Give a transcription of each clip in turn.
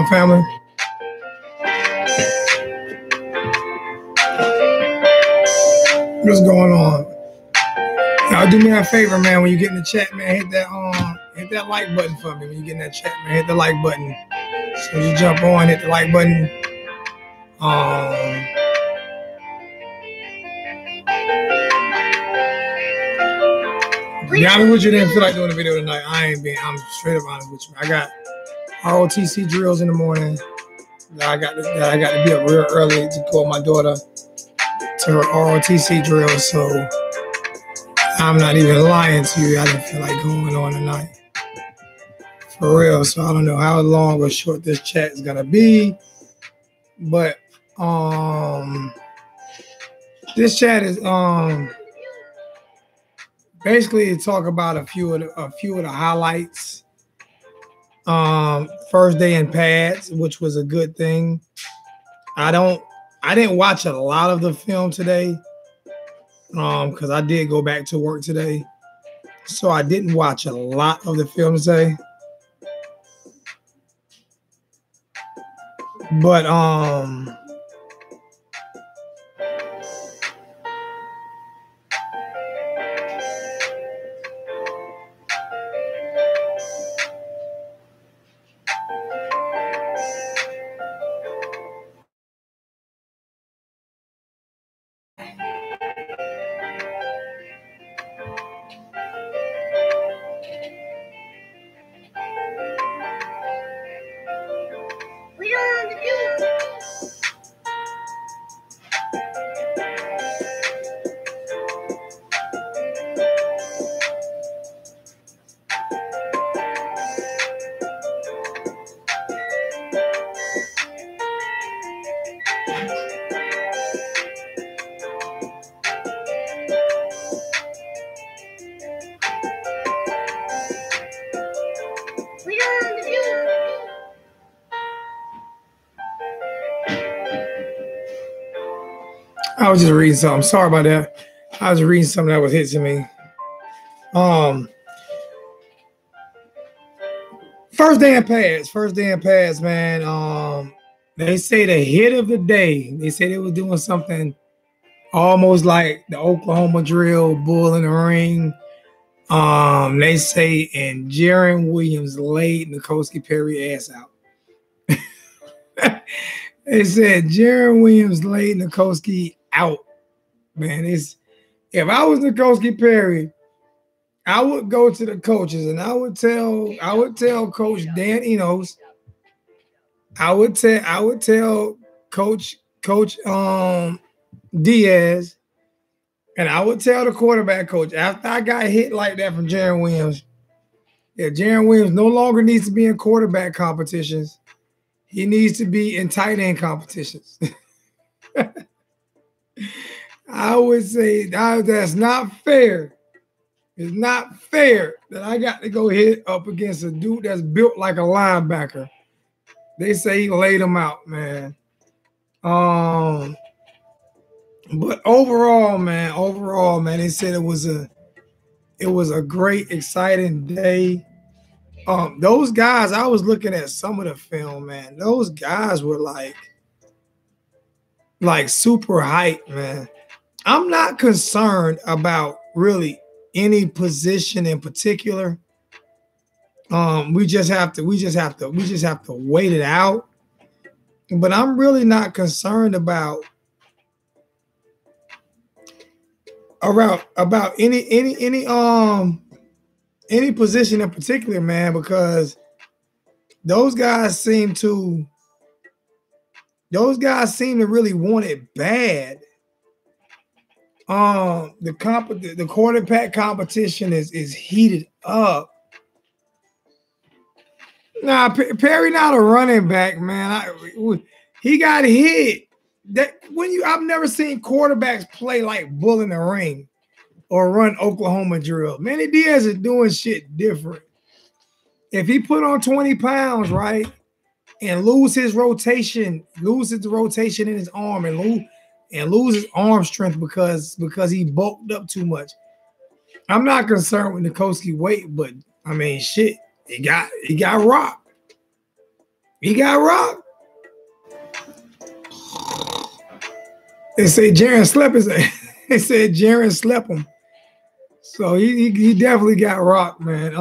on, family? What's going on? Y'all do me a favor, man. When you get in the chat, man, hit that like button for me. When you get in that chat, man, hit the like button. So you jump on, hit the like button. To be honest with you, didn't feel like doing a video tonight. I'm straight up honest with you. I got ROTC drills in the morning. I got to be up real early to call my daughter to her ROTC drill. So I'm not even lying to you. I didn't feel like going on tonight. For real. So I don't know how long or short this chat is gonna be. But this chat is basically to talk about a few of the highlights. First day in pads, which was a good thing. I didn't watch a lot of the film today. Because I did go back to work today. So I didn't watch a lot of the film today. But I was just reading something. Sorry about that. I was reading something that was hitting me. First day in pads, man. They say the hit of the day. They say they were doing something almost like the Oklahoma drill, bull in the ring. They say, and Jarren Williams laid N'Kosi Perry ass out. They said Jarren Williams laid N'Kosi out. Man, if I was N'Kosi Perry, I would go to the coaches and I would tell Coach Dan Enos. I would tell Coach Diaz, and I would tell the quarterback coach after I got hit like that from Jarren Williams. Yeah, Jarren Williams no longer needs to be in quarterback competitions. He needs to be in tight end competitions. I would say that's not fair. It's not fair that I got to go hit up against a dude that's built like a linebacker. They say he laid him out, man. But overall, man, they said it was a great, exciting day. Those guys, I was looking at some of the film, man. Those guys were like super hype, man. I'm not concerned about really any position in particular. We just have to wait it out. But I'm really not concerned about any position in particular, man, because those guys seem to really want it bad. The quarterback competition is heated up. Nah, Perry not a running back, man. He got hit. I've never seen quarterbacks play like bull in the ring or run Oklahoma drill. Manny Diaz is doing shit different. If he put on 20 pounds, right, and loses the rotation in his arm and loses arm strength because he bulked up too much. I'm not concerned with N'Kosi weight, but I mean, shit, he got rocked. He got rocked. They say Jaron slept his They said Jaron slept him. So he definitely got rocked, man.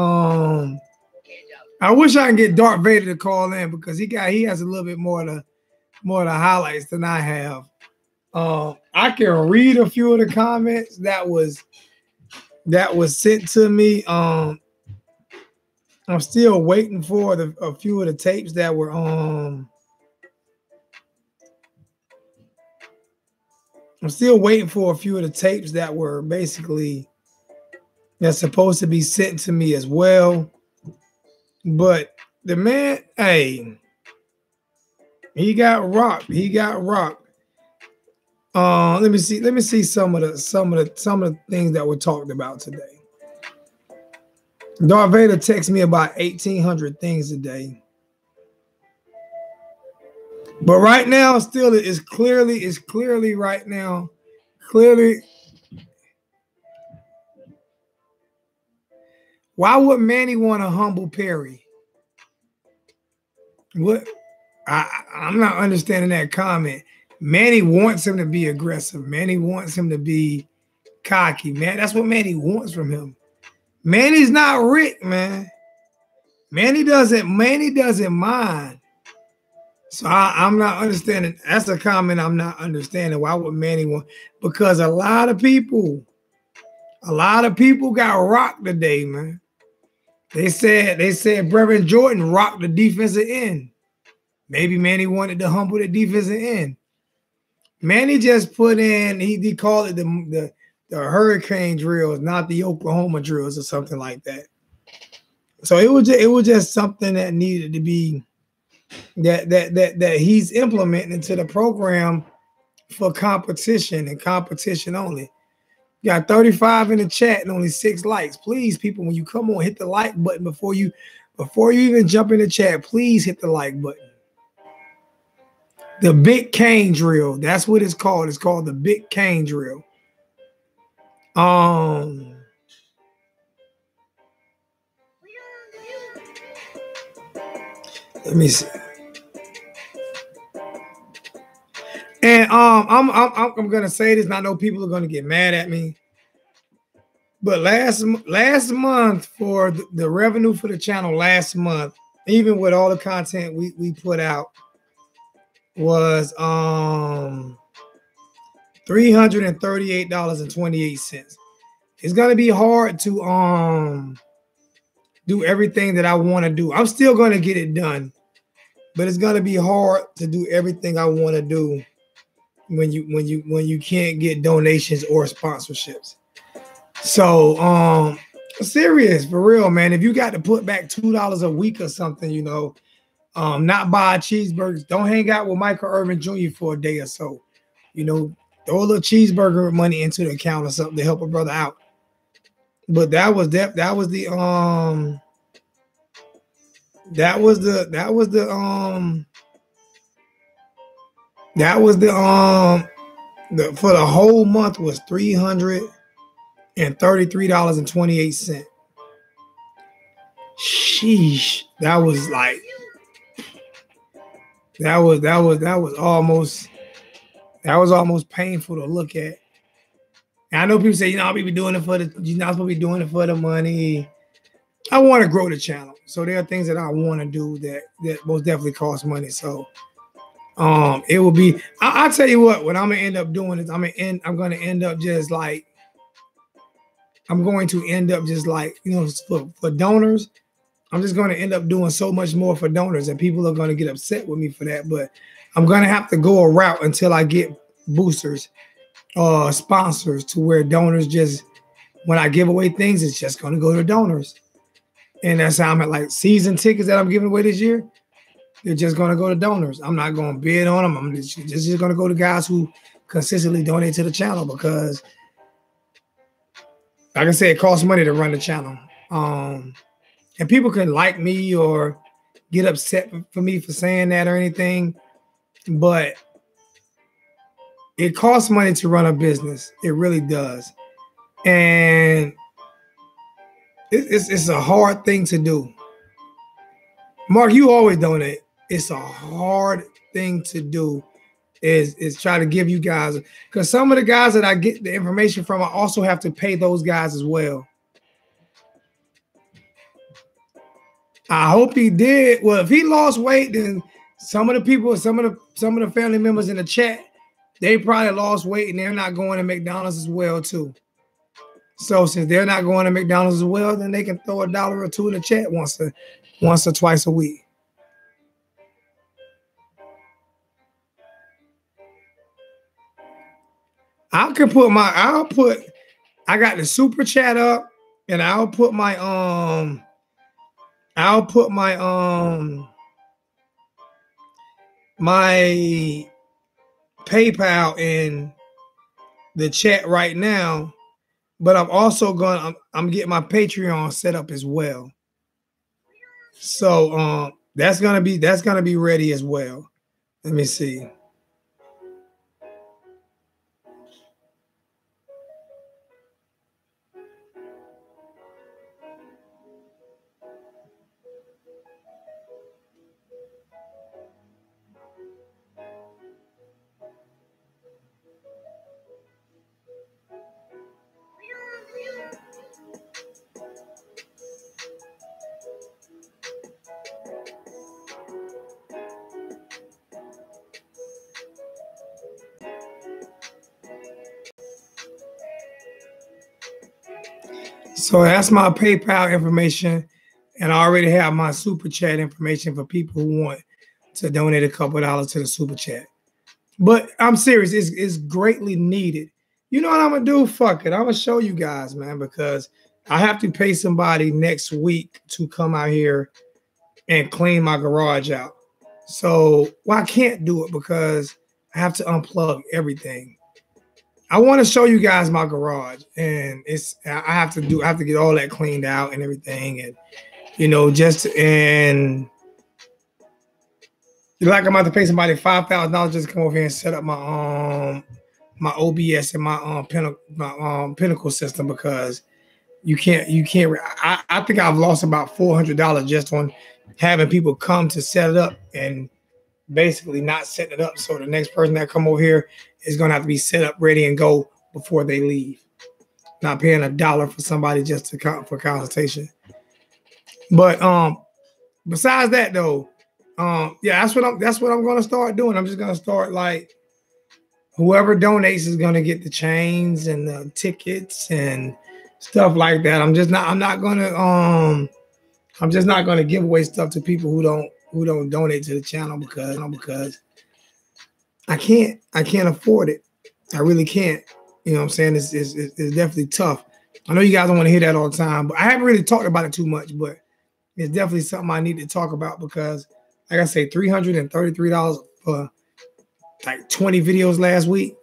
I wish I could get Darth Vader to call in because he has a little bit more of the highlights than I have. I can read a few of the comments that was sent to me. I'm still waiting for a few of the tapes that were I'm still waiting for a few of the tapes that were basically that's supposed to be sent to me as well. But the man, hey, he got rocked. He got rocked. Let me see some of the things that were talked about today. Darth Vader texts me about 1,800 things a day. But right now, still, it's clearly right now, why would Manny want to humble Perry? What? I'm not understanding that comment. Manny wants him to be aggressive. Manny wants him to be cocky, man. That's what Manny wants from him. Manny's not Rick, man. Manny doesn't mind. So I'm not understanding. That's a comment I'm not understanding. Why would Manny want? Because a lot of people got rocked today, man. They said Brevin Jordan rocked the defensive end. Maybe Manny wanted to humble the defensive end. Manny just put in, he called it the hurricane drills, not the Oklahoma drills or something like that. So it was just something that needed to be that he's implementing into the program for competition and competition only. You got 35 in the chat and only 6 likes. Please, people, when you come on, hit the like button before you even jump in the chat. Please hit the like button. The Big Cane Drill. That's what it's called. It's called the Big Cane Drill. Let me see. And I'm gonna say this, and I know people are gonna get mad at me. But last month, for the revenue for the channel last month, even with all the content we put out, was $338.28. It's gonna be hard to do everything that I want to do. I'm still gonna get it done, but it's gonna be hard to do everything I want to do when you can't get donations or sponsorships. So serious, for real, man. If you got to put back $2 a week or something, not buy cheeseburgers, don't hang out with Michael Irvin Jr. for a day or so. Throw a little cheeseburger money into the account or something to help a brother out. But that was the for the whole month was $333.28. Sheesh. That was almost painful to look at. And I know people say, you're not supposed to be doing it for the money. I want to grow the channel. So there are things that I want to do that most definitely cost money. So it will be, I'll tell you what I'm gonna end up doing is I'm going to end up just like for donors. I'm just going to end up doing so much more for donors, and people are going to get upset with me for that. But I'm going to have to go a route until I get boosters, sponsors, to where donors just, when I give away things, it's just going to go to donors. And that's how I'm at. Like season tickets that I'm giving away this year, they're just going to go to donors. I'm not going to bid on them. I'm just going to go to guys who consistently donate to the channel, because like I said, it costs money to run the channel. And people can like me or get upset for me for saying that or anything, but it costs money to run a business. It really does. And it's a hard thing to do. Mark, you always donate. it's a hard thing to do. Is try to give you guys, because some of the guys that I get the information from, I also have to pay those guys as well. I hope he did. Well, if he lost weight, then some of the people, some of the family members in the chat, they probably lost weight and they're not going to McDonald's as well too. So since they're not going to McDonald's as well, then they can throw $1 or $2 in the chat once or twice a week. I got the super chat up, and I'll put my my PayPal in the chat right now, but I'm getting my Patreon set up as well. So that's gonna be ready as well. Let me see. So that's my PayPal information, and I already have my super chat information for people who want to donate a couple of dollars to the super chat. But I'm serious, it's greatly needed. You know what I'm gonna do? Fuck it, I'm gonna show you guys, man, because I have to pay somebody next week to come out here and clean my garage out. So, well, I can't do it because I have to unplug everything. I want to show you guys my garage, and I have to get all that cleaned out and everything, and and like I'm about to pay somebody $5,000 just to come over here and set up my OBS and my Pinnacle system, because you can't. I think I've lost about $400 just on having people come to set it up and basically not setting it up. So the next person that come over here is gonna have to be set up, ready, and go before they leave. Not paying $1 for somebody just for consultation. But besides that though, yeah, that's what I'm gonna start doing. I'm just gonna start, like, whoever donates is gonna get the chains and the tickets and stuff like that. I'm just not gonna give away stuff to people who don't donate to the channel, because I can't afford it. I really can't. You know what I'm saying? It's definitely tough. I know you guys don't want to hear that all the time, but I haven't really talked about it too much, but it's definitely something I need to talk about, because, like I say, $333 for like 20 videos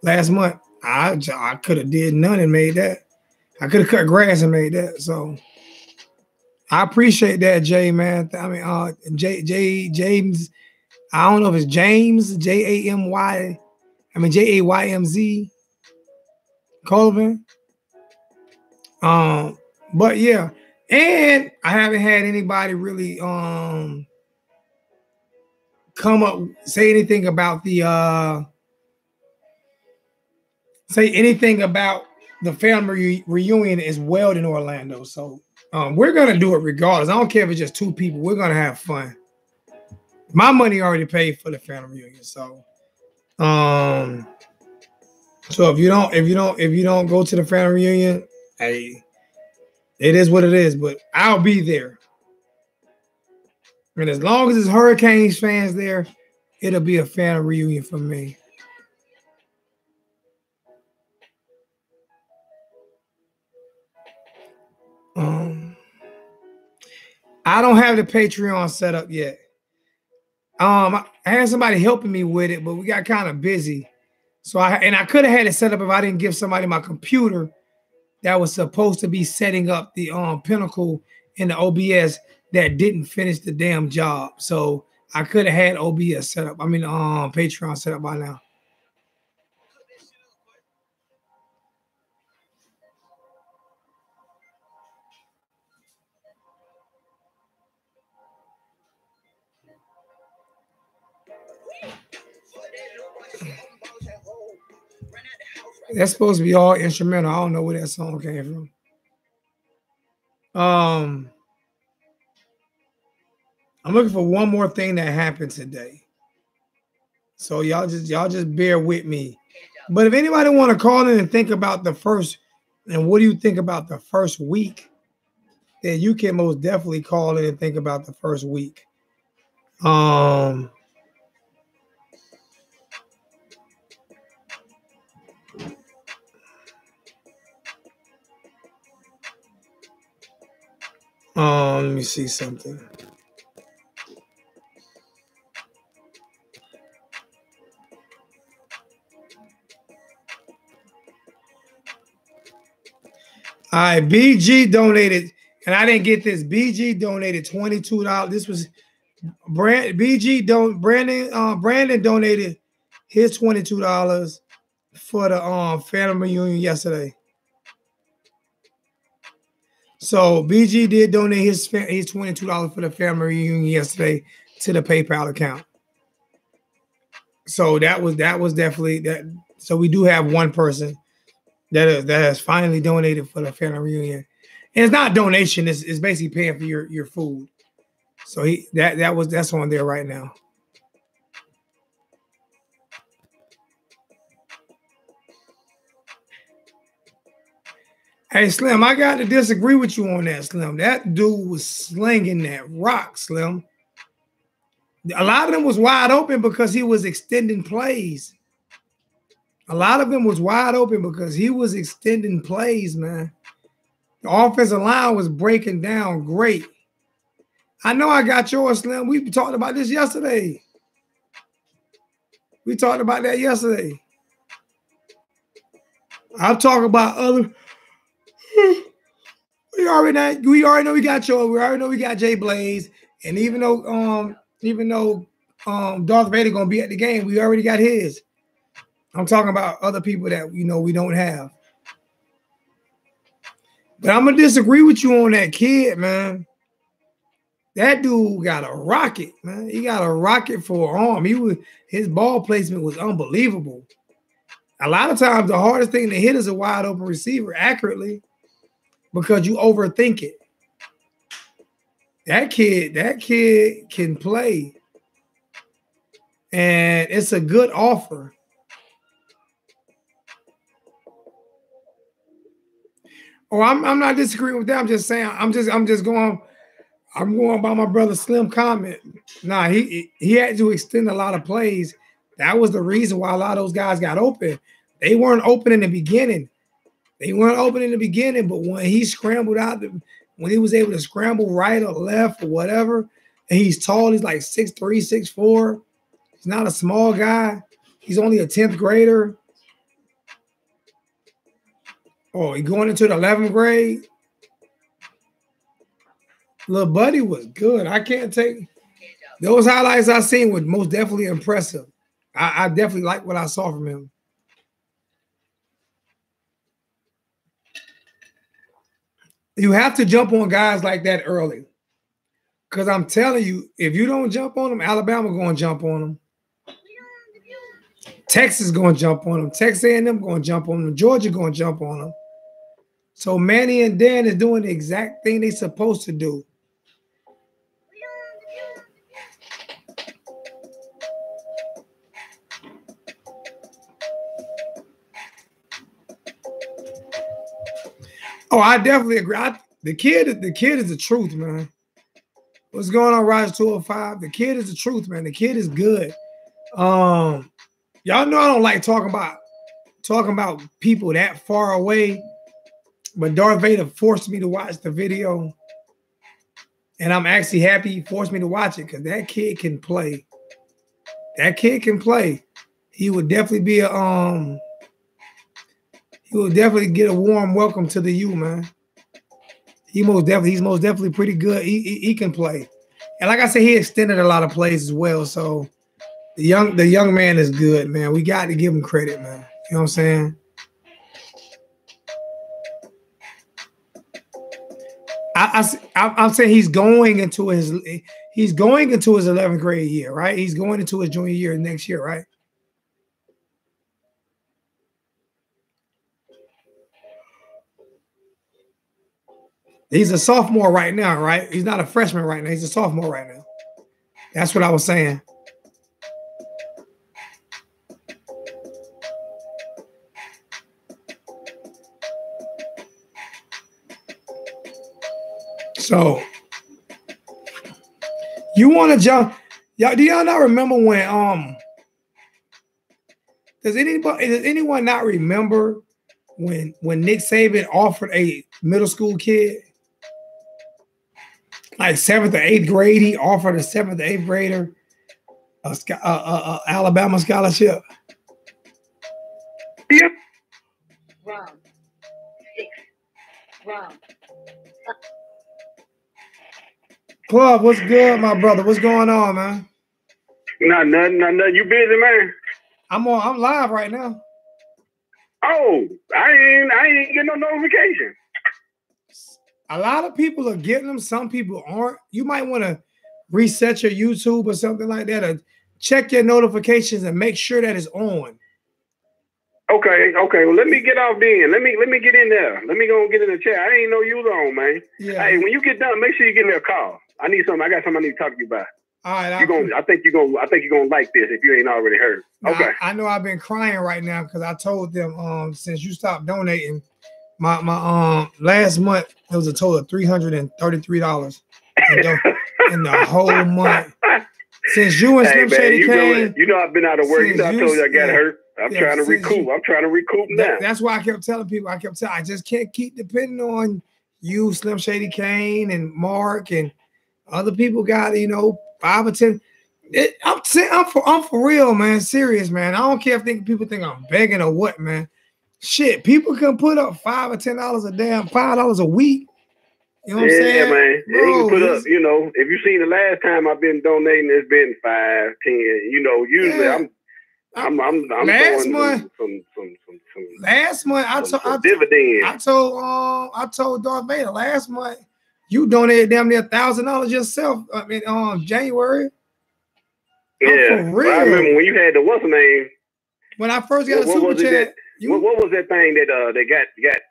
last month. I could have did none and made that. I could have cut grass and made that. So I appreciate that, Jay, man. I mean, James. I don't know if it's James, Jaymz, Colvin. But yeah, and I haven't had anybody really come up say anything about the family reunion as well in Orlando. So we're gonna do it regardless. I don't care if it's just 2 people. We're gonna have fun. My money already paid for the family reunion, so if you don't go to the family reunion, hey, it is what it is. But I'll be there, and as long as it's Hurricanes fans there, it'll be a family reunion for me. I don't have the Patreon set up yet. I had somebody helping me with it, but we got kind of busy. So I could have had it set up if I didn't give somebody my computer that was supposed to be setting up the Pinnacle in the OBS that didn't finish the damn job. So I could have had OBS set up. I mean, Patreon set up by now. That's supposed to be all instrumental. I don't know where that song came from. I'm looking for one more thing that happened today. So y'all just bear with me. But if anybody want to call in and think about the first, and what do you think about the first week, then you can most definitely call in and think about the first week. Let me see something. All right, BG donated, and I didn't get this. BG donated $22. This was Brandon donated his $22 for the family reunion yesterday. So BG did donate his $22 for the family reunion yesterday to the PayPal account. So that was definitely that. So we do have one person that has finally donated for the family reunion, and it's not a donation. It's basically paying for your food. So that's on there right now. Hey, Slim, I got to disagree with you on that, Slim. That dude was slinging that rock, Slim. A lot of them was wide open because he was extending plays. A lot of them was wide open because he was extending plays, man. The offensive line was breaking down great. I know I got yours, Slim. We talked about this yesterday. We talked about that yesterday. I'll talk about other. We already know we got yours. We already know we got Jay Blaze, and even though Darth Vader gonna be at the game, we already got his. I'm talking about other people that we don't have. But I'm gonna disagree with you on that kid, man. That dude got a rocket, man. He got a rocket for an arm. His ball placement was unbelievable. A lot of times, the hardest thing to hit is a wide open receiver accurately because you overthink it. That kid can play, and it's a good offer. Oh, I'm not disagreeing with that. I'm just saying I'm going by my brother Slim comment. Nah, he had to extend a lot of plays. That was the reason why a lot of those guys got open. They weren't open in the beginning. But when he scrambled out, when he was able to scramble right or left or whatever, and he's tall, he's like 6'3", 6'4". He's not a small guy. He's only a 10th grader. Oh, he going into the 11th grade. Little buddy was good. I can't take those highlights I seen were most definitely impressive. I definitely like what I saw from him. You have to jump on guys like that early. Because I'm telling you, if you don't jump on them, Alabama going to jump on them. Texas going to jump on them. Texas A&M going to jump on them. Georgia going to jump on them. So Manny and Dan is doing the exact thing they're supposed to do. Oh, I definitely agree. The kid is the truth, man. What's going on, Rise 205? The kid is the truth, man. The kid is good. Y'all know I don't like talking about people that far away, but Darth Vader forced me to watch the video, and I'm actually happy he forced me to watch it because that kid can play. That kid can play. He would definitely be he will definitely get a warm welcome to the U, man. He's most definitely pretty good. He can play. And like I said, he extended a lot of plays as well. So the young man is good, man. We got to give him credit, man. You know what I'm saying? I'm saying he's going into his 11th grade year, right? He's going into his junior year next year, right? He's a sophomore right now, right? He's not a freshman right now. He's a sophomore right now. That's what I was saying. So you want to jump? Y'all, do y'all not remember when does anyone not remember when Nick Saban offered a middle school kid, like 7th or 8th grade, he offered a 7th or 8th grader a Alabama scholarship? Yeah. Round 6. Round. Club, what's good, my brother? What's going on, man? Not nothing. You busy, man? I'm live right now. Oh, I ain't getting no notification. A lot of people are getting them. Some people aren't. You might want to reset your YouTube or something like that, or check your notifications and make sure that it's on. Okay. Well, let me get off then. Let me get in there. Let me go and get in the chat. I ain't know you was on, man. Yeah. Hey, when you get done, make sure you give me a call. I need something. I got something I need to talk to you about. All right. I think you're gonna like this if you ain't already heard. Okay. I know I've been crying right now because I told them since you stopped donating, my last month it was a total of $333 in the whole month. Since you and Slim Shady came, you know I've been out of work. I told you I got hurt. I'm trying to recoup. I'm trying to recoup now. That's why I kept telling people. I just can't keep depending on you, Slim Shady Kane, and Mark, and other people got 5 or 10. I'm for real, man. Serious, man. I don't care if people think I'm begging or what, man. Shit, people can put up $5 or $10 a damn $5 a week. You know what I'm saying? Yeah, man. Bro, you can put up, if you seen the last time I've been donating, it's been 5, 10. Usually I'm last month. Last month I dividends. I told Darth Vader last month you donated damn near $1,000 yourself. I mean, January. Yeah, for real. I remember when you had the what's the name? When I first got a super chat. What was that thing that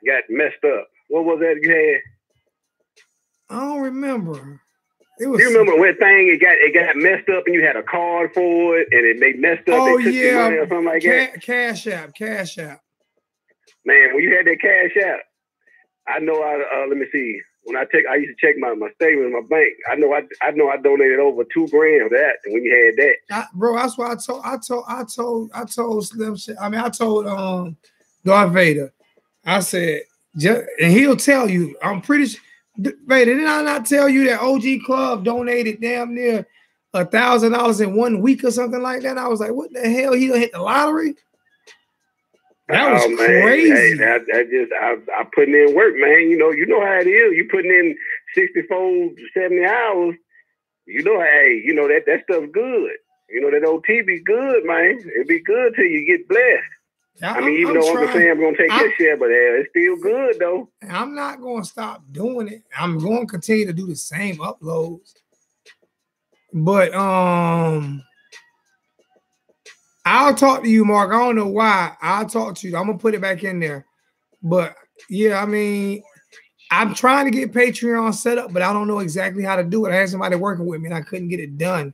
got messed up? What was that you had? I don't remember. You remember when it got messed up and you had a card for it and they messed up? Oh, they took your money or something like that. Cash App. Man, when you had that Cash App, I know let me see. When I used to check my statement in my bank. I know I donated over $2,000 of that. And when you had that, bro, that's why I told Slim shit. I mean, I told Darth Vader. I said, and he'll tell you. I'm pretty sure. Vader, did I not tell you that OG Club donated damn near $1,000 in 1 week or something like that? I was like, what the hell? He hit the lottery? That was crazy. Hey, I putting in work, man. You know how it is. You putting in 64, 70 hours. That stuff's good. That OT be good, man. It be good till you get blessed. Even though Uncle Sam gonna take his share, but it's still good though. I'm not gonna stop doing it. I'm gonna continue to do the same uploads. But I'll talk to you, Mark. I don't know why. I'll talk to you. I'm gonna put it back in there. But yeah, I mean, I'm trying to get Patreon set up, but I don't know exactly how to do it. I had somebody working with me and I couldn't get it done.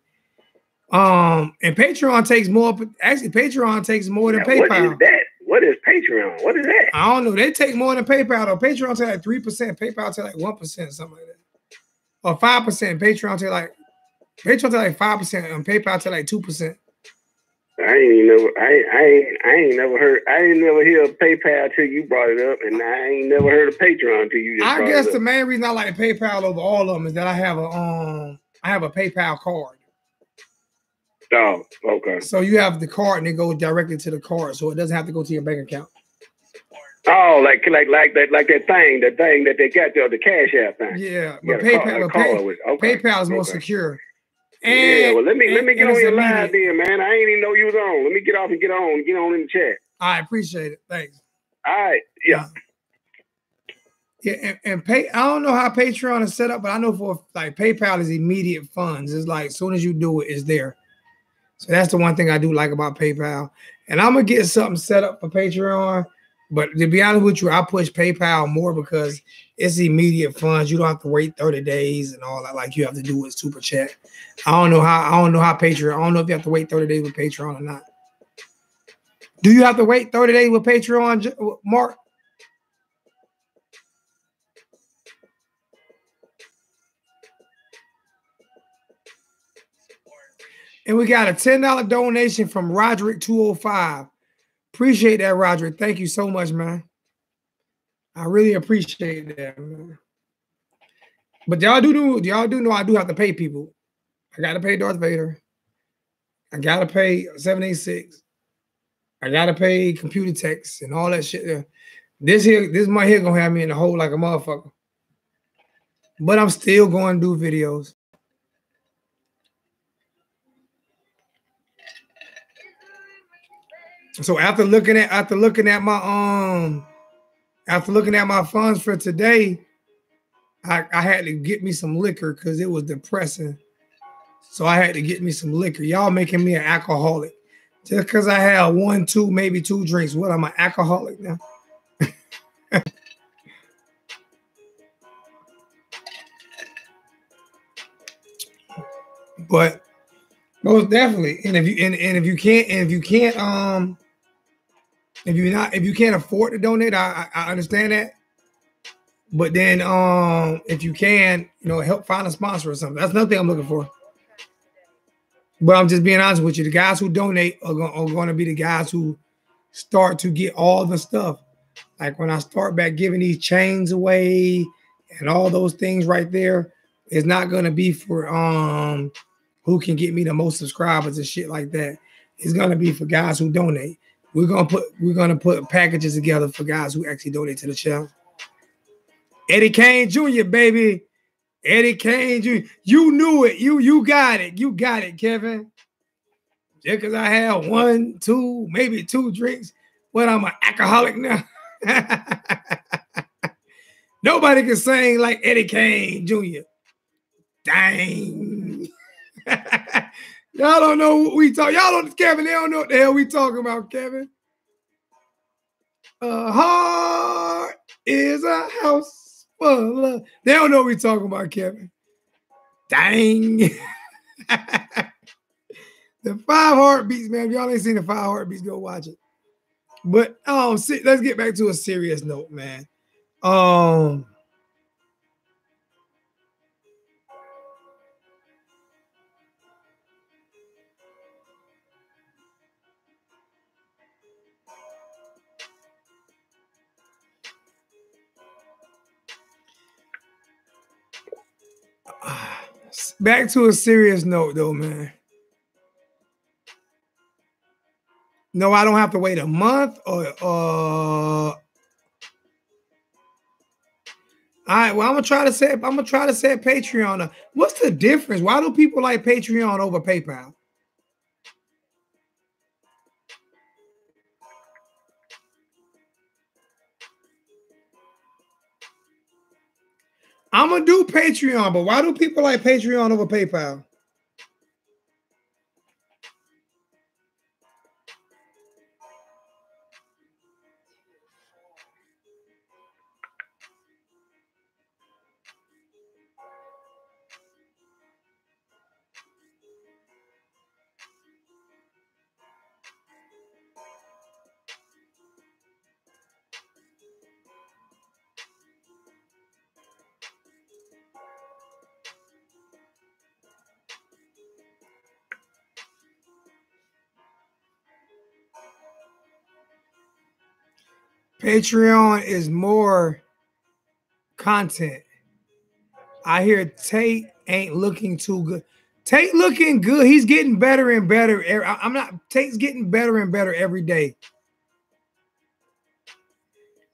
And Patreon takes more. Actually, Patreon takes more than PayPal. What is that? What is Patreon? What is that? I don't know. They take more than PayPal though. Patreon take like 3%. PayPal take like 1%, something like that, or 5%. Patreon take like 5%, and PayPal take like 2%. I ain't never heard. I ain't never hear of PayPal till you brought it up, and I ain't never heard of Patreon till you just brought it up. I guess the main reason I like PayPal over all of them is that I have a PayPal card. Oh, okay. So you have the card and it goes directly to the card, so it doesn't have to go to your bank account. Oh, like that thing that they got there, the Cash App thing. Yeah, but PayPal is more secure. And, well, let me get on your live then, man. I ain't even know you was on. Let me get off and get on in the chat. I appreciate it. Thanks. All right. Yeah. Yeah, and I don't know how Patreon is set up, but I know for like PayPal is immediate funds. It's like as soon as you do it, it's there. So that's the one thing I do like about PayPal. And I'm gonna get something set up for Patreon But to be honest with you, I push PayPal more because it's immediate funds. You don't have to wait 30 days and all that like you have to do with Super Chat. I don't know how Patreon. I don't know if you have to wait 30 days with Patreon or not. Do you have to wait 30 days with Patreon, Mark? And we got a $10 donation from Roderick 205. Appreciate that, Roderick. Thank you so much, man. I really appreciate that, man. But y'all do know I do have to pay people. I gotta pay Darth Vader. I gotta pay 786. I gotta pay computer techs and all that shit. This month here gonna have me in the hole like a motherfucker. But I'm still going to do videos. So after looking at my funds for today, I had to get me some liquor because it was depressing. So I had to get me some liquor. Y'all making me an alcoholic. Just because I had 1, 2, maybe 2 drinks. What, I'm an alcoholic now? But most definitely. And if you can't afford to donate, I understand that. But then if you can, help find a sponsor or something. That's nothing I'm looking for. But I'm just being honest with you. The guys who donate are going to be the guys who start to get all the stuff. Like when I start back giving these chains away and all those things right there, it's not going to be for who can get me the most subscribers and shit like that. It's going to be for guys who donate. We're gonna put packages together for guys who actually donate to the channel. Eddie Kane Jr., baby. Eddie Kane Jr. You knew it. You got it. You got it, Kevin. Just because I had 1, 2, maybe 2 drinks, but I'm an alcoholic now. Nobody can sing like Eddie Kane Jr. Dang. Y'all don't know what we talk. Y'all don't, Kevin, they don't know what the hell we talking about, Kevin. A heart is a house full of. They don't know what we talking about, Kevin. Dang. The 5 Heartbeats, man. If y'all ain't seen the 5 Heartbeats, go watch it. But let's get back to a serious note, man. Back to a serious note, though, man. No, I don't have to wait a month or all right, well, I'm gonna try to set Patreon. What's the difference? Why do people like Patreon over PayPal? I'm gonna do Patreon, but why do people like Patreon over PayPal? Patreon is more content. I hear Tate ain't looking too good. Tate looking good. He's getting better and better. Tate's getting better and better every day.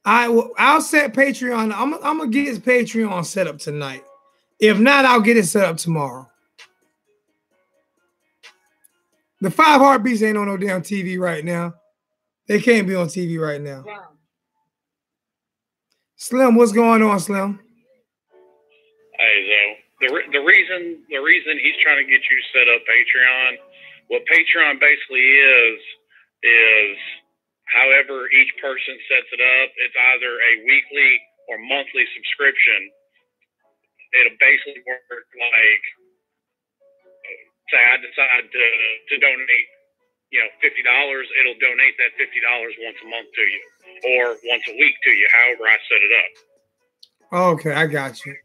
I'll set Patreon. I'm gonna get his Patreon set up tonight. If not, I'll get it set up tomorrow. The 5 Heartbeats ain't on no damn TV right now. They can't be on TV right now. Wow. Slim, what's going on, Slim? Hey, so the reason he's trying to get you set up Patreon, what Patreon basically is However, each person sets it up. It's either a weekly or monthly subscription. It'll basically work like, say I decide to donate, $50. It'll donate that $50 once a month to you, or once a week to you, however I set it up. Okay, I got you.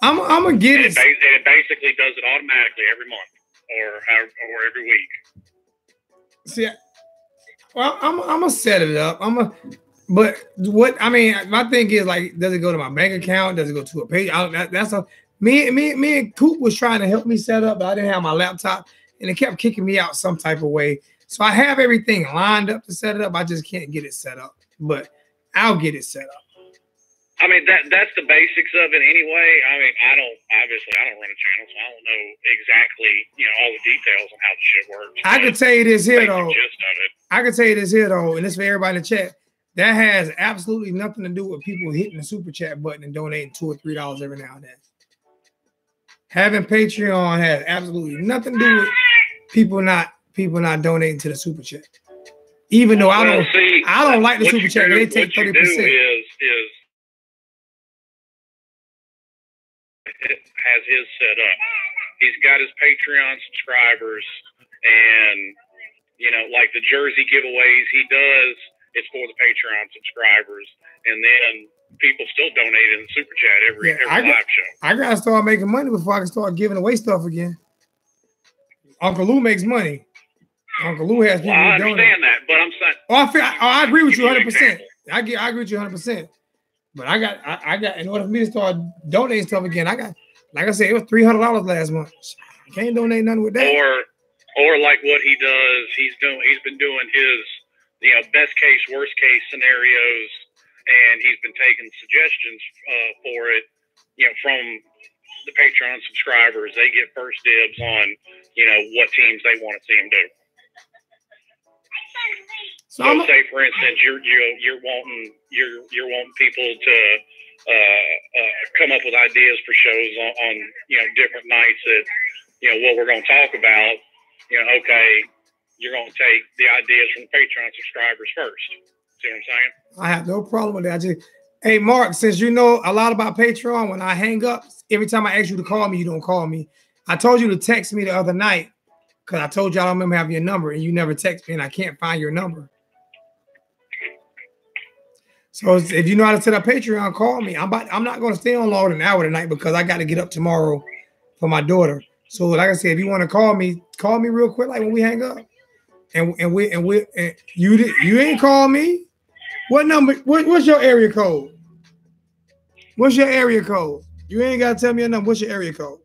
I'm gonna get it. It basically does it automatically every month, or every week. See, well, I'm gonna set it up. But what I mean, my thing is like, does it go to my bank account? Does it go to a page? That's a me and Coop was trying to help me set up, but I didn't have my laptop, and it kept kicking me out some type of way. So I have everything lined up to set it up. I just can't get it set up, but I'll get it set up. I mean, that's the basics of it anyway. I mean, I don't run a channel, so I don't know exactly, all the details on how the shit works. I can tell you this here though. I can tell you this here though, and this for everybody in the chat. That has absolutely nothing to do with people hitting the super chat button and donating $2 or $3 every now and then. Having Patreon has absolutely nothing to do with people not donating to the super chat. Even though I don't like the super chat, they take 30%. It has his set up. He's got his Patreon subscribers, and like the jersey giveaways he does, it's for the Patreon subscribers, and then people still donate in the super chat every live show. I gotta start making money before I can start giving away stuff again. Uncle Lou makes money. Uncle Lou has people. I understand that, but I'm saying. I agree with you 100%. I agree with you 100%. But I got in order for me to start donating stuff again, I got, like I said, it was $300 last month. I can't donate nothing with that. Or like what he does, he's been doing his best case, worst case scenarios, and he's been taking suggestions for it, from the Patreon subscribers. They get first dibs on what teams they want to see him do. So say, for instance, you're wanting people to come up with ideas for shows on different nights that what we're going to talk about. Okay, you're going to take the ideas from the Patreon subscribers first. See what I'm saying? I have no problem with that. Hey, Mark, since you know a lot about Patreon, when I hang up, every time I ask you to call me, you don't call me. I told you to text me the other night because I told you I don't remember having your number, and you never text me, and I can't find your number. So if you know how to set up Patreon, call me. I'm not going to stay on longer than an hour tonight because I got to get up tomorrow for my daughter. So like I said, if you want to call me real quick, like when we hang up. And you ain't call me. What number? What's your area code? What's your area code? You ain't got to tell me a number. What's your area code?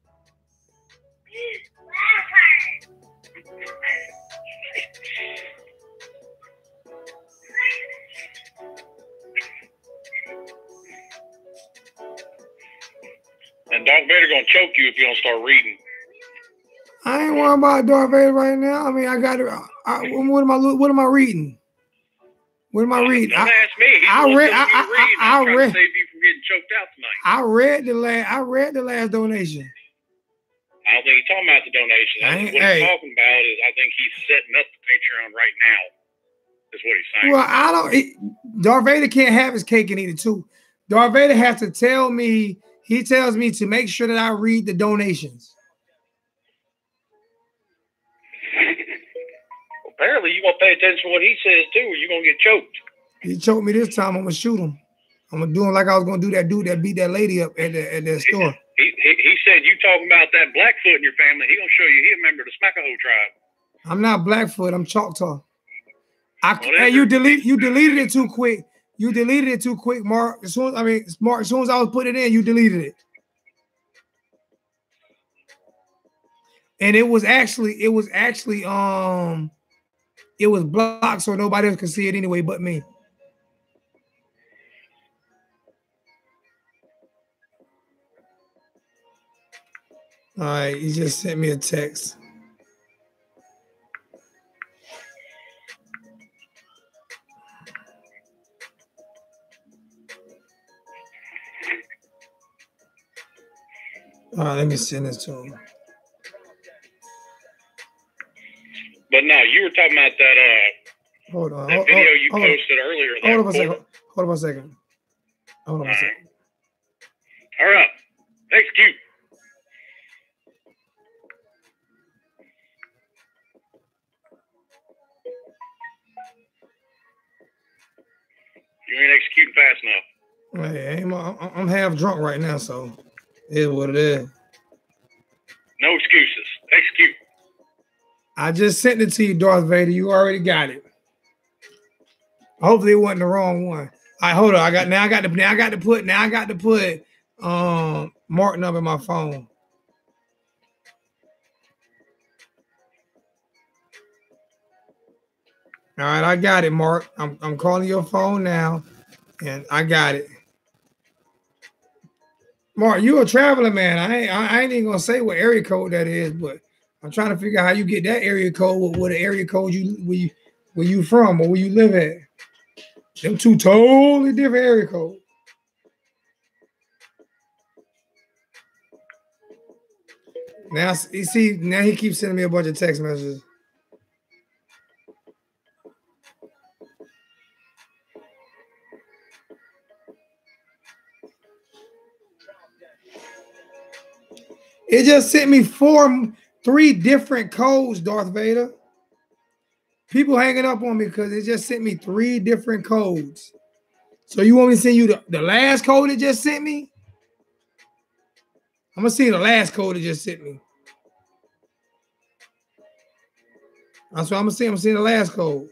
And Darth Vader gonna choke you if you don't start reading. I ain't worried about Darth Vader right now. I mean, I got it. What am I reading? What am I reading? Don't ask me. I read. Save you from getting choked out tonight. I read the last donation. I don't think he's talking about the donation. What he's talking about is I think he's setting up the Patreon right now. Is what he's saying. Well, Darth Vader can't have his cake and eat it too. Darth Vader has to tell me. He tells me to make sure that I read the donations. Apparently, you're going to pay attention to what he says, too, or you're going to get choked. He choked me this time. I'm going to shoot him. I'm going to do him like I was going to do that dude that beat that lady up at the store. He said, you talking about that Blackfoot in your family. He going to show you he a member of the Smackahoe tribe. I'm not Blackfoot. I'm Choctaw. Hey, you deleted it too quick. You deleted it too quick, Mark. As soon as I was putting it in, you deleted it. And it was blocked so nobody else could see it anyway but me. All right, he just sent me a text. All right, let me send this to him. But no, you were talking about that Hold on. that video you posted earlier. Hold on a second. Hold on a second. Hold on a second. All right. Execute. You ain't executing fast enough. Hey, I'm half drunk right now, so it is what it is. No excuses. Execute. I just sent it to you, Darth Vader. You already got it. Hopefully it wasn't the wrong one. All right, hold on. I got to put Martin up in my phone. All right, I got it, Mark. I'm calling your phone now, and I got it. Mark, you a traveling man. I ain't even gonna say what area code that is, but I'm trying to figure out how you get that area code. What area code where you from or where you live at? Them two totally different area codes. Now you see, now he keeps sending me a bunch of text messages. It just sent me 3 different codes, Darth Vader. People hanging up on me because it just sent me 3 different codes. So you want me to send you the last code it just sent me? I'm gonna see the last code it just sent me. That's what I'm gonna see. I'm gonna see the last code.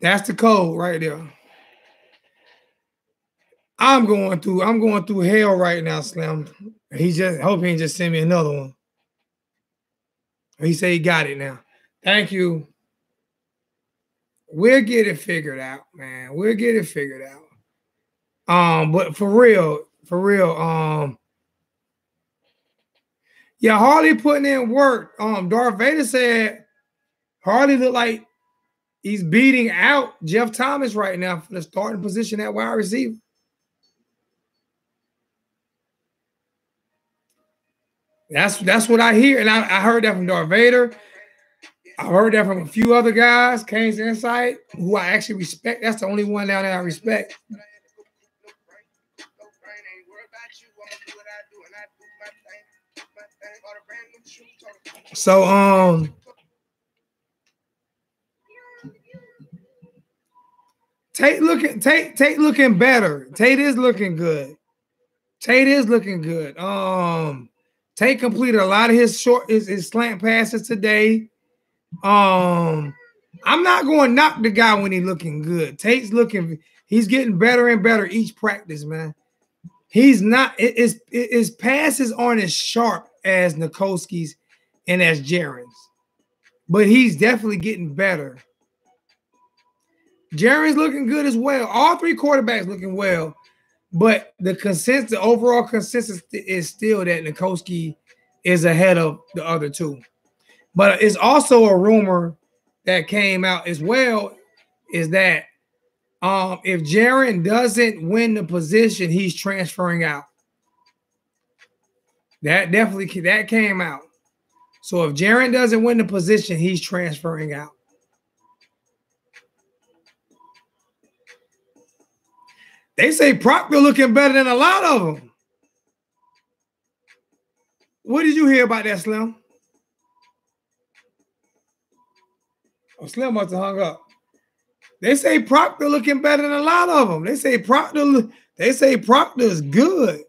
That's the code right there. I'm going through hell right now, Slim. He just hope he just send me another one. He said he got it now. Thank you. We'll get it figured out, man. We'll get it figured out. But for real, yeah, Harley putting in work. Darth Vader said Harley look like he's beating out Jeff Thomas right now for the starting position at wide receiver. That's what I hear, and I heard that from Darth Vader. I heard that from a few other guys, Kane's Insight, who I actually respect. That's the only one down there I respect. So Tate looking better. Tate is looking good. Tate completed a lot of his slant passes today. I'm not going to knock the guy when he's looking good. He's getting better and better each practice, man. He's not, his passes aren't as sharp as Nikoski's and as Jaren's, but he's definitely getting better. Jaren's looking good as well. All 3 quarterbacks looking well, but the overall consensus is still that Nikoski is ahead of the other 2. But it's also a rumor that came out as well is that if Jaren doesn't win the position, he's transferring out. That came out. So if Jaren doesn't win the position, he's transferring out. They say Proctor looking better than a lot of them. What did you hear about that, Slim? Oh, Slim must have hung up. They say Proctor looking better than a lot of them. They say Proctor is good.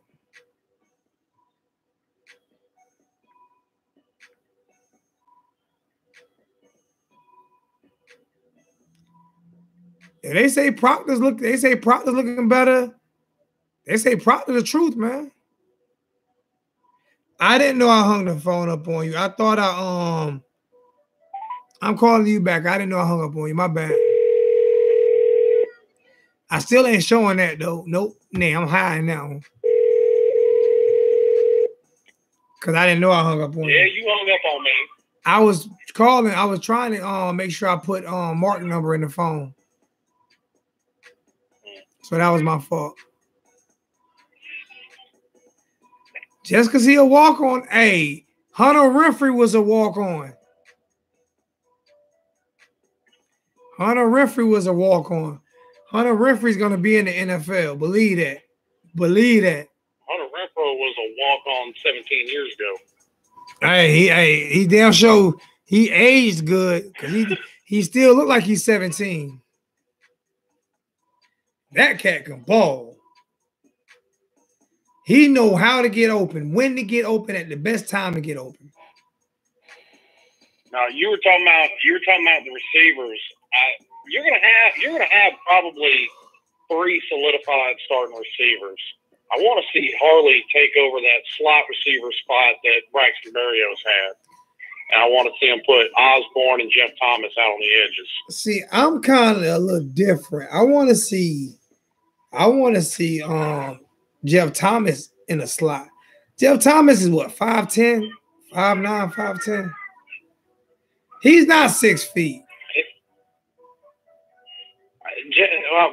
And they say Proctor's looking better. They say Proctor's the truth, man. I didn't know I hung the phone up on you. I thought I'm calling you back. I didn't know I hung up on you. My bad. I still ain't showing that though. Nope. Nah, I'm hiding now. Cause I didn't know I hung up on you. Yeah, you hung up on me. I was calling. I was trying to make sure I put Mark number in the phone. So that was my fault. Just because he a walk on, hey, Hunter Renfrey was a walk on. Hunter Renfrey was a walk on. Hunter Renfrey's gonna be in the NFL. Believe that. Believe that. Hunter Renfro was a walk on 17 years ago. Hey, he damn sure he aged good because he still look like he's 17. That cat can ball. He know how to get open, when to get open, at the best time to get open. Now you were talking about the receivers. You're gonna have probably 3 solidified starting receivers. I want to see Harley take over that slot receiver spot that Braxton Berrios had. And I want to see him put Osborne and Jeff Thomas out on the edges. See, I'm kind of a little different. I want to see Jeff Thomas in a slot. Jeff Thomas is what, 5'10", 5'9", 5'10"? He's not 6 feet.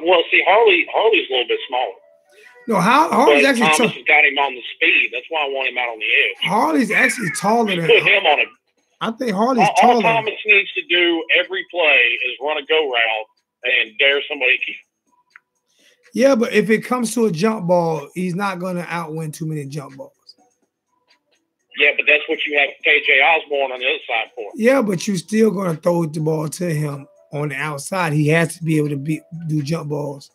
Well, see, Harley's a little bit smaller. No, Harley's actually Thomas has got him on the speed. That's why I want him out on the edge. Harley's actually taller than put him on a. I think Harley's all taller. Thomas needs to do every play is run a go route and dare somebody to. Yeah, but if it comes to a jump ball, he's not going to outwin too many jump balls. Yeah, but that's what you have KJ Osborne on the other side for. Yeah, but you're still going to throw the ball to him on the outside. He has to be able to do jump balls.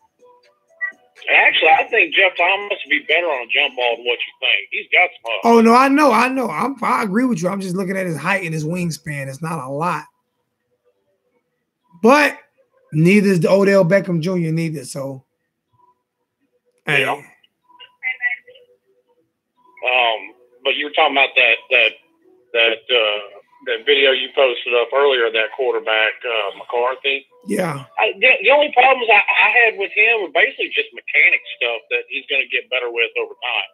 Actually, I think Jeff Thomas would be better on a jump ball than what you think. He's got some up. Oh, no, I know. I agree with you. I'm just looking at his height and his wingspan. It's not a lot. But neither is the Odell Beckham Jr. neither, so. Hey. Yeah. But you were talking about that video you posted up earlier, that quarterback, McCarthy. Yeah. The only problems I had with him were basically just mechanic stuff that he's going to get better with over time.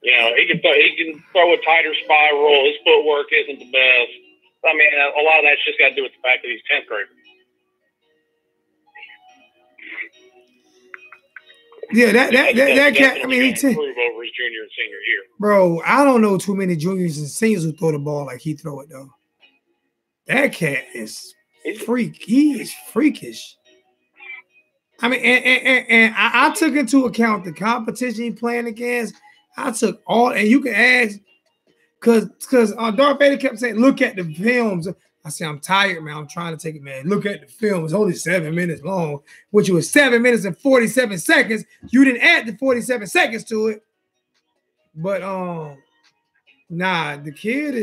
You know, he can throw a tighter spiral. His footwork isn't the best. I mean, a lot of that's just got to do with the fact that he's 10th grade. Yeah, that cat. I mean, he improve over his junior and senior year. Bro, I don't know too many juniors and seniors who throw the ball like he throw it though. That cat is freak. He is freakish. I mean, and I took into account the competition he playing against. I took all, and you can ask, because Darth Vader kept saying, "Look at the films." I said, I'm tired, man. I'm trying to take it, man. Look at the film. It's only 7 minutes long, which was 7 minutes and 47 seconds. You didn't add the 47 seconds to it. But nah, the kid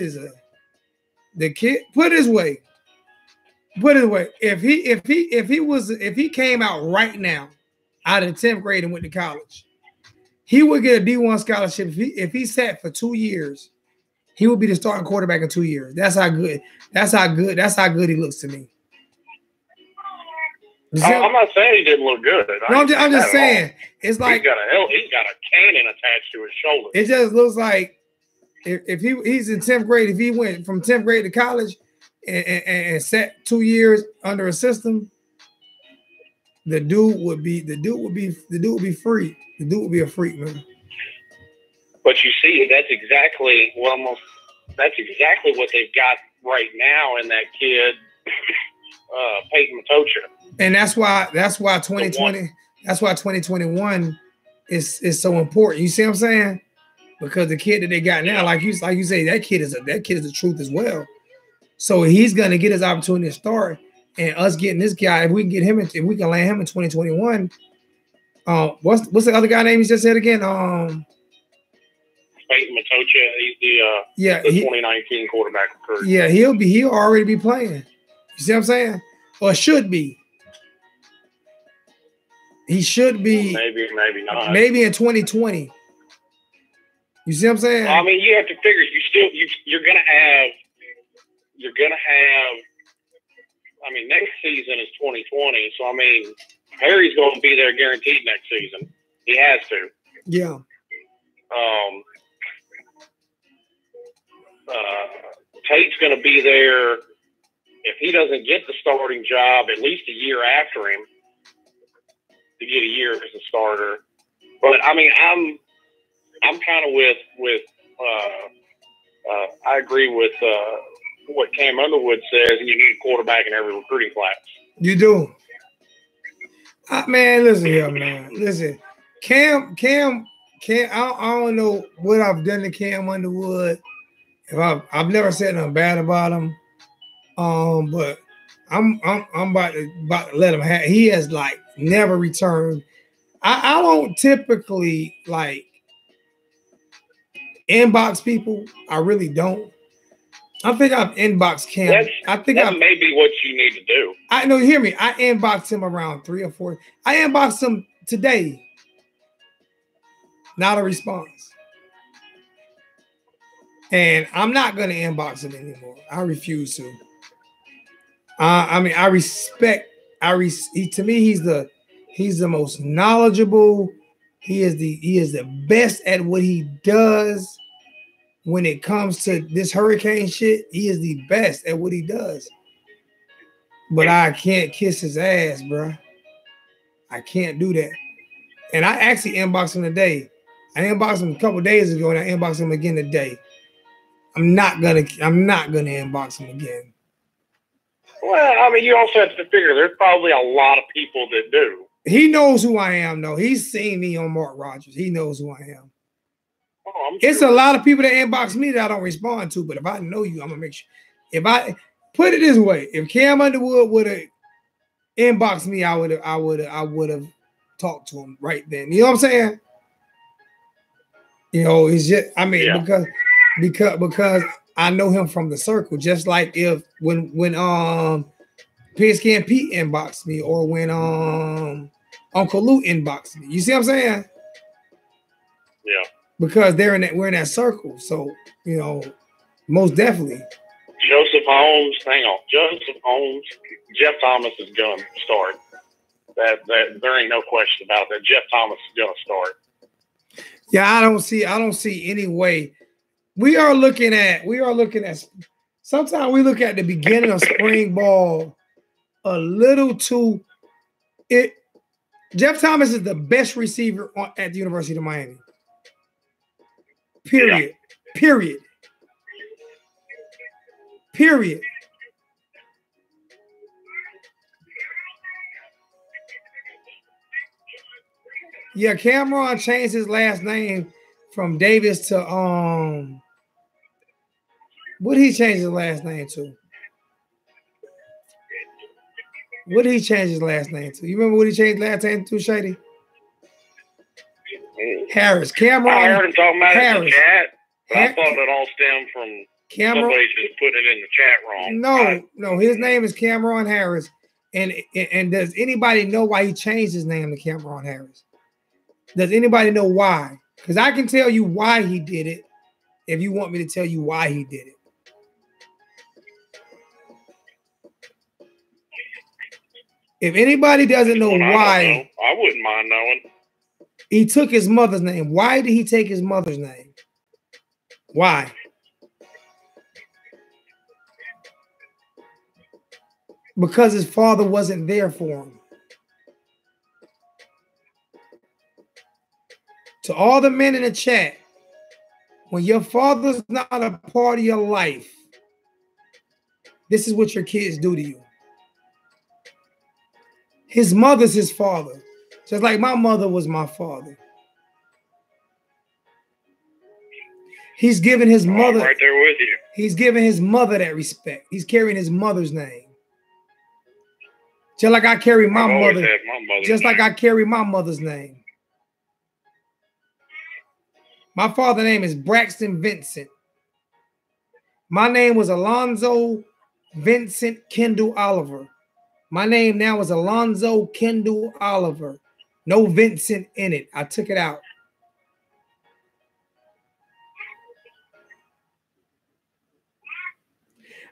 put it this way. If he came out right now out of the 10th grade and went to college, he would get a D1 scholarship. If he sat for 2 years, he would be the starting quarterback in 2 years. That's how good he looks to me. I'm not saying he didn't look good. No, I'm just saying it's like he's got a cannon attached to his shoulder. It just looks like if he's in 10th grade, if he went from 10th grade to college and sat 2 years under a system, the dude would be free. The dude would be a freak, man. But you see, that's exactly what they've got right now in that kid, Peyton Matocha. And that's why 2021 is so important. You see what I'm saying? Because the kid that they got now, like you say, that kid is the truth as well. So he's gonna get his opportunity to start, and us getting this guy, if we can land him in 2021. What's the other guy name you just said again? Peyton Matocha, he's the 2019 quarterback recruit. Yeah, he'll already be playing. You see what I'm saying? Or should be. He should be. Maybe not. Maybe in 2020. You see what I'm saying? I mean, you have to figure you're gonna have. I mean, next season is 2020, so I mean, Harry's going to be there guaranteed next season. He has to. Yeah. Tate's going to be there if he doesn't get the starting job at least a year after him to get a year as a starter. But I mean, I'm kind of with I agree with what Cam Underwood says, and you need a quarterback in every recruiting class. You do. Man, listen here, man. Listen, Cam. I don't know what I've done to Cam Underwood. If I've never said nothing bad about him. But I'm about to let him have. He has like never returned. I don't typically like inbox people. I really don't. I think I've inboxed Cam. That may be what you need to do. I know. Hear me. I inboxed him around 3 or 4. I inboxed him today. Not a response. And I'm not going to inbox him anymore. I refuse to. I mean, I respect. To me, he's the most knowledgeable. He is the best at what he does. When it comes to this hurricane shit, he is the best at what he does. But I can't kiss his ass, bro. I can't do that. And I actually inboxed him today. I inboxed him a couple days ago, and I inboxed him again today. I'm not gonna inbox him again. Well, I mean, you also have to figure there's probably a lot of people that do. He knows who I am, though. He's seen me on Mark Rogers. He knows who I am. Oh, it's a lot of people that inbox me that I don't respond to, but if I know you, I'm gonna make sure. If I put it this way, if Cam Underwood would have inboxed me, I would have talked to him right then. You know what I'm saying? You know, it's just because I know him from the circle. Just like if when Pigskin Pete inboxed me, or when Uncle Lou inboxed me. You see what I'm saying? Yeah. Because we're in that circle. So, you know, most definitely. Joseph Holmes, hang on. Joseph Holmes, Jeff Thomas is going to start. That there ain't no question about that. Jeff Thomas is going to start. Yeah, I don't see any way. We are looking at sometimes we look at the beginning of spring ball a little too Jeff Thomas is the best receiver at the University of Miami. Period. Yeah. Period. Yeah, Cameron changed his last name from Davis to what did he change his last name to? What did he change his last name to? You remember what he changed his last name to, Shady? Harris. Cameron. I heard him talking about it in the chat, but I thought it all stemmed from somebody just putting it in the chat wrong. No. His name is Cameron Harris. And does anybody know why he changed his name to Cameron Harris? Does anybody know why? Because I can tell you why he did it if you want me to tell you why he did it. If anybody doesn't know why, I wouldn't mind knowing. He took his mother's name. Why did he take his mother's name? Why? Because his father wasn't there for him. To all the men in the chat, when your father's not a part of your life, this is what your kids do to you. His mother's his father. Just like my mother was my father. He's giving his mother. I'm right there with you. He's giving his mother that respect. He's carrying his mother's name. Just like I carry my mother. Just like I carry my mother's name. My father's name is Braxton Vincent. My name was Alonzo Vincent Kendall Oliver. My name now is Alonzo Kendall Oliver. No Vincent in it. I took it out.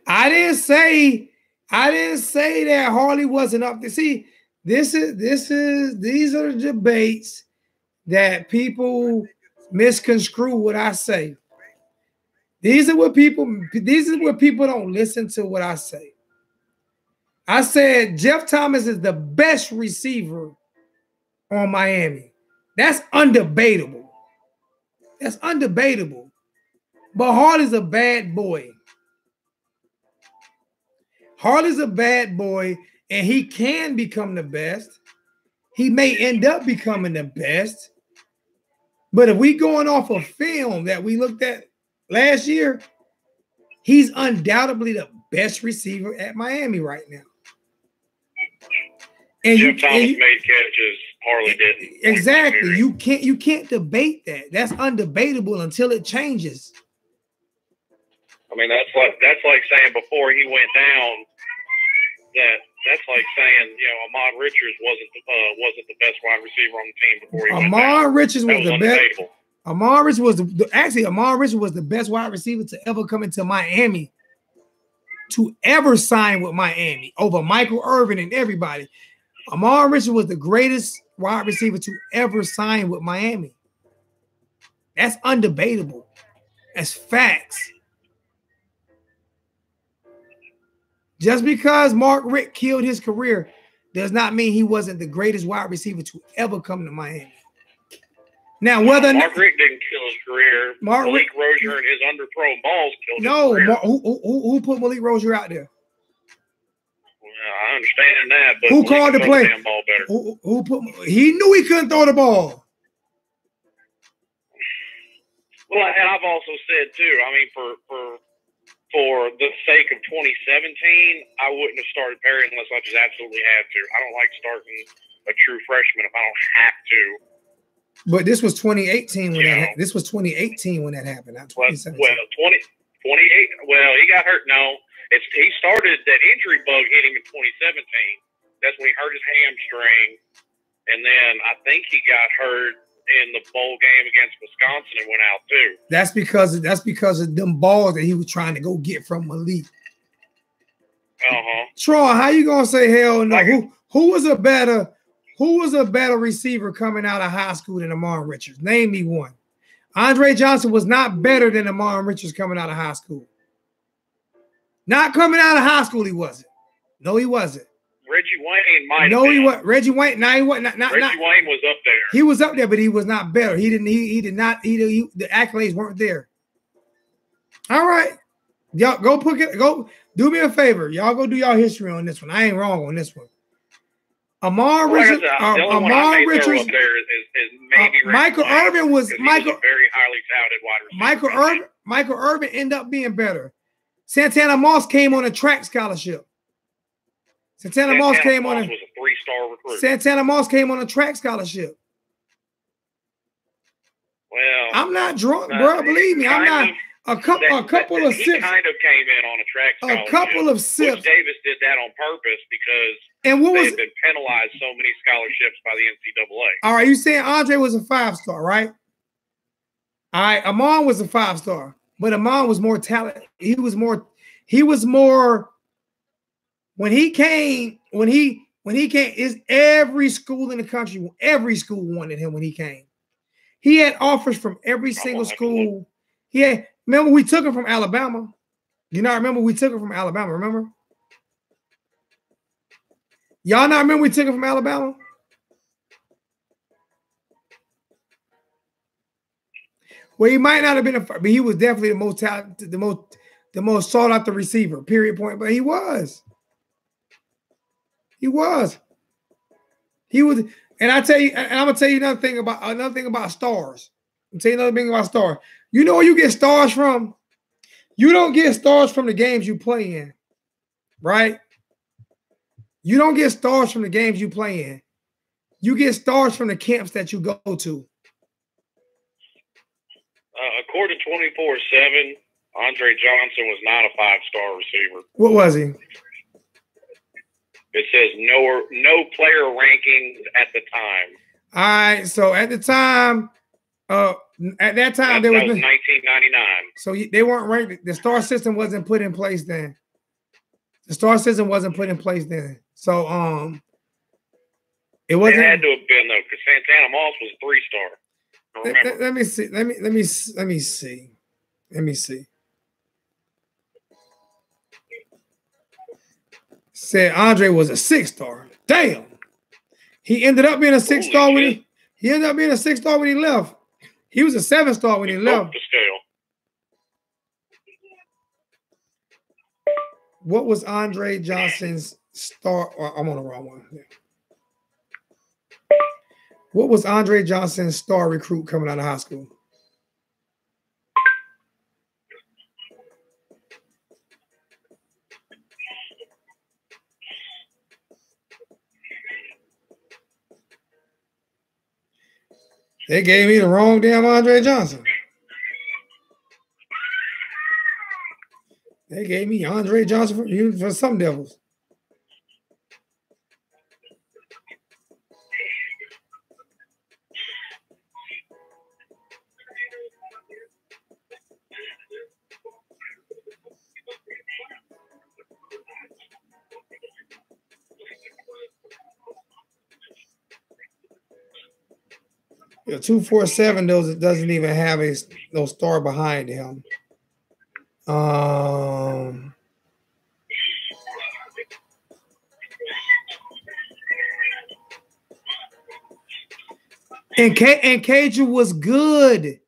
I didn't say that Harley wasn't up to see. These are the debates that people misconstrue what I say. These are what people don't listen to what I say. I said Jeff Thomas is the best receiver on Miami. That's undebatable. That's undebatable. But Harley's a bad boy. Harley's a bad boy, and he can become the best. He may end up becoming the best. But if we going off a film that we looked at last year, he's undoubtedly the best receiver at Miami right now. And Jeff Thomas made catches, Harley didn't. Exactly. You can't debate that. That's undebatable until it changes. I mean, that's like saying before he went down that's like saying, you know, Ahmad Richards wasn't the best wide receiver on the team before he went down. Ahmad Richards was the best. Undebatable. Ahmad Richards was the best wide receiver to ever come into Miami, to ever sign with Miami over Michael Irvin and everybody. Ahmad Richards was the greatest wide receiver to ever sign with Miami. That's undebatable. That's facts. Just because Mark Richt killed his career does not mean he wasn't the greatest wide receiver to ever come to Miami. Now, whether Mark Richt didn't kill his career, Malik Rozier and his underthrown balls killed his career. Who put Malik Rozier out there? Well, I understand that, but who called the play? Ball better. Who put? He knew he couldn't throw the ball. Well, and I've also said too. I mean, for the sake of 2017, I wouldn't have started Perry unless I just absolutely had to. I don't like starting a true freshman if I don't have to. But this was 2018 when this was 2018 when that happened, not 2017. Well, 28. Well, he got hurt. No, he started that injury bug hitting in 2017. That's when he hurt his hamstring, and then I think he got hurt in the bowl game against Wisconsin and went out too. That's because of them balls that he was trying to go get from Malik. Troy, how you gonna say hell no? Who was a better receiver coming out of high school than Ahmad Richards? Name me one. Andre Johnson was not better than Ahmad Richards coming out of high school. Not coming out of high school, he wasn't. No, he wasn't. Reggie Wayne might. No, he wasn't. Reggie Wayne. No, he wasn't. Reggie Wayne was up there. He was up there, but he was not better. He didn't. He did not. The accolades weren't there. All right, y'all go put it. Go do me a favor. Y'all go do y'all history on this one. I ain't wrong on this one. Ahmad Richards. Ahmad Richards. Up there is maybe Michael Irvin was Michael. Was a very highly touted wide receiver. Michael Irvin ended up being better. Santana Moss came on a track scholarship. Santana Moss came on a 3-star recruit. Santana Moss came on a track scholarship. Well, I'm not drunk, bro. Believe me, I'm not. A couple of sips. He kind of came in on a track scholarship. A couple of sips. Davis did that on purpose because they had been penalized so many scholarships by the NCAA. All right, you saying Andre was a 5-star, right? All right, Ahmad was a 5-star, but Ahmad was more talented. He was more. When he came, is every school in the country, every school wanted him when he came. He had offers from every single school. Remember we took him from Alabama. You not remember we took him from Alabama, remember? Y'all not remember we took him from Alabama? Well, he might not have been but he was definitely the most talented, the most sought after receiver, period point. But he was. He was. And I tell you, and I'm gonna tell you another thing about stars. I'm telling you another thing about stars. You know where you get stars from? You don't get stars from the games you play in, right? You don't get stars from the games you play in. You get stars from the camps that you go to. According to 24/7, Andre Johnson was not a 5-star receiver. What was he? It says no player rankings at the time. All right, so at the time, at that time that was 1999. So they weren't ranked. The star system wasn't put in place then. The star system wasn't put in place then. So it wasn't. It had to have been though, because Santana Moss was a 3-star. Let me see. Let me see. Said Andre was a 6-star. Damn. He ended up being a 6-star when he ended up being a 6-star when he left. He was a 7-star when he left. The scale. What was Andre Johnson's star? I'm on the wrong one. Yeah. What was Andre Johnson's star recruit coming out of high school? They gave me the wrong damn Andre Johnson. They gave me Andre Johnson for some Devils. Yeah, 247 doesn't even have no star behind him. And Cager was good.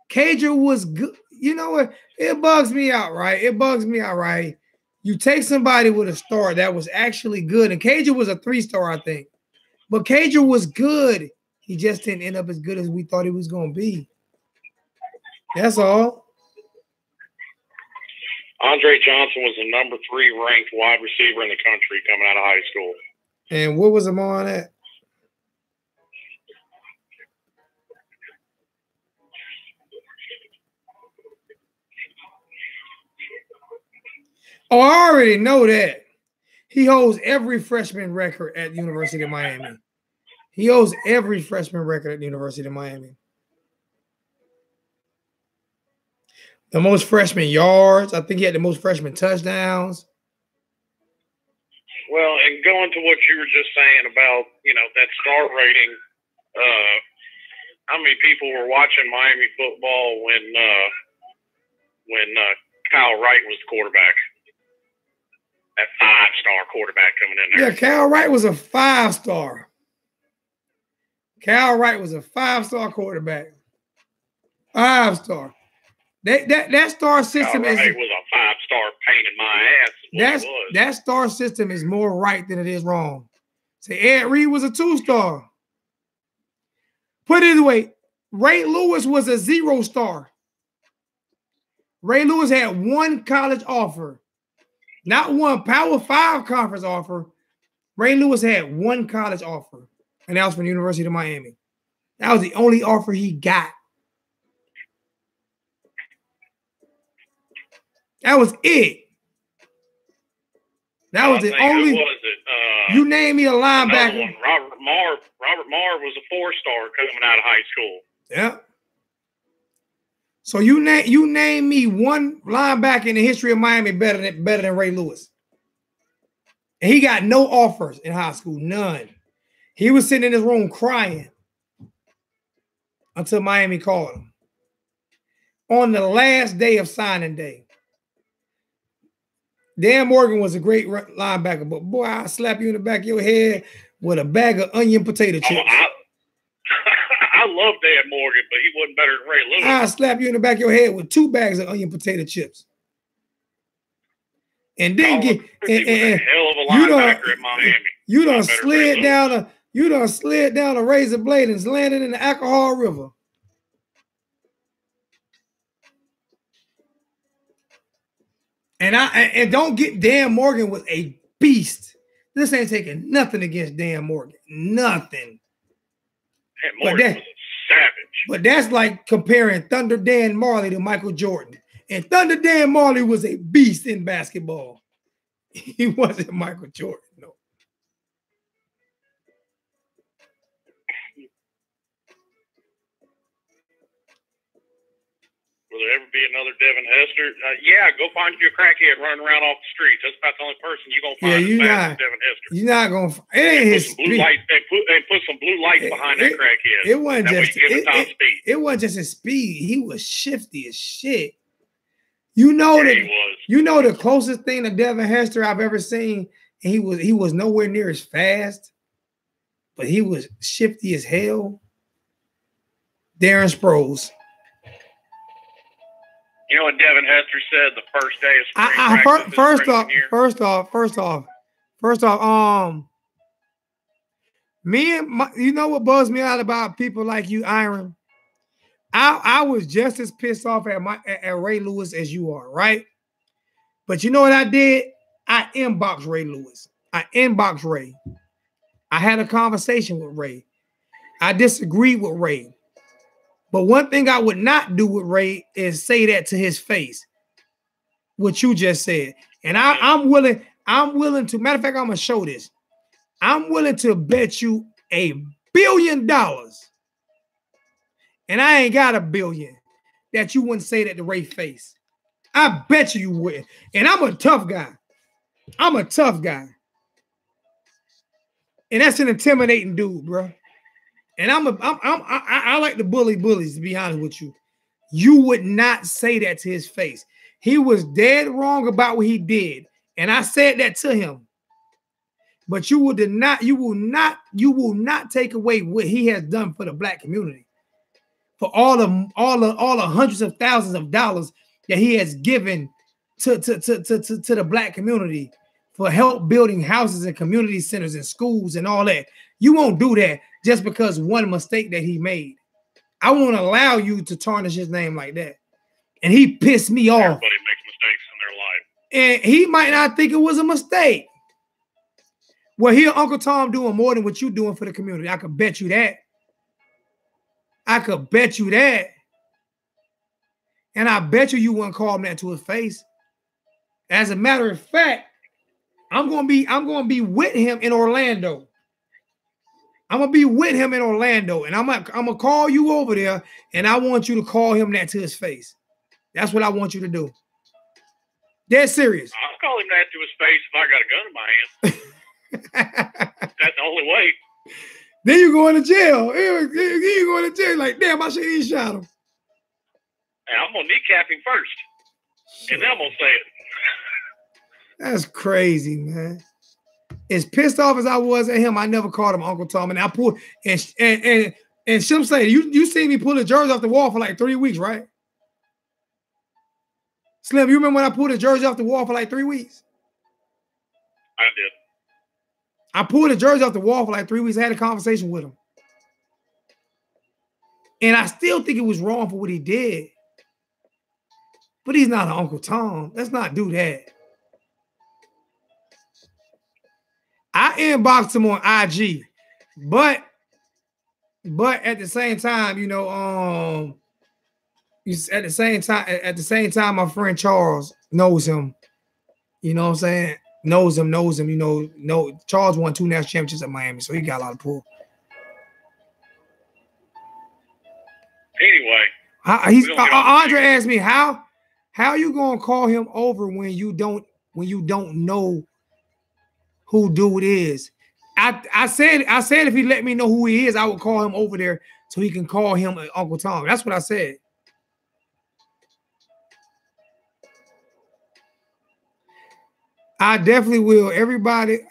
Cager was good. You know what? It bugs me out, right? It bugs me out, right? You take somebody with a star that was actually good, and Cager was a 3-star, I think. But Cager was good. He just didn't end up as good as we thought he was going to be. That's all. Andre Johnson was the number 3 ranked wide receiver in the country coming out of high school. And what was Amon at? Oh, I already know that. He holds every freshman record at the University of Miami. He holds every freshman record at the University of Miami. The most freshman yards. I think he had the most freshman touchdowns. Well, and going to what you were just saying about, that star rating, how many people were watching Miami football when Kyle Wright was the quarterback? That 5-star quarterback coming in there. Yeah, Kyle Wright was a 5-star. Kyle Wright was a 5-star quarterback. 5-star. That star system was a 5-star pain in my ass. That star system is more right than it is wrong. Say Ed Reed was a 2-star. Put it this way, Ray Lewis was a 0-star. Ray Lewis had one college offer, not one Power 5 conference offer. Ray Lewis had one college offer, and that was from the University of Miami. That was the only offer he got. That was it. That was the only. Who was it? You name me a linebacker. Robert Marr was a 4-star coming out of high school. Yeah. So you name me one linebacker in the history of Miami better than Ray Lewis. And he got no offers in high school, none. He was sitting in his room crying until Miami called him on the last day of signing day. Dan Morgan was a great linebacker, but boy, I'll slap you in the back of your head with a bag of onion potato chips. I love Dan Morgan, but he wasn't better than Ray Lewis. I'll slap you in the back of your head with 2 bags of onion potato chips. And then hell of a linebacker at Miami. You done slid down a razor blade and landed in the Alcohol River. And don't get Dan Morgan was a beast. This ain't taking nothing against Dan Morgan. Nothing. Dan Morgan was a savage. But that's like comparing Thunder Dan Marley to Michael Jordan. And Thunder Dan Marley was a beast in basketball. He wasn't Michael Jordan, no. Will there ever be another Devin Hester? Yeah, go find you a crackhead running around off the streets. That's about the only person you're going to find as fast as Devin Hester. You're not going to. It ain't his speed. Put some blue lights behind that crackhead. It wasn't just his speed. He was shifty as shit. You know the closest thing to Devin Hester I've ever seen and he was nowhere near as fast, but he was shifty as hell. Darren Sproles. You know what Devin Hester said the first day of spring practice? First off, you know what bugs me out about people like you, Iron? I was just as pissed off at Ray Lewis as you are, right? But you know what I did? I inboxed Ray Lewis. I inboxed Ray. I had a conversation with Ray. I disagreed with Ray. But one thing I would not do with Ray is say that to his face, what you just said. And I'm willing to, matter of fact, I'm going to show this. I'm willing to bet you $1 billion, and I ain't got $1 billion, that you wouldn't say that to Ray's face. I bet you wouldn't. And I'm a tough guy. I'm a tough guy. And that's an intimidating dude, bro. And I like to bully bullies, to be honest with you. You would not say that to his face. He was dead wrong about what he did. And I said that to him. But you will not take away what he has done for the black community. For all the hundreds of thousands of dollars that he has given to the black community for help building houses and community centers and schools and all that. You won't do that just because one mistake that he made. I won't allow you to tarnish his name like that. And he pissed me off. Everybody makes mistakes in their life. And he might not think it was a mistake. Well, here Uncle Tom doing more than what you doing for the community. I could bet you that. I could bet you that. And I bet you wouldn't call him that to his face. As a matter of fact, I'm gonna be with him in Orlando. I'm gonna be with him in Orlando, and I'm gonna call you over there, and I want you to call him that to his face. That's what I want you to do. Dead serious. I'll call him that to his face if I got a gun in my hand. That's the only way. Then you going to jail. Then you going to jail. Like, damn, I should have shot him. And I'm gonna kneecap him first, and then I'm gonna say it. That's crazy, man. As pissed off as I was at him, I never called him Uncle Tom. And I pulled and Shim say, you see me pull the jersey off the wall for like 3 weeks, right? Slim, you remember when I pulled the jersey off the wall for like 3 weeks? I did. I pulled the jersey off the wall for like 3 weeks. I had a conversation with him. And I still think it was wrong for what he did. But he's not an Uncle Tom. Let's not do that. I inboxed him on IG, but at the same time, at the same time, my friend Charles knows him. You know what I'm saying? Knows him. Charles won 2 national championships at Miami, so he got a lot of pull. Anyway, Andre asked me how you gonna call him over when you don't know who dude is. I said if he let me know who he is, I would call him over there so he can call him Uncle Tom. That's what I said. I definitely will. Everybody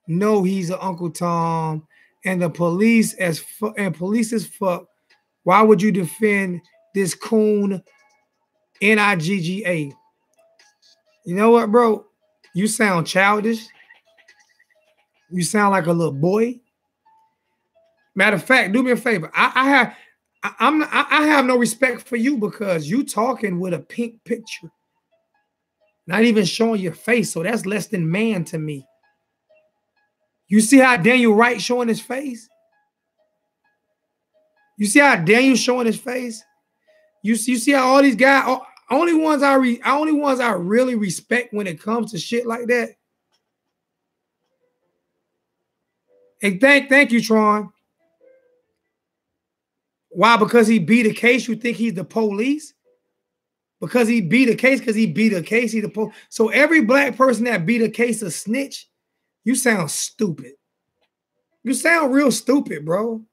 know he's an Uncle Tom, and the police as fuck. Why would you defend this coon? NIGGA. You know what, bro? You sound childish. You sound like a little boy. Matter of fact, do me a favor. I have no respect for you because you talking with a pink picture, not even showing your face. So that's less than man to me. You see how Daniel Wright showing his face? You see how Daniel showing his face? You see how all these guys. Only ones I really respect when it comes to shit like that. And thank you, Tron. Why? Because he beat a case. You think he's the police? Because he beat a case. Because he beat a case. He the police. So every black person that beat a case a snitch. You sound stupid. You sound real stupid, bro.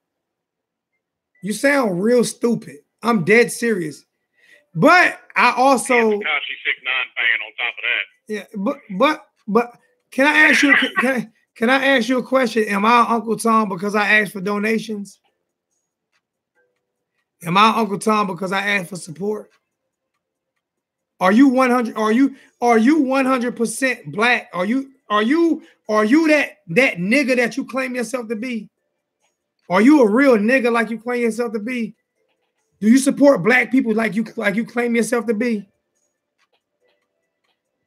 You sound real stupid. I'm dead serious. But I also Takashi 6ix9ine fan on top of that. Yeah, but can I ask you can I ask you a question? Am I Uncle Tom because I asked for donations? Am I Uncle Tom because I asked for support? Are you 100? Are you 100% black? Are you that nigga that you claim yourself to be? Are you a real nigga like you claim yourself to be? Do you support black people like you claim yourself to be?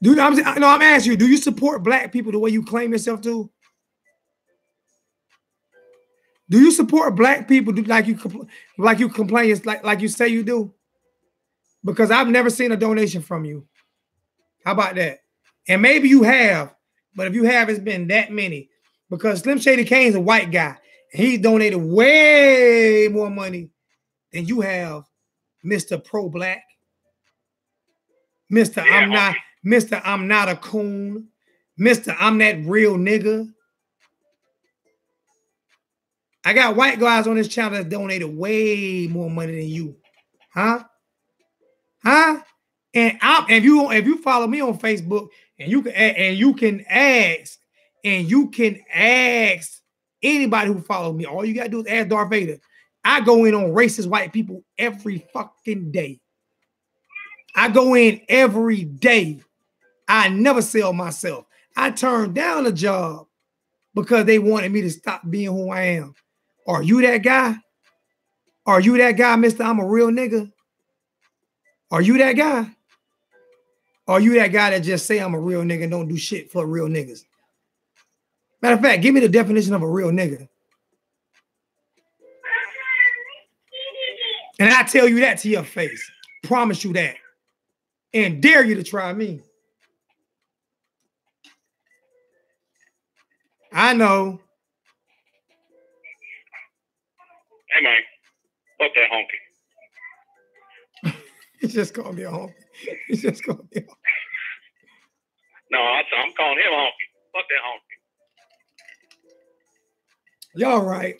I'm asking you. Do you support black people the way you claim yourself to? Do you support black people like you complain like you say you do? Because I've never seen a donation from you. How about that? And maybe you have, but if you have, it's been that many. Because Slim Shady Kane's a white guy, and he donated way more money than you have, Mr. Pro Black, Mr. I'm not a coon, Mr. I'm that real nigga. I got white guys on this channel that donated way more money than you, huh? And if you follow me on Facebook and you can ask anybody who follows me. All you gotta do is ask Darth Vader. I go in on racist white people every fucking day. I go in every day. I never sell myself. I turned down a job because they wanted me to stop being who I am. Are you that guy? Are you that guy, Mr. I'm a real nigga? Are you that guy? Are you that guy that just say I'm a real nigga and don't do shit for real niggas? Matter of fact, give me the definition of a real nigga. And I tell you that to your face. Promise you that. And dare you to try me. I know. Hey, man. Fuck that honky. He's just calling me a honky. He's just calling me a honky. No, I'm calling him a honky. Fuck that honky. Y'all right.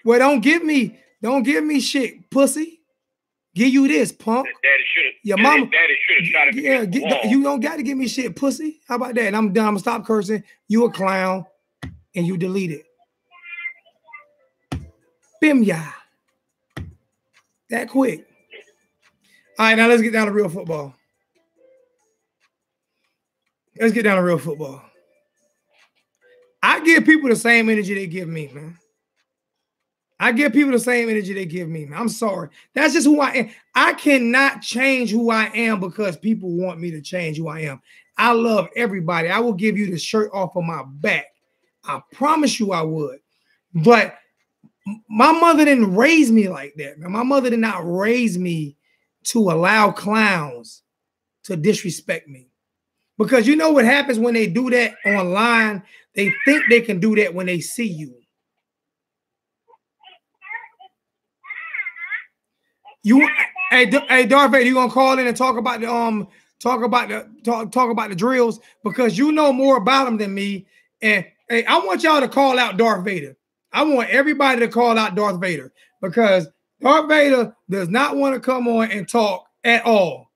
Well, don't give me shit, pussy. Give you this, punk. Daddy should have shot him. Yeah, you don't got to give me shit, pussy. How about that? And I'm done. I'm gonna stop cursing. You a clown, and you delete it. Bim ya. That quick. All right, now let's get down to real football. Let's get down to real football. I give people the same energy they give me, man. I give people the same energy they give me, man. I'm sorry. That's just who I am. I cannot change who I am because people want me to change who I am. I love everybody. I will give you the shirt off of my back. I promise you I would. But my mother didn't raise me like that, man. My mother did not raise me to allow clowns to disrespect me. Because you know what happens when they do that online? They think they can do that when they see you. Hey, Darth Vader, you gonna call in and talk about the drills because you know more about them than me. And hey, I want y'all to call out Darth Vader. I want everybody to call out Darth Vader because Darth Vader does not want to come on and talk at all.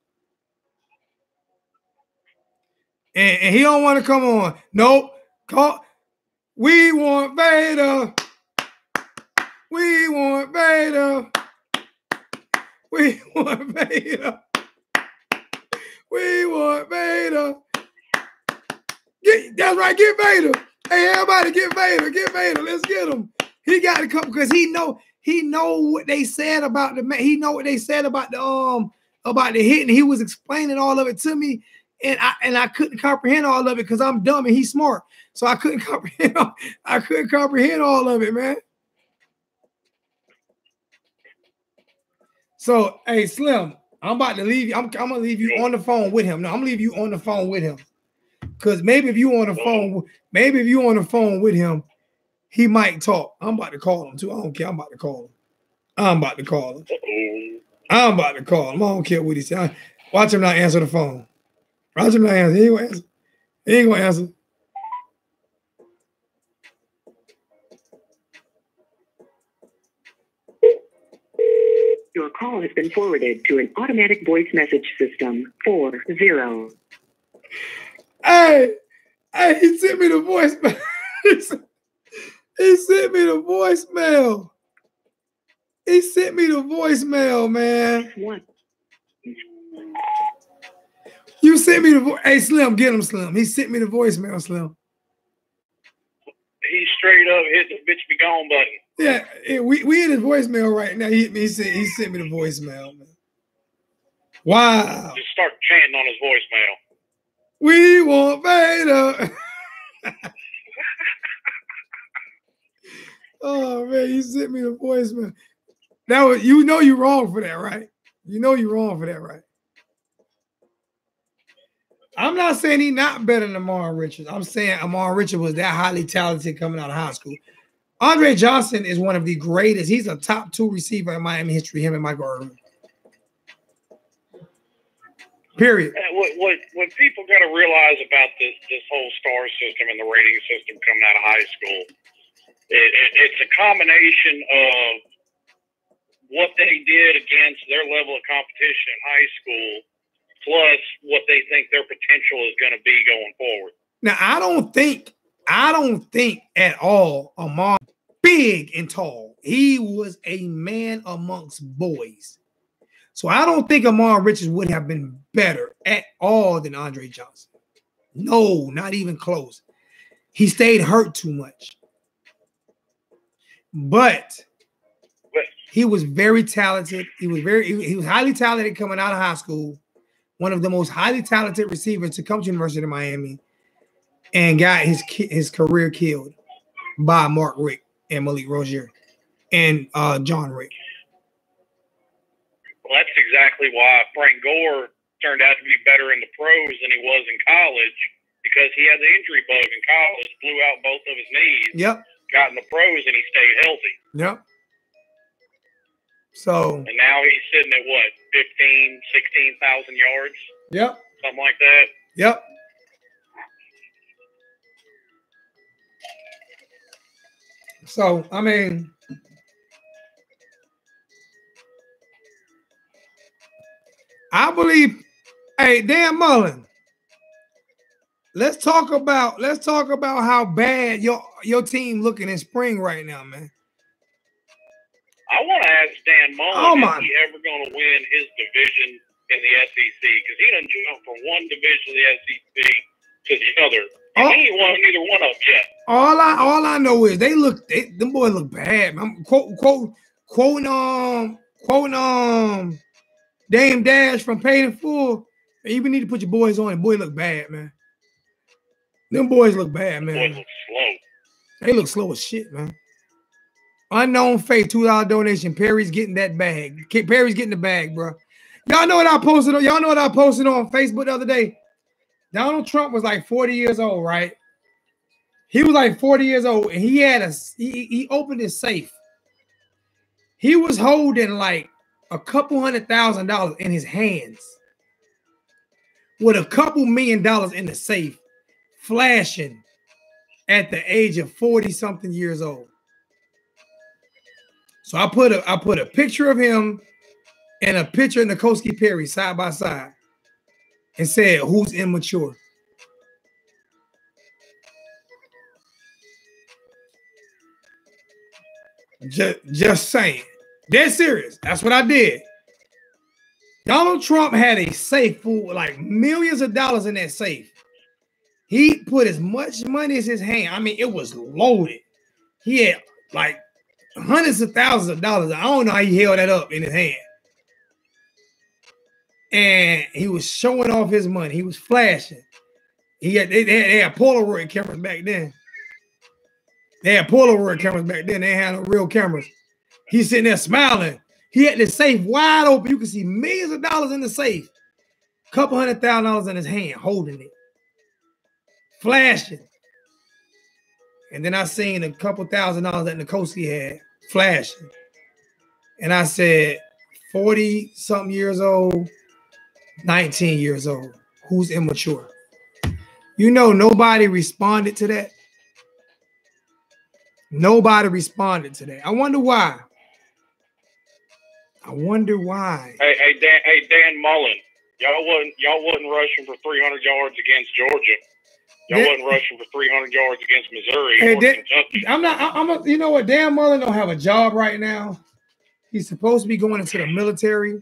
And he don't want to come on. Nope. We want Vader. We want Vader. We want Vader. We want Vader. That's right. Get Vader. Hey, everybody, get Vader. Get Vader. Let's get him. He got to come because he know what they said about the man. He know what they said about the hit, and he was explaining all of it to me. And I couldn't comprehend all of it because I'm dumb and he's smart. So I couldn't comprehend. I couldn't comprehend all of it, man. So, hey, Slim, I'm about to leave you. I'm gonna leave you on the phone with him. No, I'm gonna leave you on the phone with him. Because maybe if you on the phone with him, he might talk. I'm about to call him too. I don't care. I'm about to call him. I don't care what he said. Watch him not answer the phone. Watch him not answer. He ain't gonna answer. call has been forwarded to an automatic voice message system. 40. Hey, he sent me the voicemail. He sent me the voicemail. He sent me the voicemail, man. One. You sent me the voice. Hey, Slim, get him, Slim. He sent me the voicemail, Slim. He straight up hit the bitch be gone button. Yeah, we in his voicemail right now. He sent me the voicemail, man. Wow. Just start chanting on his voicemail. We want Vader. Oh man, he sent me the voicemail. That was, you know, you're wrong for that, right? You know you're wrong for that, right? I'm not saying he's not better than Amon Richards. I'm saying Amon Richards was that highly talented coming out of high school. Andre Johnson is one of the greatest. He's a top 2 receiver in Miami history, him and Michael Irvin. Period. What people got to realize about this whole star system and the rating system coming out of high school, it's a combination of what they did against their level of competition in high school, plus what they think their potential is going to be going forward. Now, I don't think at all Amon big and tall. He was a man amongst boys. So I don't think Amon Richards would have been better at all than Andre Johnson. No, not even close. He stayed hurt too much. But he was very talented. He was highly talented coming out of high school. One of the most highly talented receivers to come to University of Miami, and got his career killed by Mark Richt and Malik Rozier and John Rick. Well, that's exactly why Frank Gore turned out to be better in the pros than he was in college, because he had the injury bug in college, blew out both of his knees. Yep. Got in the pros and he stayed healthy. Yep. So. And now he's sitting at what, 15, 16,000 yards? Yep. Something like that. Yep. So, I mean, I believe, hey, Dan Mullen, let's talk about how bad your team looking in spring right now, man. I want to ask Dan Mullen if he ever going to win his division in the SEC, because he done jumped from one division of the SEC to the other. And he ain't won neither one of them yet. All I know is them boys look bad. I'm quoting Dame Dash from Paid in Full. You even need to put your boys on. The boy look bad, man. Them boys look bad, man. Boys look slow. They look slow as shit, man. Unknown faith, $2 donation. Perry's getting that bag. Perry's getting the bag, bro. Y'all know what I posted on? Y'all know what I posted on Facebook the other day? Donald Trump was like 40 years old, right? He was like 40 years old, and he opened his safe. He was holding like a couple $100,000 in his hands with a couple $1 million in the safe, flashing at the age of 40-something years old. So I put a picture of him and a picture of N'Kosi Perry side by side and said, who's immature? Just saying. Dead serious. That's what I did. Donald Trump had a safe full, like millions of dollars in that safe. He put as much money as his hand. I mean, it was loaded. He had like hundreds of thousands of dollars. I don't know how he held that up in his hand. And he was showing off his money. He was flashing. They had Polaroid cameras back then. They had no real cameras. He's sitting there smiling. He had the safe wide open. You can see millions of dollars in the safe. Couple $100,000 in his hand, holding it. Flashing. And then I seen a couple $1,000 that N'Kosi had flashing. And I said, 40-something years old, 19 years old. Who's immature? You know, nobody responded to that. Nobody responded to that. I wonder why. I wonder why. Hey, Dan Mullen, y'all wasn't rushing for 300 yards against Georgia. Y'all wasn't rushing for 300 yards against Missouri or Kentucky. You know what? Dan Mullen don't have a job right now. He's supposed to be going into the military.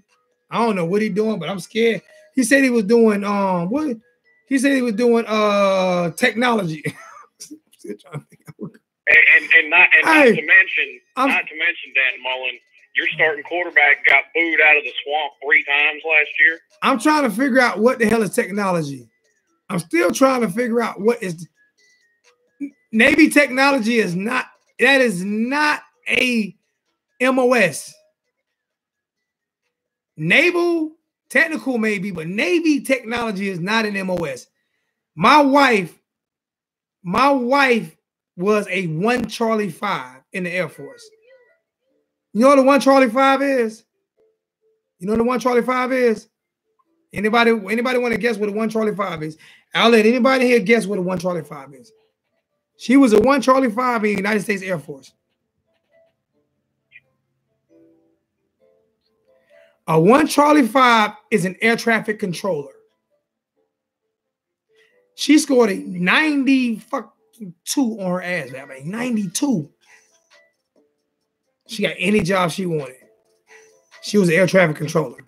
I don't know what he's doing, but I'm scared. He said he was doing what? He said he was doing technology. and not to mention Dan Mullen, your starting quarterback got booed out of the swamp 3 times last year. I'm trying to figure out what the hell is technology. I'm still trying to figure out what is Navy technology is not. That is not a MOS. Naval technical maybe, but Navy technology is not an MOS. My wife was a 1 Charlie 5 in the Air Force. You know what a 1 Charlie 5 is? You know what a 1 Charlie 5 is? Anybody want to guess what a 1 Charlie 5 is? I'll let anybody here guess what a 1 Charlie 5 is. She was a 1 Charlie 5 in the United States Air Force. A 1 Charlie 5 is an air traffic controller. She scored a 92 on her ass. I mean, 92. She got any job she wanted. She was an air traffic controller.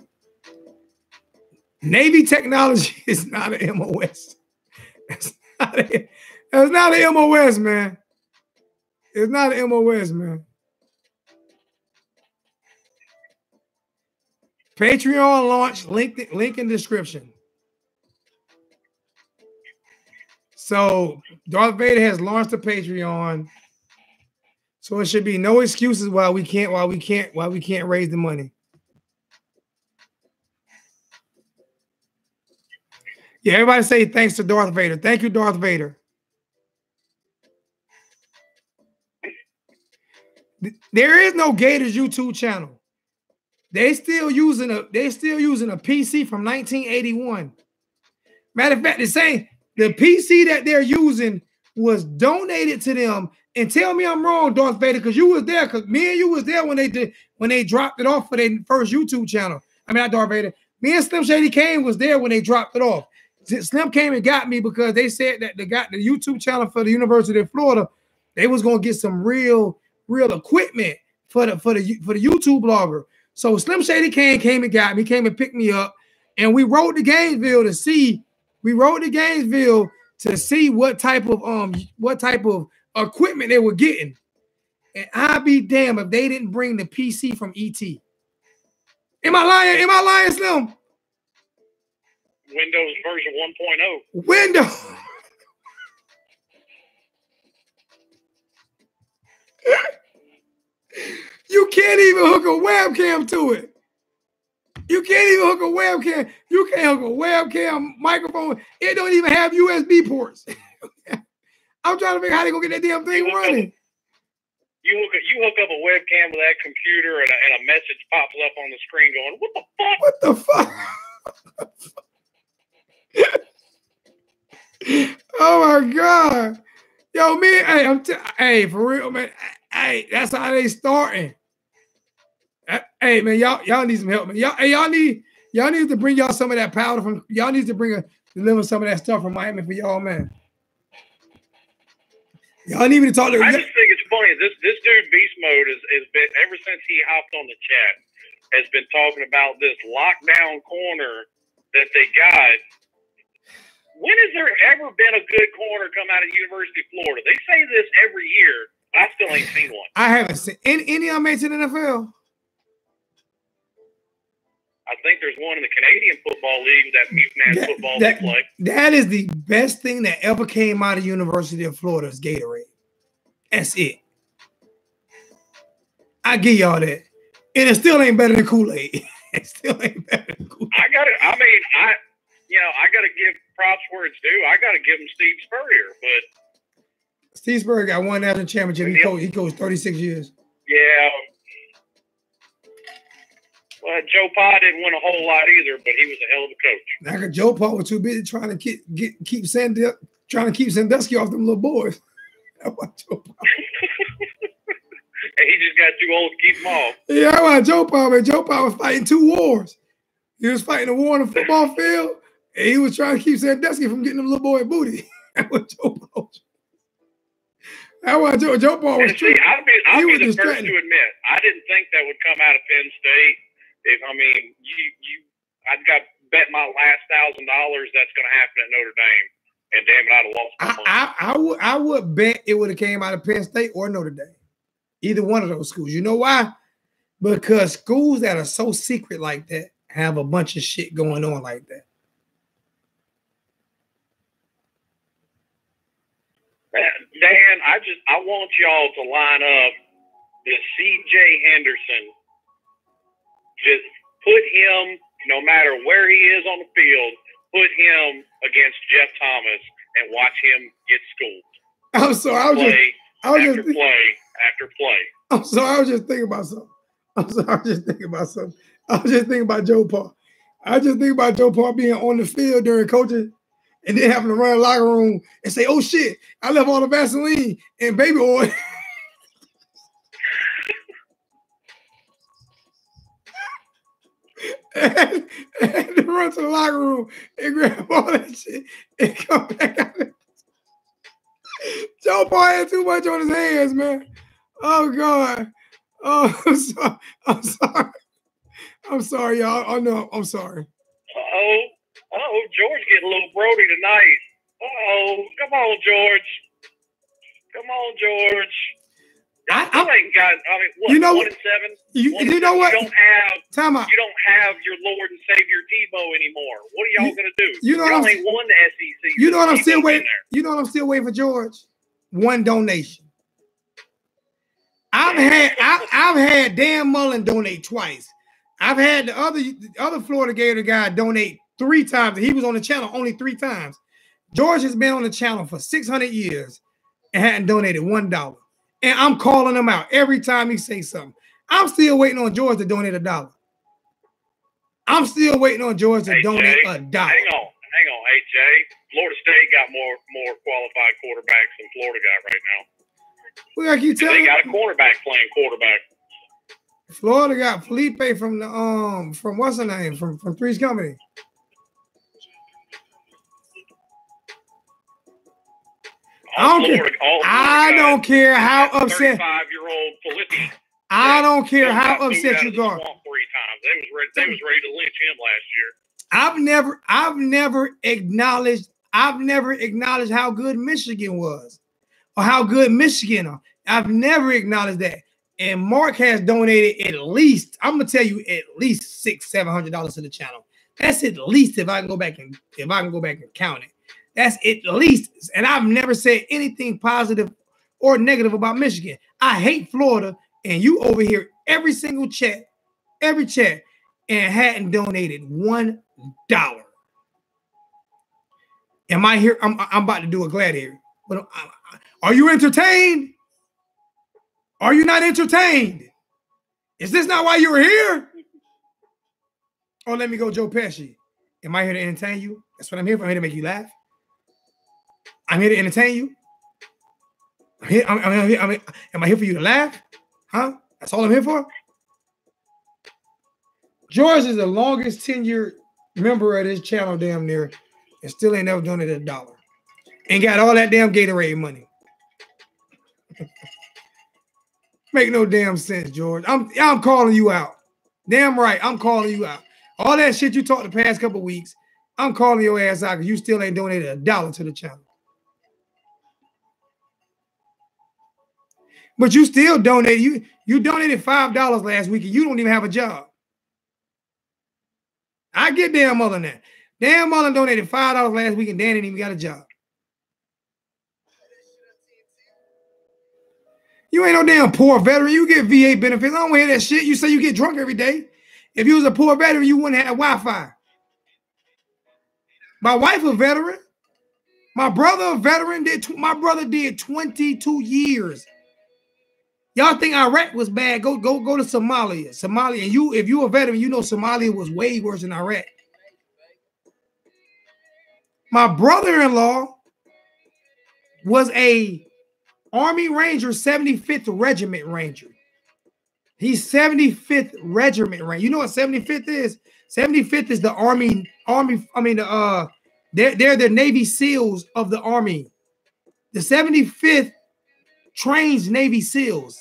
Navy technology is not an MOS. That's not an MOS, man. It's not an MOS, man. Patreon launch, link in description. So Darth Vader has launched a Patreon. So it should be no excuses why we can't raise the money. Yeah, everybody say thanks to Darth Vader. Thank you, Darth Vader. There is no Gators YouTube channel. They still using a PC from 1981. Matter of fact, the PC that they're using was donated to them. And tell me I'm wrong, Darth Vader, because you was there, because me and you was there when they dropped it off for their first YouTube channel. I mean, not Darth Vader. Me and Slim Shady Kane was there when they dropped it off. Slim came and got me because they said that they got the YouTube channel for the University of Florida. They was gonna get some real equipment for the YouTube blogger. So Slim Shady Kane came and got me, came and picked me up, and we rode to Gainesville to see. We rode to Gainesville to see what type of equipment they were getting. And I'd be damned if they didn't bring the PC from ET. Am I lying? Am I lying, Slim? Windows version 1.0. Windows. You can't even hook a webcam to it. You can't even hook a webcam. You can't hook a webcam microphone. It don't even have USB ports. I'm trying to figure out how they gonna get that damn thing running. You hook up a webcam to that computer and a message pops up on the screen going, what the fuck? What the fuck? Oh my God. Yo, man, hey, for real, man. Hey, that's how they starting. Hey, man, y'all need some help, man. Y'all need to bring y'all some of that powder from. Y'all need to deliver some of that stuff from Miami for y'all, man. Y'all need me to talk to. I just think it's funny. This dude Beast Mode has been ever since he hopped on the chat has been talking about this lockdown corner that they got. When has there ever been a good corner come out of University of Florida? They say this every year. I still ain't seen one. I haven't seen any of them made to the NFL. I think there's one in the Canadian Football League, that mutant football they play. That is the best thing that ever came out of University of Florida is Gatorade. That's it. I give y'all that. And it still ain't better than Kool-Aid. It still ain't better than Kool-Aid. I gotta give props where it's due. I gotta give him Steve Spurrier, but Steve Spurrier got one national championship. He coached 36 years. Yeah. Well, Joe Pa didn't win a whole lot either, but he was a hell of a coach. Like Joe Pa was too busy trying to keep Sandusky off them little boys. And he he just got too old to keep them off. Yeah, I watched Joe Paul, man. Joe Paul was fighting 2 wars. He was fighting a war on the football field, and he was trying to keep Sandusky from getting them little boy booty. That was Joe Paul. That's why Joe Paul was true. I'll be the first to admit, I didn't think that would come out of Penn State. I'd got bet my last $1,000 that's going to happen at Notre Dame, and damn it, I'd have lost my money. I would bet it would have came out of Penn State or Notre Dame, either one of those schools. You know why? Because schools that are so secret like that have a bunch of shit going on like that. Dan, I want y'all to line up this C.J. Henderson. Just put him, no matter where he is on the field, put him against Jeff Thomas and watch him get schooled. I'm sorry, I was just thinking about something. I was just thinking about Joe Paul. I just think about Joe Paul being on the field during coaching and then having to run the locker room and say, "Oh shit, I left all the Vaseline and baby oil." and to run to the locker room and grab all that shit and come back out. Joe Paul had too much on his hands, man. Oh God. Oh, I'm sorry, y'all. Oh no, I'm sorry. George getting a little Brody tonight. Come on, George. I ain't got. What? You know 1-7. You know what? Time out. You don't have your Lord and Savior Debo anymore. What are y'all gonna do? You know what y'all ain't won the SEC. You know what I'm still waiting. You know what I'm still waiting for, George? One donation. I've had Dan Mullen donate twice. I've had the other Florida Gator guy donate 3 times. He was on the channel only 3 times. George has been on the channel for 600 years and hadn't donated $1. And I'm calling him out every time he says something. I'm still waiting on George to donate $1. I'm still waiting on George to donate $1. Hang on. Hey, Jay. Florida State got more qualified quarterbacks than Florida got right now. We gotta keep telling. They got a quarterback playing quarterback. Florida got Felipe from the from what's her name from Three's Company. I don't care how upset. 35-year-old Felipe. I don't care how upset you are. 3 times. They was ready to lynch him last year. I've never acknowledged how good Michigan was or how good Michigan are. I've never acknowledged that. And Mark has donated at least, I'm gonna tell you, at least $600-700 to the channel. That's at least if I can go back and count it. That's at least, and I've never said anything positive or negative about Michigan. I hate Florida, and you over here every chat, and hadn't donated $1. Am I here? I'm about to do a gladiator. But are you entertained? Are you not entertained? Is this not why you were here? Oh, let me go, Joe Pesci. Am I here to entertain you? That's what I'm here for. I'm here to make you laugh. I'm here to entertain you. Am I here for you to laugh? Huh? That's all I'm here for? George is the longest tenured member of this channel, damn near, and still ain't never donated $1. And got all that damn Gatorade money. Make no damn sense, George. I'm calling you out. Damn right, I'm calling you out. All that shit you talked the past couple weeks, I'm calling your ass out because you still ain't donated $1 to the channel. But you still donated. You donated $5 last week and you don't even have a job. I get Dan Mullen that. Dan Mullen donated $5 last week and Dan didn't even got a job. You ain't no damn poor veteran. You get VA benefits. I don't hear that shit. You say you get drunk every day. If you was a poor veteran, you wouldn't have Wi-Fi. My wife a veteran. My brother a veteran. My brother did 22 years. Y'all think Iraq was bad? Go to Somalia. Somalia. And if you a veteran, you know Somalia was way worse than Iraq. My brother-in-law was a Army Ranger, 75th Regiment Ranger. He's 75th Regiment rank. You know what 75th is? 75th is the Army. I mean, they're the Navy SEALs of the Army. The 75th trains Navy SEALs.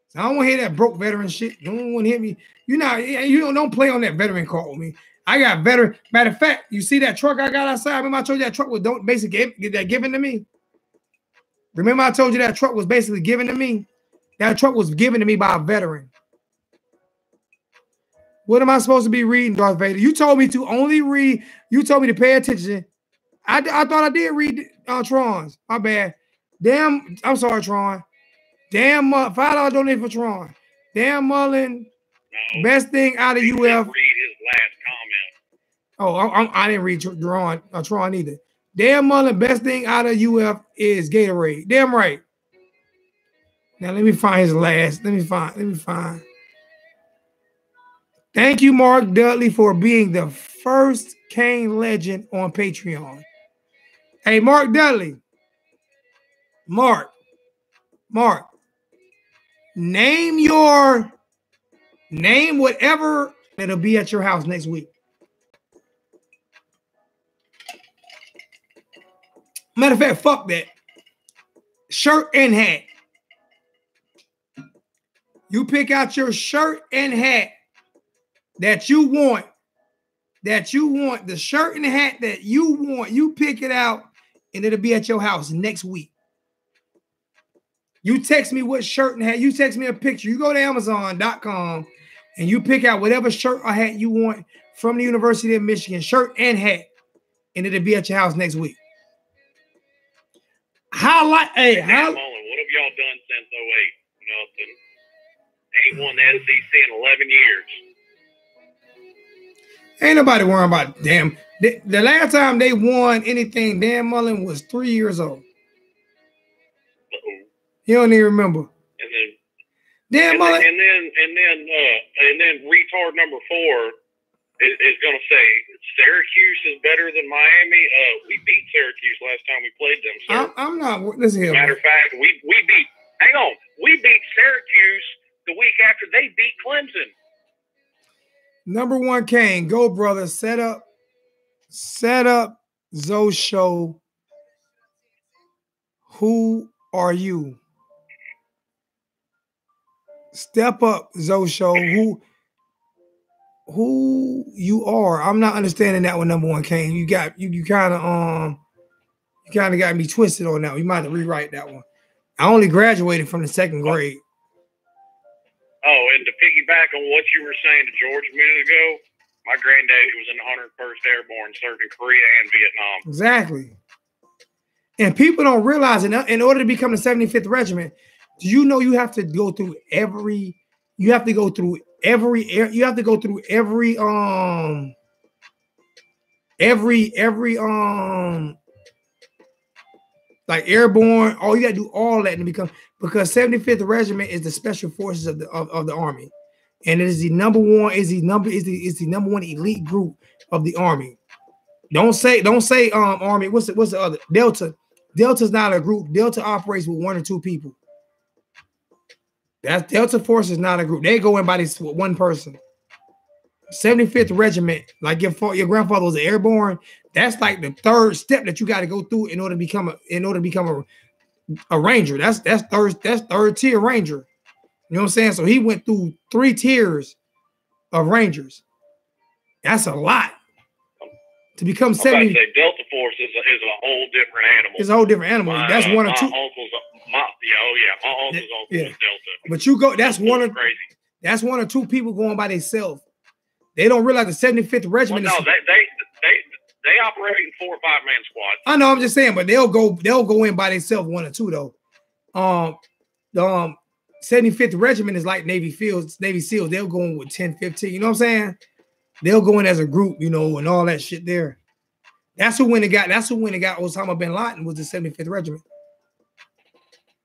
So I don't want to hear that broke veteran shit. Don't want to hear me. You don't play on that veteran call with me. I got veteran. Matter of fact, you see that truck I got outside? Remember I told you that truck was basically given to me? Remember I told you that truck was basically given to me? That truck was given to me by a veteran. What am I supposed to be reading, Darth Vader? You told me to only read. You told me to pay attention. I thought I did read Tron's. My bad. Damn, I'm sorry, Tron. Damn, $5 donate for Tron. Dan Mullen, best thing out of UF. Read his last comment. Oh, I didn't read Tron either. Dan Mullen, best thing out of UF is Gatorade. Damn right. Now let me find his last. Let me find. Thank you, Mark Dudley, for being the first Kane legend on Patreon. Hey, Mark Dudley. Mark. Name whatever that'll be at your house next week. Matter of fact, fuck that. Shirt and hat. You pick out your shirt and hat that you want. The shirt and hat that you want. You pick it out and it'll be at your house next week. You text me what shirt and hat. You text me a picture. You go to Amazon.com and you pick out whatever shirt or hat you want from the University of Michigan, shirt and hat, and it'll be at your house next week. Mullen, what have y'all done since 08? Nothing. Ain't won the SEC in 11 years. Ain't nobody worrying about damn. The last time they won anything, Dan Mullen was 3 years old. You don't even remember. And then Dan Mullen. And then retard number 4 is going to say Syracuse is better than Miami. We beat Syracuse last time we played them. Sir. I'm not. Listen here. Matter of fact, we beat. Hang on, we beat Syracuse the week after they beat Clemson. Number 1, Kane, go brother. Set up. Zoe Show. Who are you? Step up, Zoe Show. Who you are? I'm not understanding that one. Number 1, Kane. You kind of got me twisted on that. You might have to rewrite that one. I only graduated from the 2nd grade. Oh, and to piggyback on what you were saying to George a minute ago, my granddaddy was in the 101st Airborne, served in Korea and Vietnam. Exactly. And people don't realize it. In order to become the 75th Regiment, do you know you have to go through every like airborne, all you gotta do all that to become, because 75th Regiment is the special forces of the Army, and it is the number one elite group of the Army. Don't say Army. What's the other? Delta. Delta's not a group. Delta operates with 1 or 2 people. That Delta Force is not a group. They go in by this one person. 75th Regiment, like your grandfather was airborne. That's like the 3rd step that you got to go through in order to become a ranger. That's 3rd tier ranger. You know what I'm saying? So he went through 3 tiers of rangers. That's a lot to become 70. Delta Force is a whole different animal. It's a whole different animal. That's 1 or 2. My uncle's uncle was Delta. But you go. That's one of crazy. That's 1 or 2 people going by themselves. They don't realize the 75th Regiment. Well, no, they operate in 4 or 5 man squads. I know. I'm just saying, but they'll go in by themselves 1 or 2 though. The 75th Regiment is like Navy SEALs. They'll go in with 10, 15. You know what I'm saying? They'll go in as a group, and all that shit there. That's who went and got Osama bin Laden, was the 75th Regiment.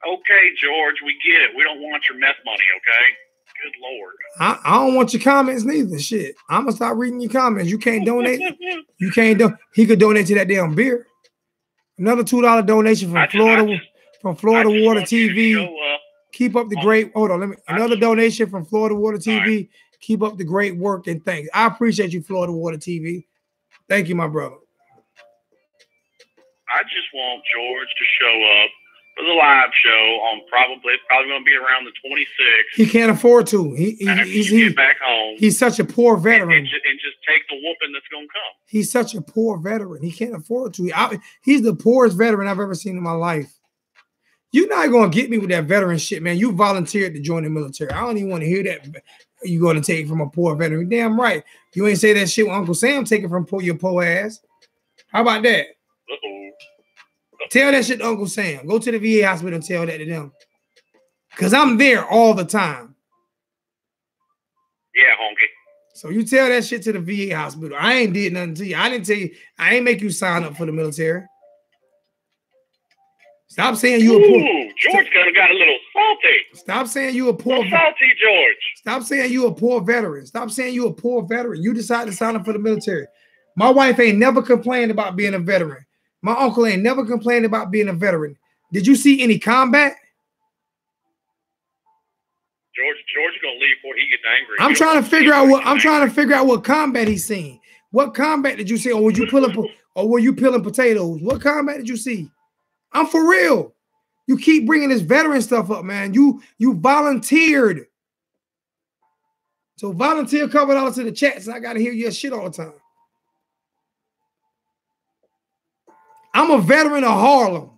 Okay, George, we get it. We don't want your meth money, okay? Good Lord. I don't want your comments neither. Shit. I'm gonna start reading your comments. You can't donate. You can't do. He could donate to that damn beer. Another $2 donation from Florida Water TV. Keep up the great. Hold on, another donation from Florida Water TV. Right. Keep up the great work and thanks. I appreciate you, Florida Water TV. Thank you, my brother. I just want George to show up for the live show on probably going to be around the 26th. He can't afford to. He's get back home. He's such a poor veteran. And just take the whooping that's going to come. He's such a poor veteran. He can't afford to. He's the poorest veteran I've ever seen in my life. You're not going to get me with that veteran shit, man. You volunteered to join the military. I don't even want to hear that. You're going to take it from a poor veteran. Damn right. You ain't say that shit when Uncle Sam take it from your poor ass. How about that? Uh-oh. Tell that shit to Uncle Sam. Go to the VA hospital and tell that to them. Because I'm there all the time. Yeah, honky. So you tell that shit to the VA hospital. I ain't did nothing to you. I didn't tell you. I ain't make you sign up for the military. Stop saying you a poor. George kind of got a little salty. Stop saying you a poor. Salty George. Stop saying you a poor veteran. Stop saying you a poor veteran. You decided to sign up for the military. My wife ain't never complained about being a veteran. My uncle ain't never complained about being a veteran. Did you see any combat? George gonna leave before he gets angry. I'm trying to figure out what combat he's seen. What combat did you see? Or were you peeling potatoes? What combat did you see? I'm for real. You keep bringing this veteran stuff up, man. You volunteered. So volunteer covered all to the chats, and I gotta hear your shit all the time. I'm a veteran of Harlem.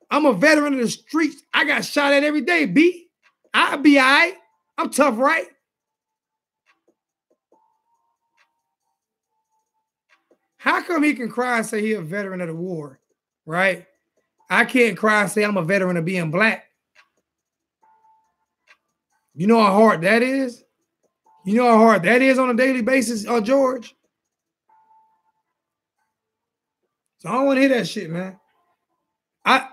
I'm a veteran of the streets. I got shot at every day, B. I'll be all right. I'm tough, right? How come he can cry and say he a veteran of the war, right? I can't cry and say I'm a veteran of being black. You know how hard that is? You know how hard that is on a daily basis, George? So I don't want to hear that shit, man.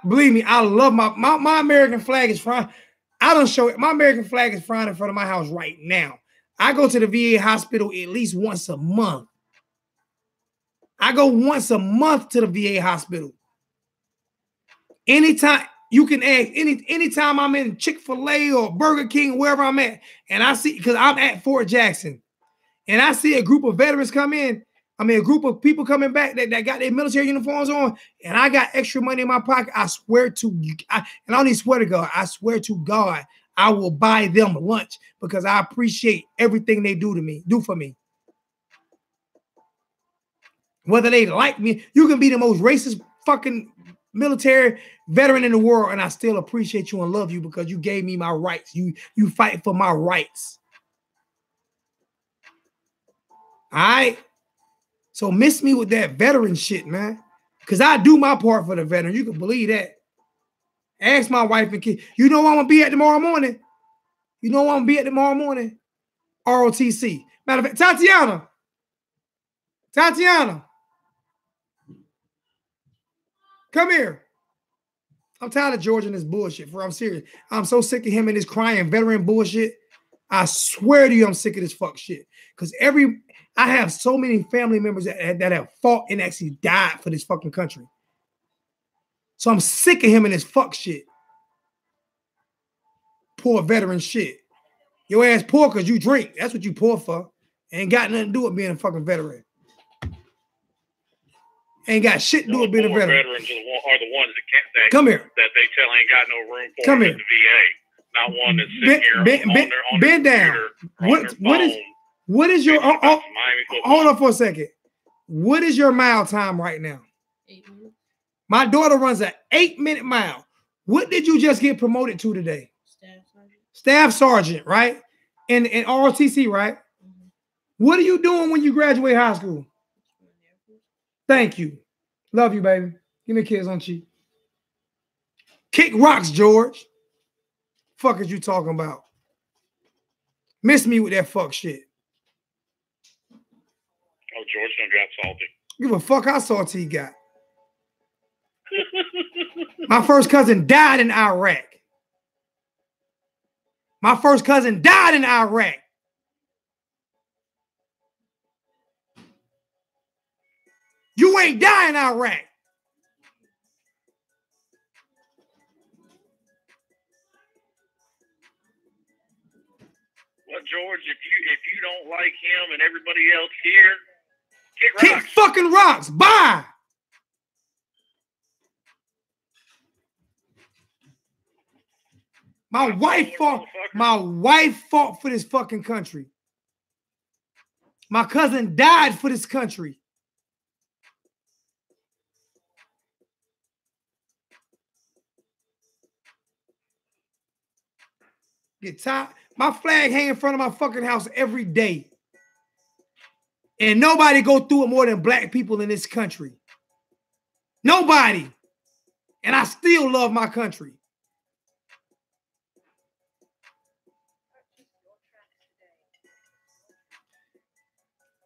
Believe me, I love my American flag is flying. I don't show it. My American flag is flying in front of my house right now. I go to the VA hospital at least once a month. I go once a month to the VA hospital. Anytime you can ask, anytime I'm in Chick-fil-A or Burger King, wherever I'm at, and I see, because I'm at Fort Jackson, and I see a group of veterans come in. I mean, a group of people coming back that got their military uniforms on, and I got extra money in my pocket. I swear to you, and I don't even swear to God. I swear to God, I will buy them lunch because I appreciate everything they do for me. Whether they like me, you can be the most racist fucking military veteran in the world, and I still appreciate you and love you because you gave me my rights. You fight for my rights. All right. So miss me with that veteran shit, man. Because I do my part for the veteran. You can believe that. Ask my wife and kids. You know where I'm going to be at tomorrow morning? You know where I'm going to be at tomorrow morning? ROTC. Matter of fact, Tatiana. Come here. I'm tired of George and this bullshit. I'm serious. I'm so sick of him and this crying veteran bullshit. I swear to you, I'm sick of this fuck shit. Because I have so many family members that have fought and actually died for this fucking country. So I'm sick of him and his fuck shit. Poor veteran shit. Your ass poor because you drink. That's what you poor for. Ain't got nothing to do with being a fucking veteran. Ain't got shit to do with being a veteran. Veterans are the ones that come here. That they tell ain't got no room for come in here. the VA. Not one that's sitting here on bend down. What is your hold on for a second. What is your mile time right now? 8 minutes. My daughter runs an 8-minute mile. What did you just get promoted to today? Staff sergeant, right? In ROTC, right? Mm-hmm. What are you doing when you graduate high school? Thank you. Love you, baby. Give me a kiss on cheek. Kick rocks, George. Fuck is you talking about? Miss me with that fuck shit. Oh, George done got salty. Give a fuck how salty he got. My first cousin died in Iraq. My first cousin died in Iraq. You ain't dying in Iraq. Well, George, if you don't like him and everybody else here, kick Kick rocks. fucking rocks. Bye. My wife fought for this fucking country. My cousin died for this country. Get tired. My flag hang in front of my fucking house every day. And nobody go through it more than black people in this country. Nobody. And I still love my country.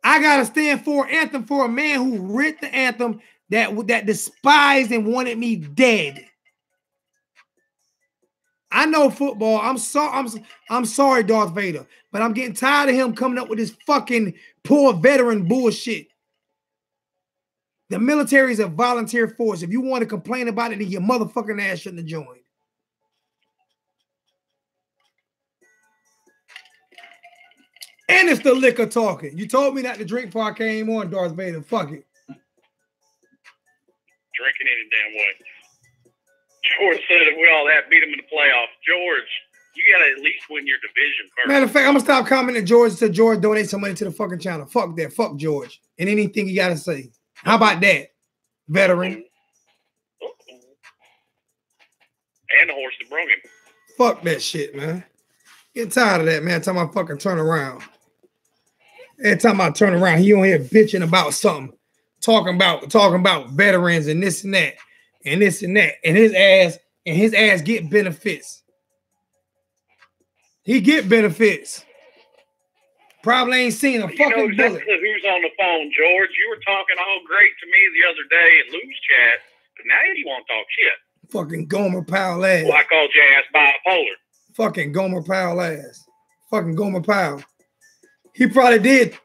I gotta stand for an anthem for a man who wrote the anthem that despised and wanted me dead. I know football. I'm sorry, Darth Vader, but I'm getting tired of him coming up with this fucking poor veteran bullshit. The military is a volunteer force. If you want to complain about it, then your motherfucking ass shouldn't have joined. And it's the liquor talking. You told me not to drink before I came on, Darth Vader. Fuck it. Drinking any damn way. George said if we all that beat him in the playoffs. George, you gotta at least win your division first. Matter of fact, I'm gonna stop commenting George until George donate some money to the fucking channel. Fuck that. Fuck George. And anything you gotta say. How about that, veteran? And the horse that brung him. Fuck that shit, man. Get tired of that, man. Every time I fucking turn around. Every time I turn around, he on here bitching about something. Talking about veterans and this and that. And this and that. And his ass get benefits. He get benefits. Probably ain't seen a fucking bullet. Who's on the phone, George? You were talking all great to me the other day in Lou's chat, but now you want to talk shit. Fucking Gomer Powell ass. Well, I called your ass bipolar. Fucking Gomer Powell ass. Fucking Gomer Powell. He probably did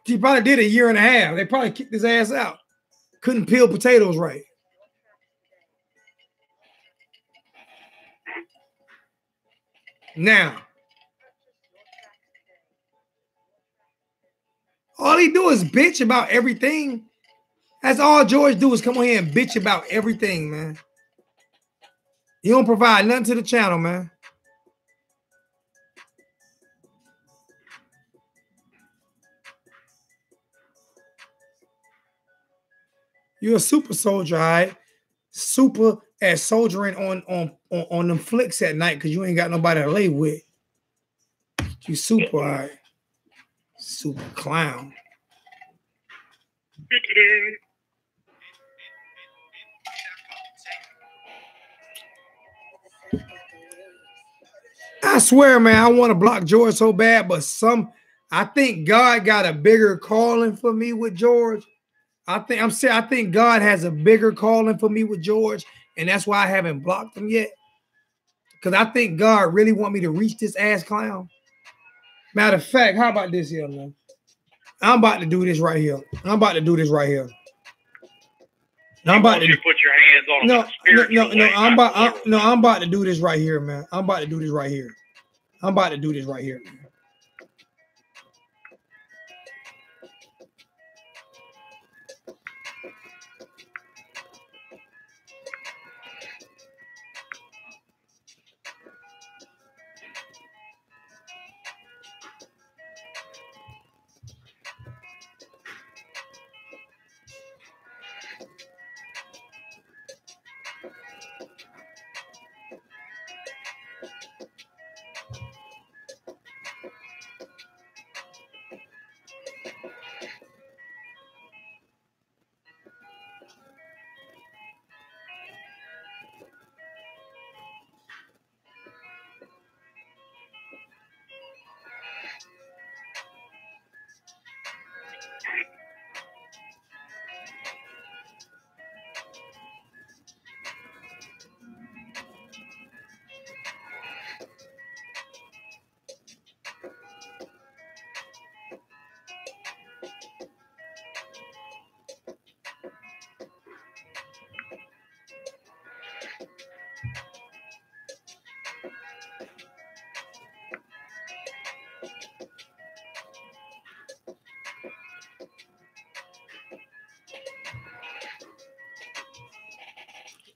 a year and a half. They probably kicked his ass out. Couldn't peel potatoes right. Now, all he do is bitch about everything. That's all George do is come on here and bitch about everything, man. You don't provide nothing to the channel, man. You're a super soldier, all right? Super at soldiering on them flicks at night because you ain't got nobody to lay with. You super, all right? Super clown. I swear, man, I want to block George so bad, but I think God got a bigger calling for me with George. I think God has a bigger calling for me with George, and that's why I haven't blocked him yet. Because I think God really want me to reach this ass clown. Matter of fact, how about this here, man? I'm about to do this right here. I'm about to put your hands on him. I'm about to do this right here, man. I'm about to do this right here, man.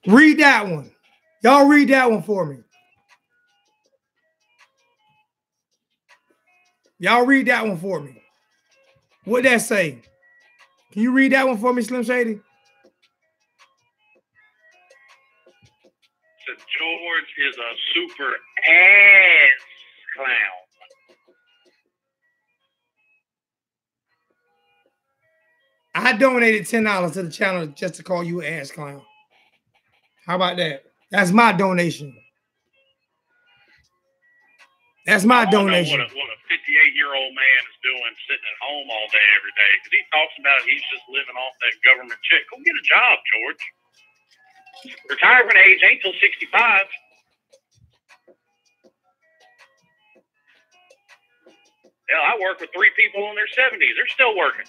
Read that one. Y'all read that one for me. Y'all read that one for me. What'd that say? Can you read that one for me, Slim Shady? So George is a super ass clown. I donated $10 to the channel just to call you an ass clown. How about that? That's my donation. That's my donation. I don't know what a 58-year-old man is doing sitting at home all day every day, because he talks about he's just living off that government check. Go get a job, George. Retirement age ain't till 65. Hell, I work with 3 people in their 70s. They're still working.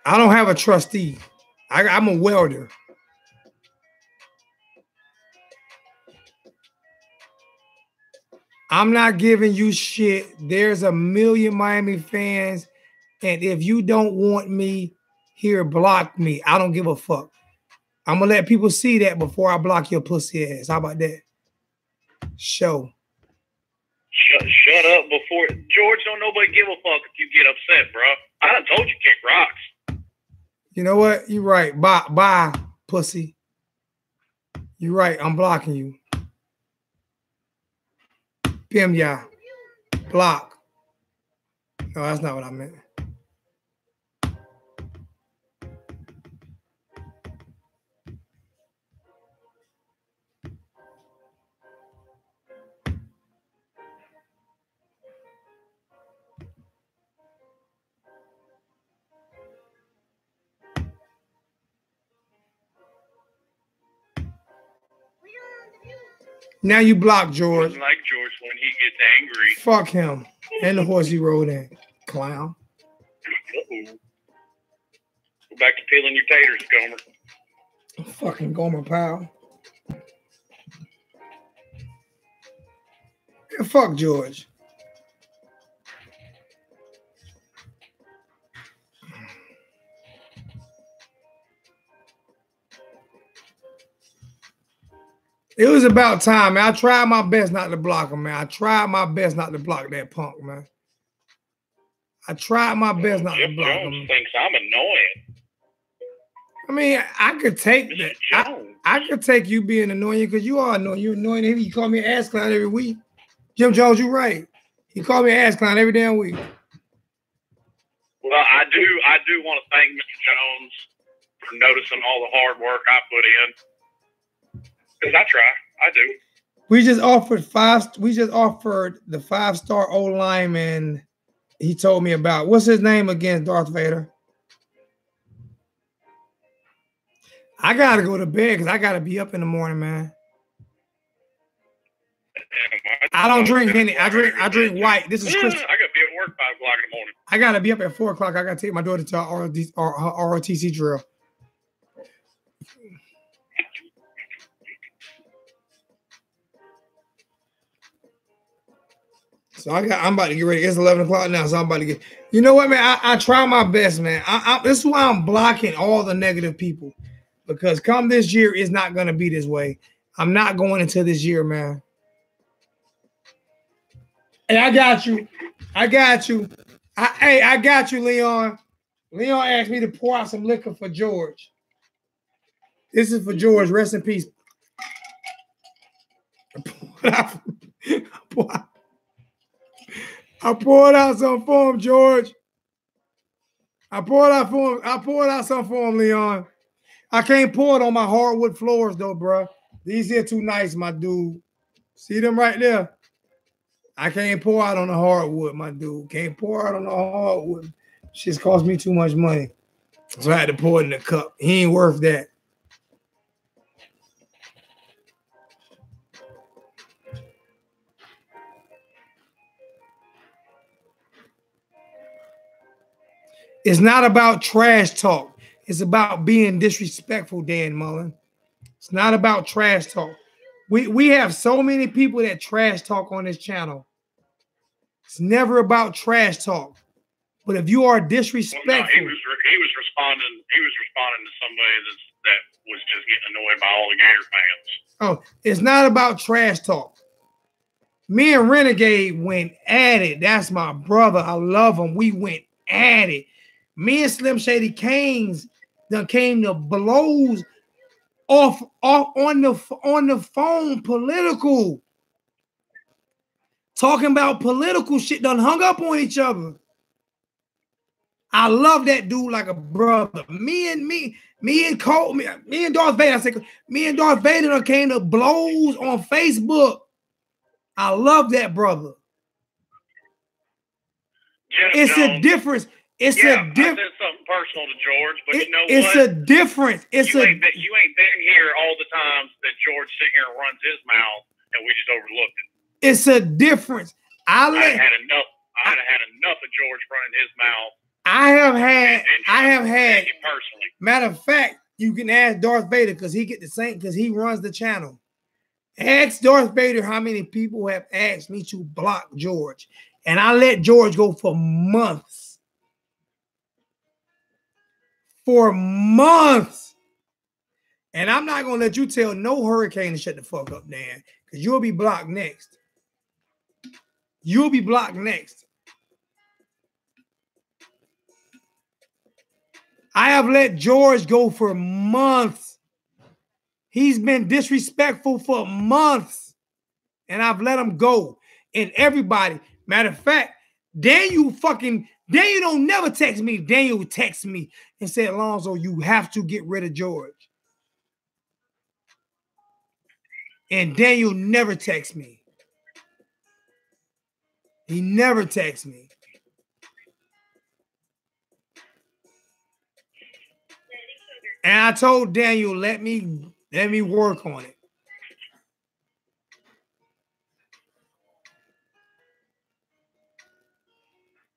I don't have a trustee. I'm a welder. I'm not giving you shit. There's a million Miami fans, and if you don't want me here, block me. I don't give a fuck. I'm gonna let people see that before I block your pussy ass. How about that? Show. Shut up before George. Don't nobody give a fuck if you get upset, bro. I done told you kick rocks. You know what? You're right. Bye, pussy. You're right. I'm blocking you. Pim ya. Block. No, that's not what I meant. Now you block George. Like George when he gets angry. Fuck him. And the horse he rode in. Clown. Uh-oh. Go back to peeling your taters, Gomer. Fucking Gomer pal. Yeah, fuck George. It was about time, man. I tried my best not to block him, man. I tried my best not to block that punk, man. I tried my best not to block him. Jones thinks I'm annoying. I mean, I could take that. I could take you being annoying because you are annoying. You're annoying him. You call me an ass clown every week. Jim Jones, you're right. He called me an ass clown every damn week. Well, I do want to thank Mr. Jones for noticing all the hard work I put in. Because I try. I do. We just offered the 5-star old lineman he told me about. What's his name again, Darth Vader? I gotta go to bed because I gotta be up in the morning, man. I don't drink any. I drink white. This is Christian. I gotta be at work 5 o'clock in the morning. I gotta be up at 4 o'clock. I gotta take my daughter to our ROTC drill. So I'm about to get ready. It's 11 o'clock now, so I'm about to get. You know what, man? I try my best, man. This is why I'm blocking all the negative people, because come this year, it's not gonna be this way. I'm not going into this year, man. Hey, I got you. I got you. I got you, Leon. Leon asked me to pour out some liquor for George. This is for George. Rest in peace. I poured out some for him, George. I poured out for him. I poured out some for him, Leon. I can't pour it on my hardwood floors, though, bro. These here too nice, my dude. See them right there? I can't pour out on the hardwood, my dude. Can't pour out on the hardwood. Shit's cost me too much money. So I had to pour it in the cup. He ain't worth that. It's not about trash talk. It's about being disrespectful, Dan Mullen. It's not about trash talk. We have so many people that trash talk on this channel. It's never about trash talk. But if you are disrespectful, well, no, he was responding. He was responding to somebody that was just getting annoyed by all the Gator fans. Oh, it's not about trash talk. Me and Renegade went at it. That's my brother. I love him. We went at it. Me and Slim Shady Canes done came to blows off on the phone, political. Talking about political shit, done hung up on each other. I love that dude like a brother. Me and Darth Vader. I said, me and Darth Vader done came to blows on Facebook. I love that brother. Jeff It's Jones, a difference. It's I a difference. said something personal to George, but you know It's what? a difference. You ain't been here all the times that George sitting here and runs his mouth, and we just overlooked it. It's a difference. I'd have had enough of George running his mouth. I have had. You personally. Matter of fact, you can ask Darth Vader because he get the same because he runs the channel. Ask Darth Vader how many people have asked me to block George, and I let George go for months. For months. And I'm not gonna let you tell no hurricane to shut the fuck up, Dan, because you'll be blocked next. You'll be blocked next. I have let George go for months. He's been disrespectful for months. And I've let him go. And everybody, matter of fact, Daniel don't never text me. Daniel texted me and said, Alonzo, you have to get rid of George. And Daniel never texts me. He never texts me. And I told Daniel, let me work on it.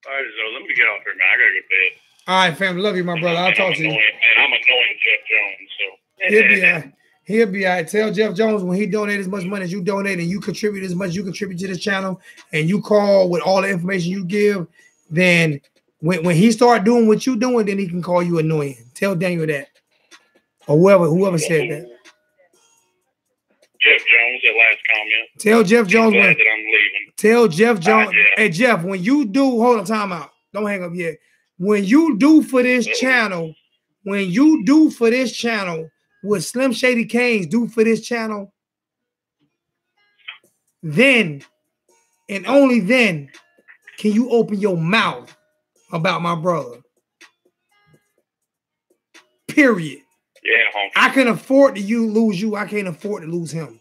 All right, so let me get off here, man. I gotta go to bed. All right, fam. Love you, my brother. I'll talk to you. And I'm annoying Jeff Jones, so. He'll be all right. Tell Jeff Jones when he donate as much money as you donate and you contribute as much as you contribute to this channel and you call with all the information you give, then when he start doing what you doing, then he can call you annoying. Tell Daniel that. Or whoever said that. Jeff Jones, that last comment. Tell Jeff Jones that I'm leaving. Tell Jeff Jones. Jeff. Hey, Jeff, when you do, hold on, time out. Don't hang up yet. When you do for this channel, what Slim Shady Canes do for this channel, then and only then can you open your mouth about my brother. Period. Yeah, homie. I can afford to lose you. I can't afford to lose him.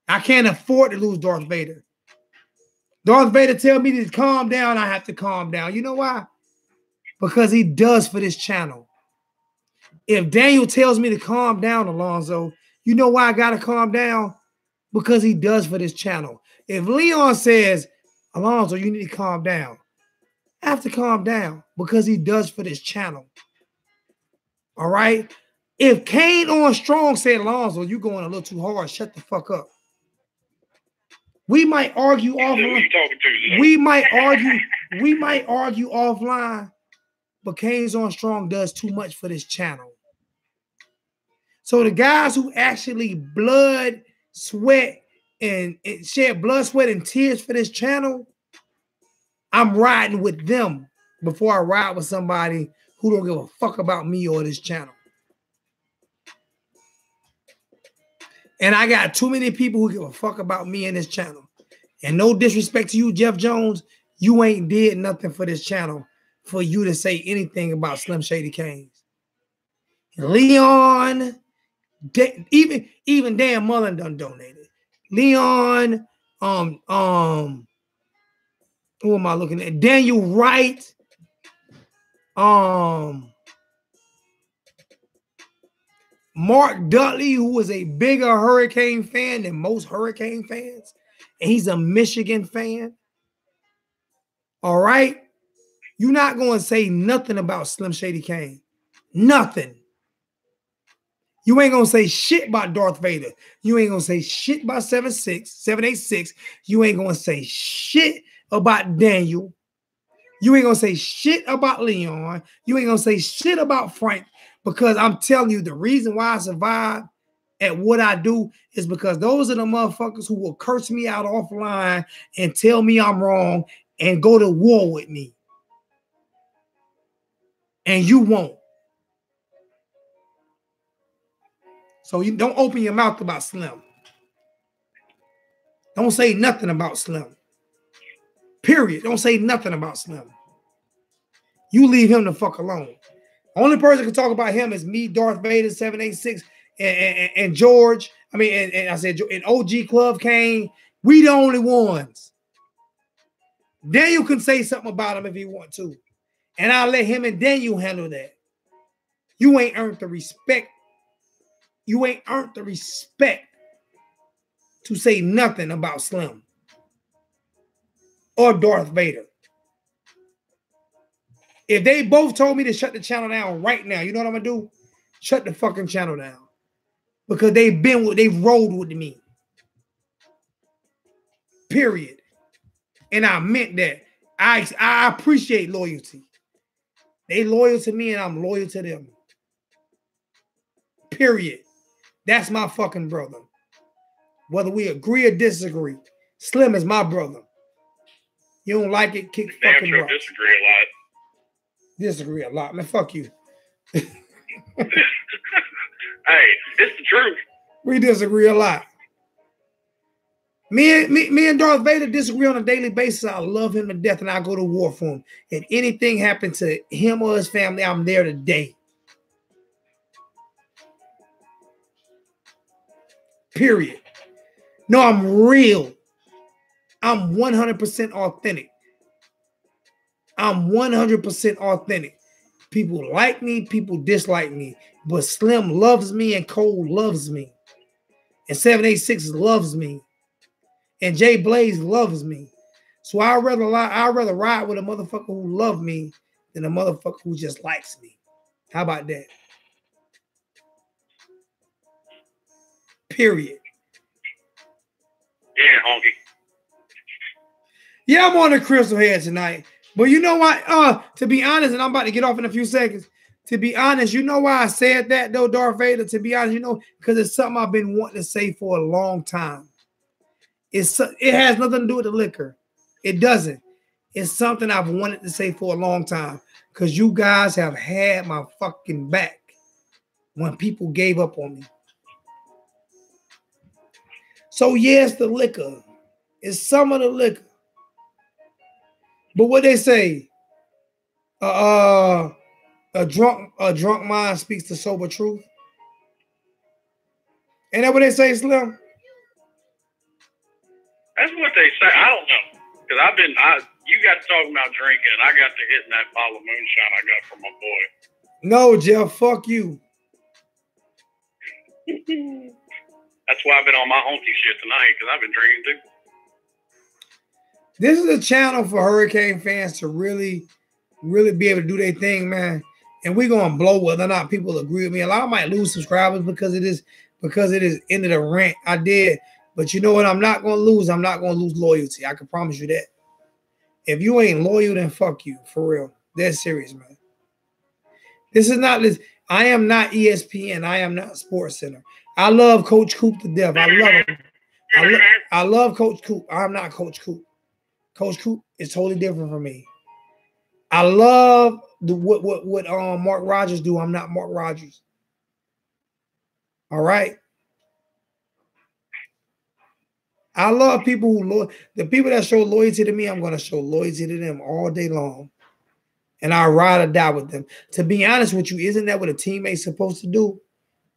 I can't afford to lose Darth Vader. Darth Vader tell me to calm down. I have to calm down. You know why? Because he does for this channel. If Daniel tells me to calm down, Alonzo, you know why I got to calm down? Because he does for this channel. If Leon says, Alonzo, you need to calm down, I have to calm down because he does for this channel. All right? If Kane on Strong said, Alonzo, you going a little too hard, shut the fuck up. We might argue offline. We might argue offline, but Kane's on Strong does too much for this channel. So the guys who actually blood, sweat, and shed blood, sweat, and tears for this channel, I'm riding with them before I ride with somebody who don't give a fuck about me or this channel. And I got too many people who give a fuck about me and this channel. And no disrespect to you, Jeff Jones, you ain't did nothing for this channel for you to say anything about Slim Shady Canes. Leon, even Dan Mullen done donated. Leon, who am I looking at? Daniel Wright, Mark Dudley, who is a bigger Hurricane fan than most Hurricane fans, and he's a Michigan fan. All right? You're not going to say nothing about Slim Shady Kane. Nothing. You ain't going to say shit about Darth Vader. You ain't going to say shit about 786. You ain't going to say shit about Daniel. You ain't gonna say shit about Leon. You ain't gonna say shit about Frank, because I'm telling you, the reason why I survive at what I do is because those are the motherfuckers who will curse me out offline and tell me I'm wrong and go to war with me. And you won't. So you don't open your mouth about Slim. Don't say nothing about Slim. Period. Don't say nothing about Slim. You leave him the fuck alone. Only person who can talk about him is me, Darth Vader, 786, and George. I mean, and I said, and OG Club Kane. We the only ones. Daniel can say something about him if he want to. And I'll let him and Daniel handle that. You ain't earned the respect. You ain't earned the respect to say nothing about Slim or Darth Vader. If they both told me to shut the channel down right now, you know what I'm gonna do? Shut the fucking channel down. Because they've rolled with me. Period. And I meant that. I appreciate loyalty. They loyal to me and I'm loyal to them. Period. That's my fucking brother. Whether we agree or disagree, Slim is my brother. You don't like it, kick fucking rocks. Disagree a lot. Disagree a lot, man. Fuck you. Hey, it's the truth. We disagree a lot. Me and Darth Vader disagree on a daily basis. I love him to death and I go to war for him. If anything happened to him or his family, I'm there today. Period. No, I'm real. I'm 100% authentic. I'm 100% authentic. People like me, people dislike me. But Slim loves me and Cole loves me. And 786 loves me. And Jay Blaze loves me. So I'd rather ride with a motherfucker who loves me than a motherfucker who just likes me. How about that? Period. Yeah, honky. Yeah, I'm on the crystal head tonight. But you know what? To be honest, and I'm about to get off in a few seconds. To be honest, you know why I said that though, Darth Vader? To be honest, because it's something I've been wanting to say for a long time. It has nothing to do with the liquor. It doesn't. It's something I've wanted to say for a long time. Because you guys have had my fucking back when people gave up on me. So yes, the liquor. It's some of the liquor. But what they say, a drunk mind speaks the sober truth. Ain't that what they say, Slim? That's what they say. I don't know. Because you got to talking about drinking, and I got to hitting that bottle of moonshine I got from my boy. No, Jeff, fuck you. That's why I've been on my honky shit tonight, because I've been drinking too. This is a channel for Hurricane fans to really, really be able to do their thing, man. And we're going to blow whether or not people agree with me. A lot might lose subscribers because it is into the rant. I did. But you know what? I'm not going to lose. I'm not going to lose loyalty. I can promise you that. If you ain't loyal, then fuck you. For real. That's serious, man. This is not this. I am not ESPN. I am not SportsCenter. I love Coach Coop to death. I love him. I love Coach Coop. I'm not Coach Coop. Coach Coop is totally different from me. I love what Mark Rogers do. I'm not Mark Rogers. All right. I love people the people that show loyalty to me. I'm going to show loyalty to them all day long, and I ride or die with them. To be honest with you, isn't that what a teammate's supposed to do?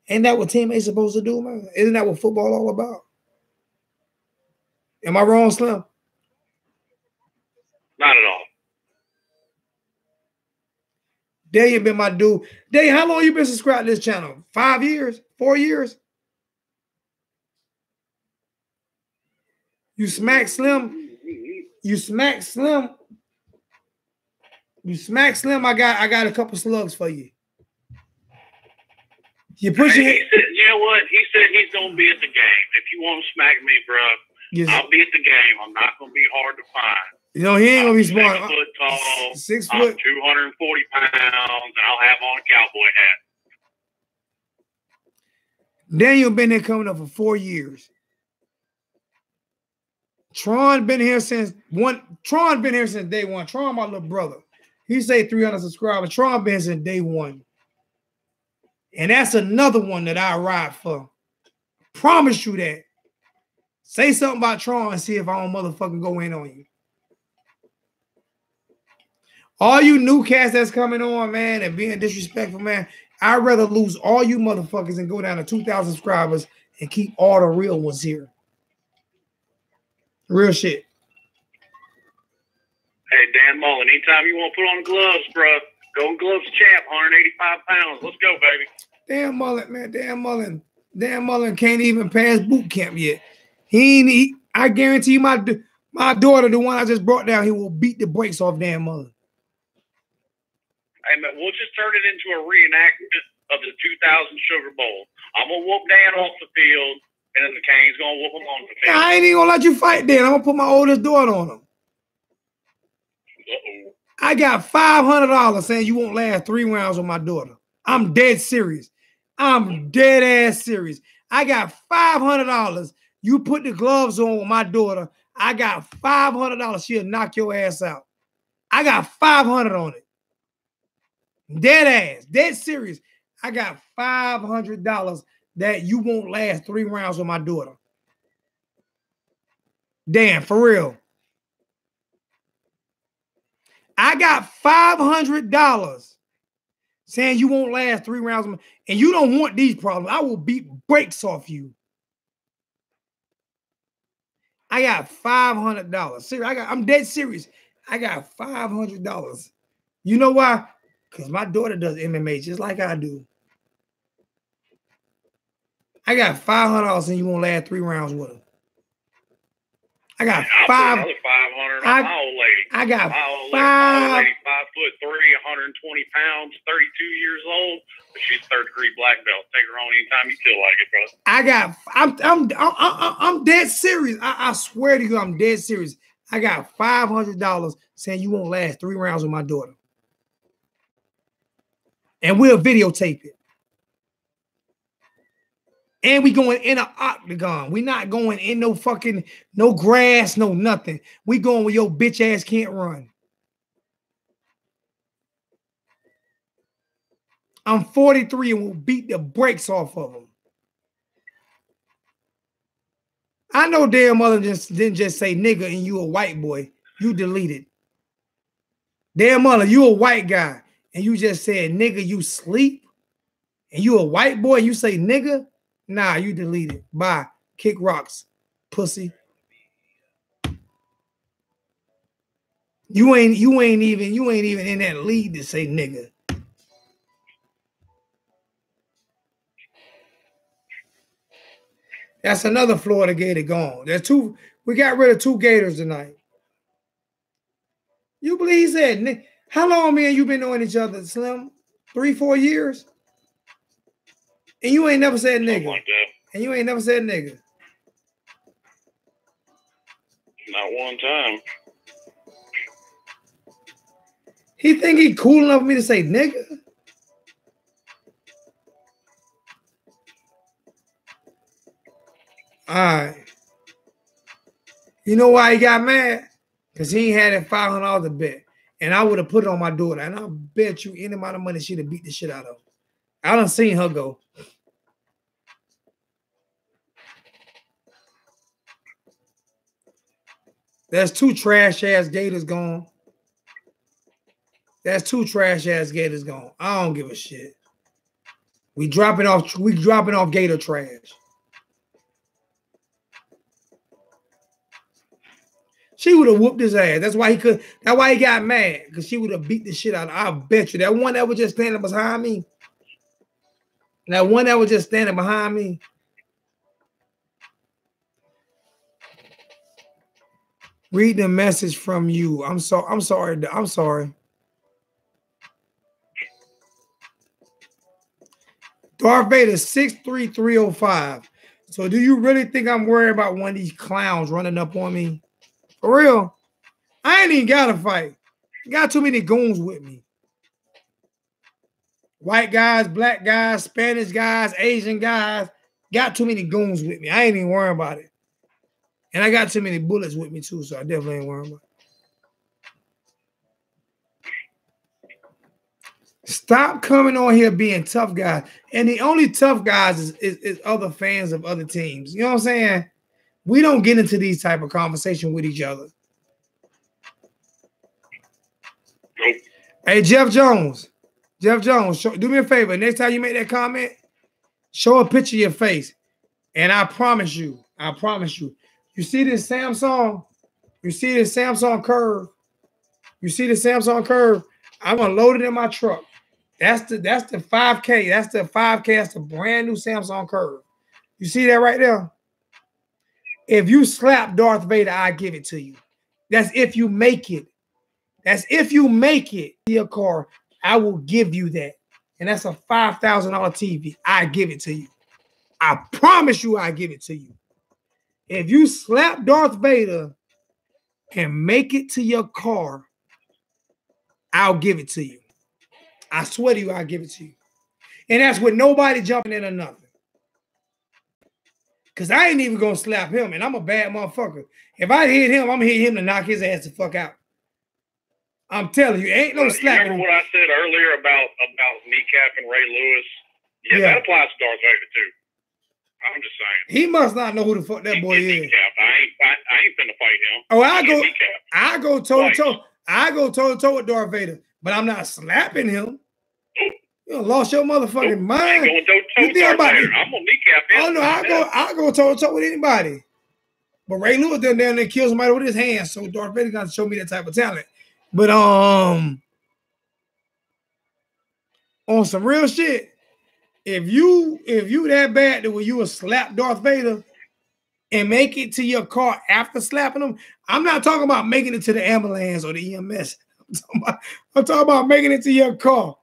Ain't that what teammates supposed to do, man? Isn't that what football all about? Am I wrong, Slim? Not at all. Dave been my dude. Dave, how long you been subscribed to this channel? 5 years? 4 years? You smack Slim. You smack Slim. You smack Slim. I got a couple slugs for you. You push it. He said, you know what? He said he's gonna be at the game. If you want to smack me, bro, yes. I'll be at the game. I'm not gonna be hard to find. You know, he ain't gonna be I'm smart. 6 foot tall. 6 I'm foot. 240 pounds, and I'll have on a cowboy hat. Daniel been there coming up for 4 years. Tron been here since day one. Tron, my little brother. He say 300 subscribers. Tron been since day one. And that's another one that I ride for. Promise you that. Say something about Tron and see if I don't motherfucking go in on you. All you new cats that's coming on, man, and being disrespectful, man, I'd rather lose all you motherfuckers and go down to 2,000 subscribers and keep all the real ones here. Real shit. Hey, Dan Mullen, anytime you want to put on gloves, bro, Golden Gloves champ, 185 pounds. Let's go, baby. Dan Mullen, man. Dan Mullen can't even pass boot camp yet. I guarantee you my daughter, the one I just brought down, he will beat the brakes off Dan Mullen. Hey, man, we'll just turn it into a reenactment of the 2000 Sugar Bowl. I'm going to whoop Dan off the field, and then the Canes going to whoop him on the field. I ain't even going to let you fight Dan. I'm going to put my oldest daughter on him. Uh-oh. I got $500 saying you won't last 3 rounds with my daughter. I'm dead serious. I'm dead ass serious. I got $500. You put the gloves on with my daughter. I got $500. She'll knock your ass out. I got $500 on it. Dead ass. Dead serious. I got $500 that you won't last 3 rounds with my daughter. Damn, for real. I got $500 saying you won't last 3 rounds, and you don't want these problems. I will beat brakes off you. I got $500. Serious. I'm dead serious. I got $500. You know why? Because my daughter does MMA just like I do. I got $500 and you won't last 3 rounds with her. I got I'll put another 500 on my old lady. I got my old $500. lady, 5'3", 120 pounds, 32 years old, but she's 3rd-degree black belt. Take her on anytime you feel like it, bro. I'm dead serious. I swear to you, I'm dead serious. I got $500 saying you won't last 3 rounds with my daughter. And we'll videotape it. And we going in an octagon. We not going in no grass, no nothing. We going where your bitch ass can't run. I'm 43 and will beat the brakes off of them. I know damn mother didn't just say nigga and you a white boy. You deleted. Damn mother, you a white guy and you just said nigga, you sleep? And you a white boy and you say nigga? Nah, you deleted. Bye. Kick rocks, pussy. You ain't even in that league to say nigga. That's another Florida Gator gone. There's 2. We got rid of 2 Gators tonight. You believe he said, how long, man, you been knowing each other, Slim? 3-4 years? And you ain't never said nigga. Like that. And you ain't never said nigga. Not one time. He think he cool enough for me to say nigga? All right. You know why he got mad? Because he ain't had that $500 to bet. And I would have put it on my daughter. And I bet you any amount of money she'd have beat the shit out of him. I done seen her go. There's 2 trash ass Gators gone. That's 2 trash ass Gators gone. I don't give a shit. We dropping off Gator trash. She would have whooped his ass. That's why he got mad. Because she would have beat the shit out of him. I bet you. That one that was just standing behind me. Read the message from you. I'm sorry. Darth Vader 63305. So do you really think I'm worried about one of these clowns running up on me? For real? I ain't even got to fight. Got too many goons with me. White guys, black guys, Spanish guys, Asian guys. Got too many goons with me. I ain't even worrying about it. And I got too many bullets with me too, so I definitely ain't worrying about it. Stop coming on here being tough guys. And the only tough guys is other fans of other teams. You know what I'm saying? We don't get into these type of conversation with each other. Nope. Hey, Jeff Jones, do me a favor. Next time you make that comment, show a picture of your face. And I promise you, you see this Samsung? You see this Samsung Curve? You see the Samsung Curve? I'm gonna load it in my truck. That's the 5K. That's the 5K. That's the brand new Samsung Curve. You see that right there? If you slap Darth Vader, I give it to you. That's if you make it. That's if you make it to your car, I will give you that. And that's a $5,000 TV. I give it to you. I promise you I give it to you. If you slap Darth Vader and make it to your car, I'll give it to you. I swear to you, I'll give it to you. And that's with nobody jumping in or nothing. Because I ain't even going to slap him, and I'm a bad motherfucker. If I hit him, I'm going to hit him to knock his ass the fuck out. I'm telling you, ain't no slapping. Remember what I said earlier about kneecapping Ray Lewis? Yeah, that applies to Darth Vader, too. I'm just saying. He must not know who the fuck that boy is. I ain't finna fight him. Oh, I go toe to toe. I go toe to toe with Darth Vader, but I'm not slapping him. You done lost your motherfucking mind. I ain't going toe to toe with Darth Vader. I'm gonna kneecap him. Oh no, I go toe to toe with anybody. But Ray Lewis down there and kill somebody with his hands, so Darth Vader got to show me that type of talent. But on some real shit, if you that bad that when you will slap Darth Vader and make it to your car after slapping him, I'm not talking about making it to the ambulance or the EMS. I'm talking about making it to your car.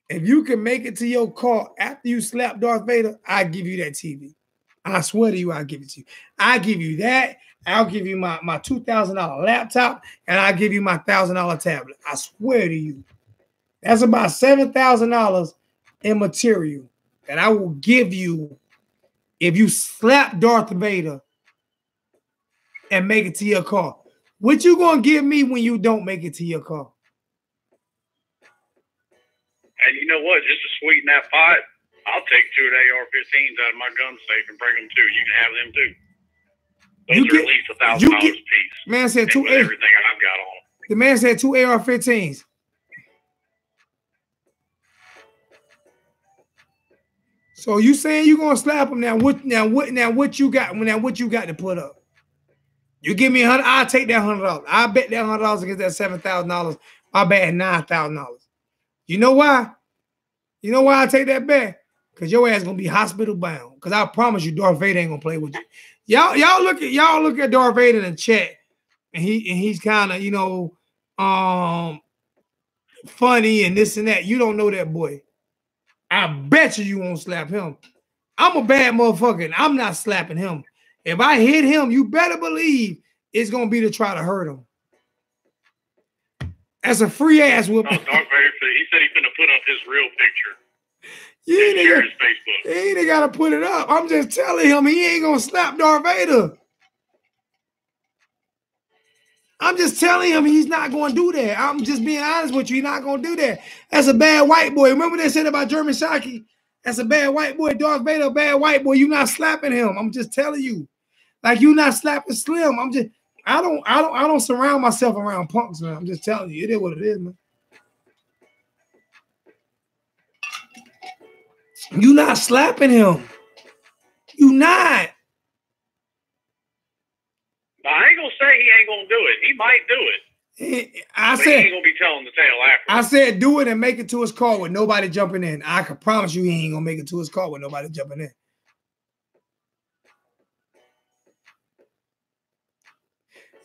If you can make it to your car after you slap Darth Vader, I give you that TV. I swear to you, I'll give it to you. I give you that. I'll give you my $2,000 laptop, and I'll give you my $1,000 tablet. I swear to you. That's about $7,000 in material that I will give you if you slap Darth Vader and make it to your car. What you gonna give me when you don't make it to your car? And you know what? Just to sweeten that pot, I'll take 2 of the AR-15s out of my gun safe and bring them too. You can have them too. Those are at least $1,000 a piece. Man said two. Everything I've got on. The man said 2 AR-15s. So you saying you gonna slap him now? What you got? What you got to put up? You give me $100, I'll take that $100. I bet that $100 against that $7,000. I bet $9,000. You know why? You know why I take that bet? Because your ass gonna be hospital bound. Because I promise you, Darth Vader ain't gonna play with you. Y'all look at Darth Vader in the chat, and he's kind of funny and this and that. You don't know that boy. I bet you won't slap him. I'm a bad motherfucker, and I'm not slapping him. If I hit him, you better believe it's gonna be to try to hurt him. That's a free ass whooping. No, Darth Vader, he said he's gonna put up his real picture. You ain't gotta put it up. I'm just telling him he ain't gonna slap Darth Vader. I'm just telling him he's not gonna do that. I'm just being honest with you. He's not gonna do that. That's a bad white boy. Remember they said about German Shockey? That's a bad white boy. Darth Vader, a bad white boy. You not slapping him. I'm just telling you. Like you not slapping Slim. I don't surround myself around punks, man. I'm just telling you. It is what it is, man. You not slapping him. You not. I ain't gonna say he ain't gonna do it. He might do it. He ain't gonna be telling the tale after. I said do it and make it to his car with nobody jumping in. I can promise you he ain't gonna make it to his car with nobody jumping in.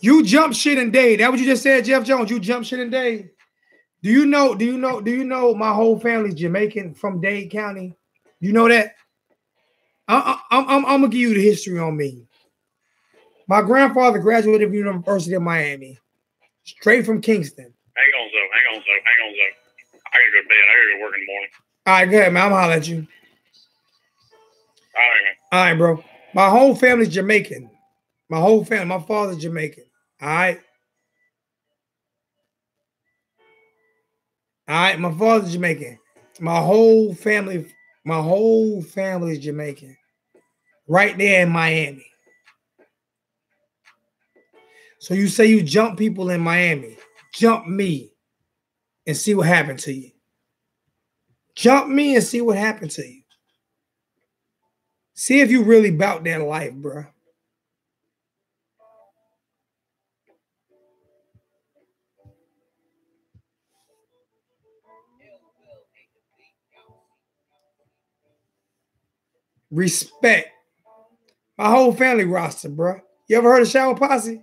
You jump shit and Dade. That what you just said, Jeff Jones? You jump shit and Dade. Do you know my whole family's Jamaican from Dade County? You know that? I'm gonna give you the history on me. My grandfather graduated from the University of Miami. Straight from Kingston. Hang on, Zoe. I gotta go to bed. I gotta go work in the morning. All right, go ahead, man. I'm gonna holler at you. All right, man. All right, bro. My whole family's Jamaican. My whole family. My father's Jamaican. All right. All right, my father's Jamaican. My whole family is Jamaican. Right there in Miami. So you say you jump people in Miami. Jump me and see what happened to you. Jump me and see what happened to you. See if you really about that life, bro. Respect. My whole family roster, bro. You ever heard of Shower Posse?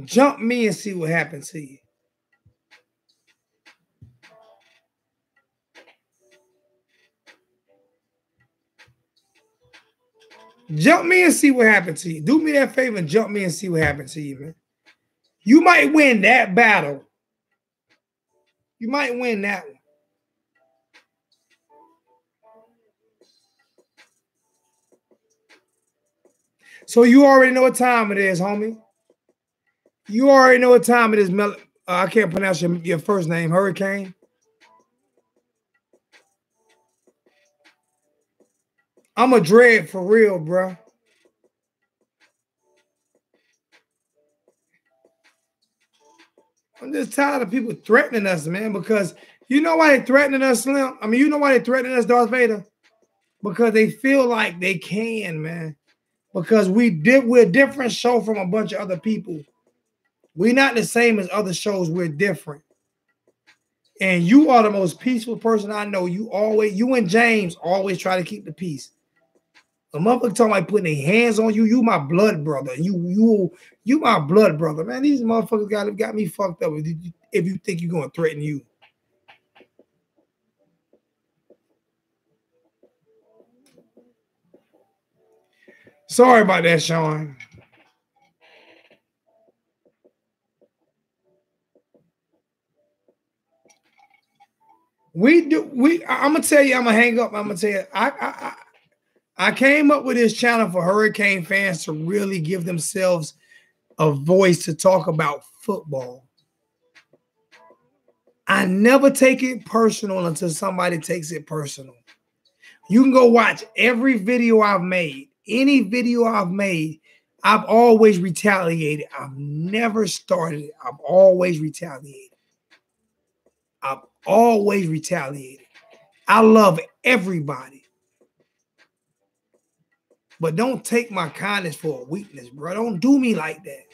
Jump me and see what happens to you. Jump me and see what happens to you. Do me that favor and jump me and see what happens to you, man. You might win that battle. You might win that one. So you already know what time it is, homie. You already know what time it is. I can't pronounce your first name. Hurricane. I'm a dread for real, bro. I'm just tired of people threatening us, man, because you know why they threatening us, Slim? I mean, you know why they threatening us, Darth Vader? Because they feel like they can, man. Because we're a different show from a bunch of other people. We're not the same as other shows. We're different. And you are the most peaceful person I know. You and James always try to keep the peace. A motherfucker talking about putting their hands on you. You my blood brother. You my blood brother, man. These motherfuckers got me fucked up if you think you're gonna threaten you. Sorry about that, Sean. I'm gonna tell you, I'm gonna hang up. I'm gonna tell you, I came up with this channel for Hurricane fans to really give themselves a voice to talk about football. I never take it personal until somebody takes it personal. You can go watch every video I've made. Any video I've made, I've always retaliated. I've never started it. I've always retaliated. I've always retaliated. I love everybody. But don't take my kindness for a weakness, bro. Don't do me like that.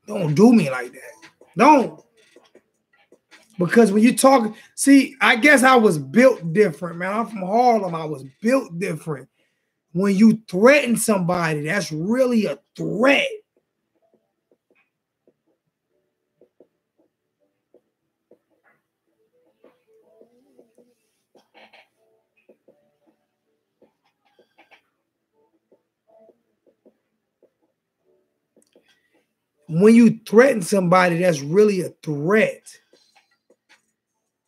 Don't do me like that. Don't. Because when you talk, see, I guess I was built different, man. I'm from Harlem. I was built different. When you threaten somebody, that's really a threat. When you threaten somebody, that's really a threat.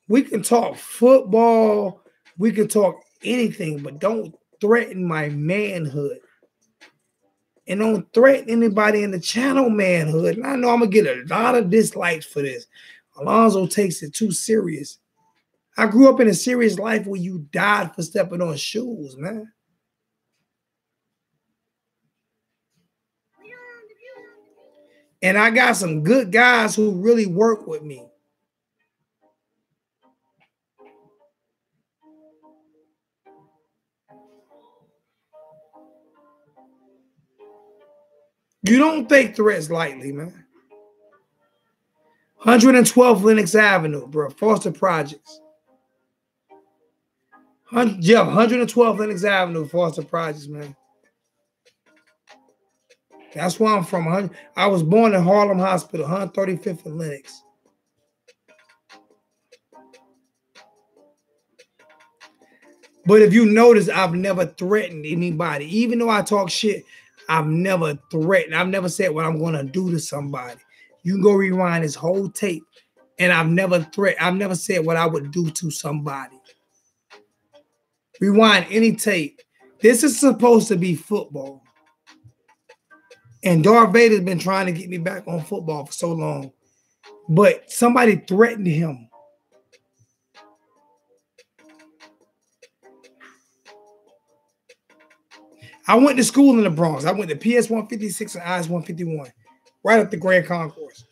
We can talk football, we can talk anything, but don't threaten my manhood. And don't threaten anybody in the channel manhood. And I know I'm going to get a lot of dislikes for this. Alonzo takes it too serious. I grew up in a serious life where you died for stepping on shoes, man. And I got some good guys who really work with me. You don't take threats lightly, man. 112 Lenox Avenue, bro. Foster Projects. 112 Lenox Avenue, Foster Projects, man. That's where I'm from. I was born in Harlem Hospital, 135th and Lenox. But if you notice, I've never threatened anybody. Even though I talk shit, I've never threatened. I've never said what I'm going to do to somebody. You can go rewind this whole tape, and I've never said what I would do to somebody. Rewind any tape. This is supposed to be football. And Darth Vader's been trying to get me back on football for so long. But somebody threatened him. I went to school in the Bronx. I went to PS 156 and IS 151, right up the Grand Concourse.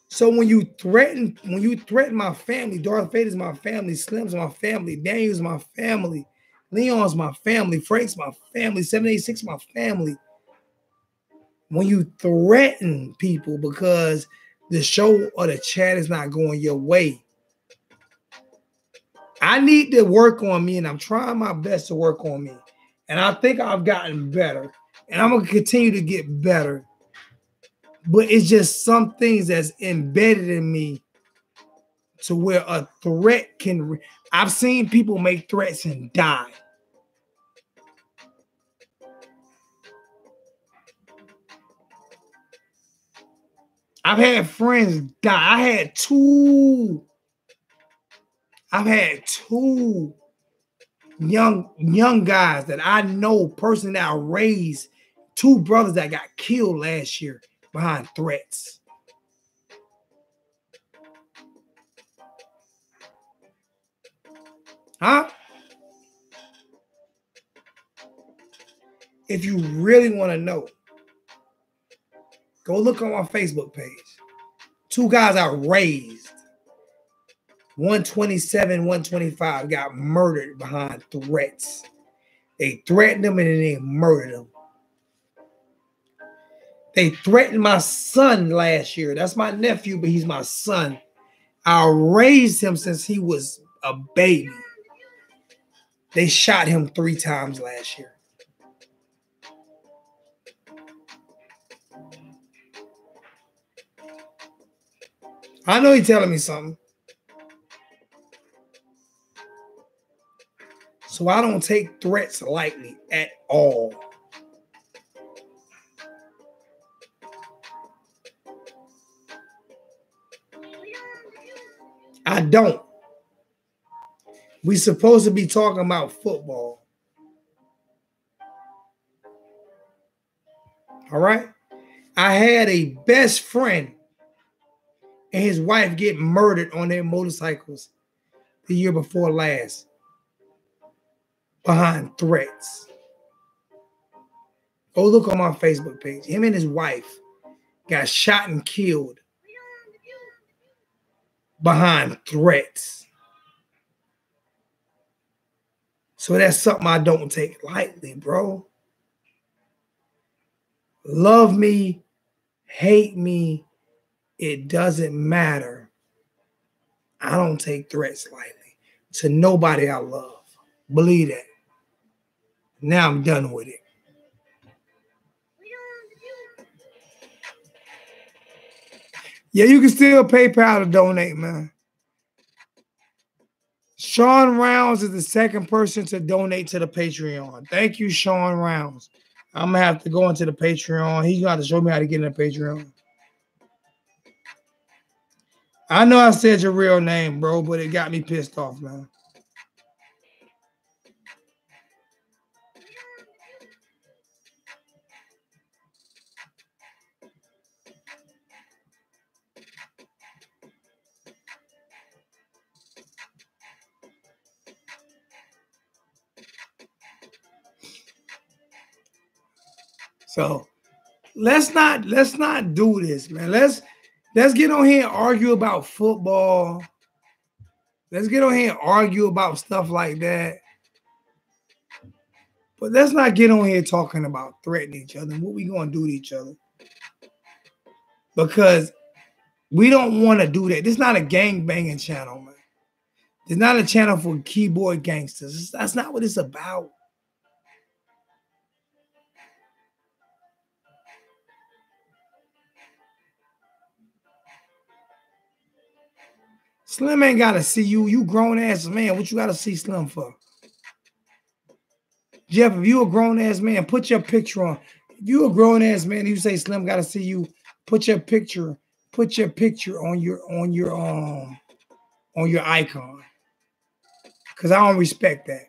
So when you threaten my family, Darth Vader's my family, Slim's my family, Daniel's my family, Leon's my family, Frank's my family, 786 my family. When you threaten people because the show or the chat is not going your way, I need to work on me, and I'm trying my best to work on me. And I think I've gotten better, and I'm going to continue to get better. But it's just some things that's embedded in me to where a threat can... I've seen people make threats and die. I've had friends die. I've had two young guys that I know personally that I raised, two brothers that got killed last year behind threats. Huh? If you really want to know, go look on my Facebook page. Two guys I raised, 127, 125, got murdered behind threats. They threatened them and then they murdered them. They threatened my son last year. That's my nephew, but he's my son. I raised him since he was a baby. They shot him 3 times last year. I know he's telling me something. So I don't take threats lightly at all. I don't. We supposed to be talking about football. All right? I had a best friend and his wife get murdered on their motorcycles the year before last behind threats. Go look on my Facebook page. Him and his wife got shot and killed behind threats. So that's something I don't take lightly, bro. Love me, hate me, it doesn't matter. I don't take threats lightly to nobody I love. Believe that. Now I'm done with it. Yeah, you can still PayPal to donate, man. Sean Rounds is the second person to donate to the Patreon. Thank you, Sean Rounds. I'm going to have to go into the Patreon. He's going to have to show me how to get in the Patreon. I know I said your real name, bro, but it got me pissed off, man. So let's not do this, man. Let's get on here and argue about football. Let's get on here and argue about stuff like that. But let's not get on here talking about threatening each other and what we going to do to each other. Because we don't want to do that. This is not a gang banging channel, man. It's not a channel for keyboard gangsters. That's not what it's about. Slim ain't gotta see you. You grown ass man. What you gotta see Slim for? Jeff, if you a grown ass man, put your picture on. If you a grown ass man, you say Slim gotta see you. Put your picture on your icon. Cause I don't respect that.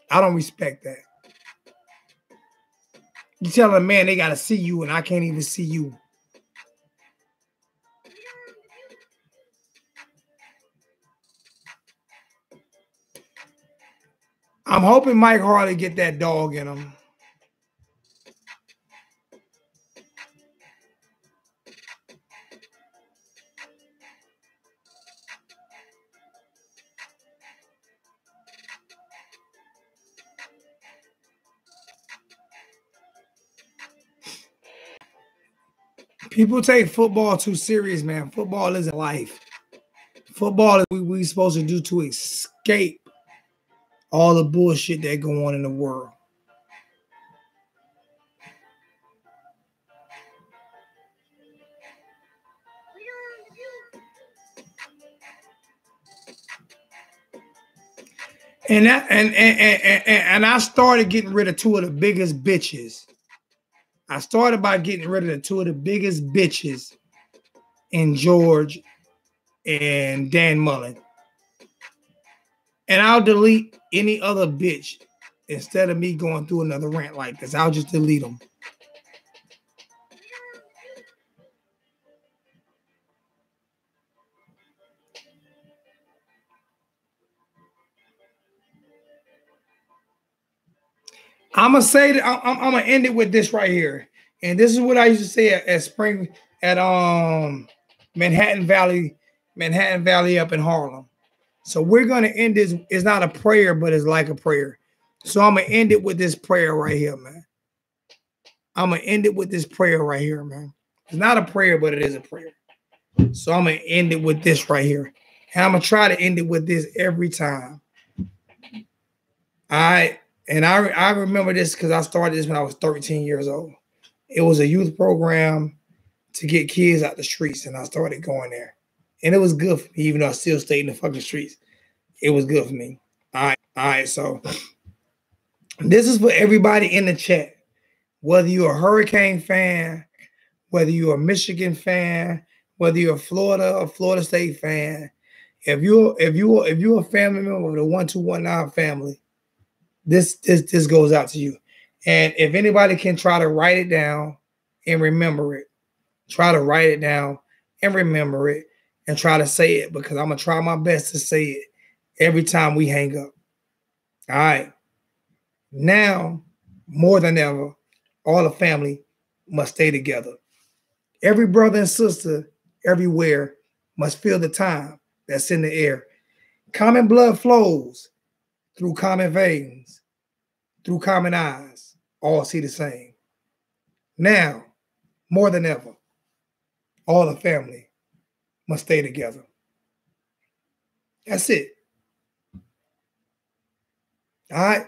I don't respect that. You tell a man they gotta see you, and I can't even see you. I'm hoping Mike Harley get that dog in him. People take football too serious, man. Football isn't life. Football is what we supposed to do to escape all the bullshit that go on in the world. And I started getting rid of two of the biggest bitches. I started by getting rid of the two of the biggest bitches in George and Dan Mullen. And I'll delete any other bitch instead of me going through another rant like this. I'll just delete them. I'm gonna say that I'm gonna end it with this right here, and this is what I used to say at Spring at Manhattan Valley up in Harlem. So we're gonna end this. It's not a prayer, but it's like a prayer. So I'm gonna end it with this prayer right here, man. I'm gonna end it with this prayer right here, man. It's not a prayer, but it is a prayer. So I'm gonna end it with this right here, and I'm gonna try to end it with this every time. All right. And I remember this because I started this when I was 13 years old. It was a youth program to get kids out the streets, and I started going there. And it was good for me, even though I still stayed in the fucking streets. It was good for me. All right, so this is for everybody in the chat. Whether you're a Hurricane fan, whether you're a Michigan fan, whether you're a Florida or Florida State fan, if you're a family member of the 1219 family, this goes out to you. And if anybody can try to write it down and remember it, try to write it down and remember it and try to say it, because I'm going to try my best to say it every time we hang up. All right. Now, more than ever, all the family must stay together. Every brother and sister everywhere must feel the time that's in the air. Common blood flows through common veins, through common eyes, all see the same. Now, more than ever, all the family must stay together. That's it. All right.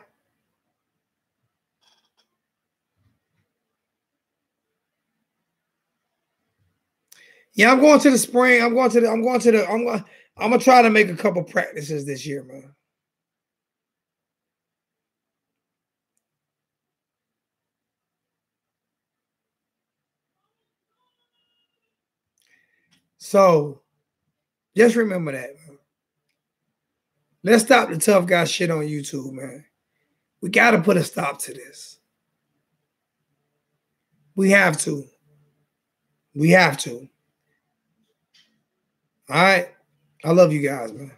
Yeah, I'm going to the spring. I'm gonna try to make a couple practices this year, man. So just remember that, man. Let's stop the tough guy shit on YouTube, man. We got to put a stop to this. We have to. We have to. All right. I love you guys, man.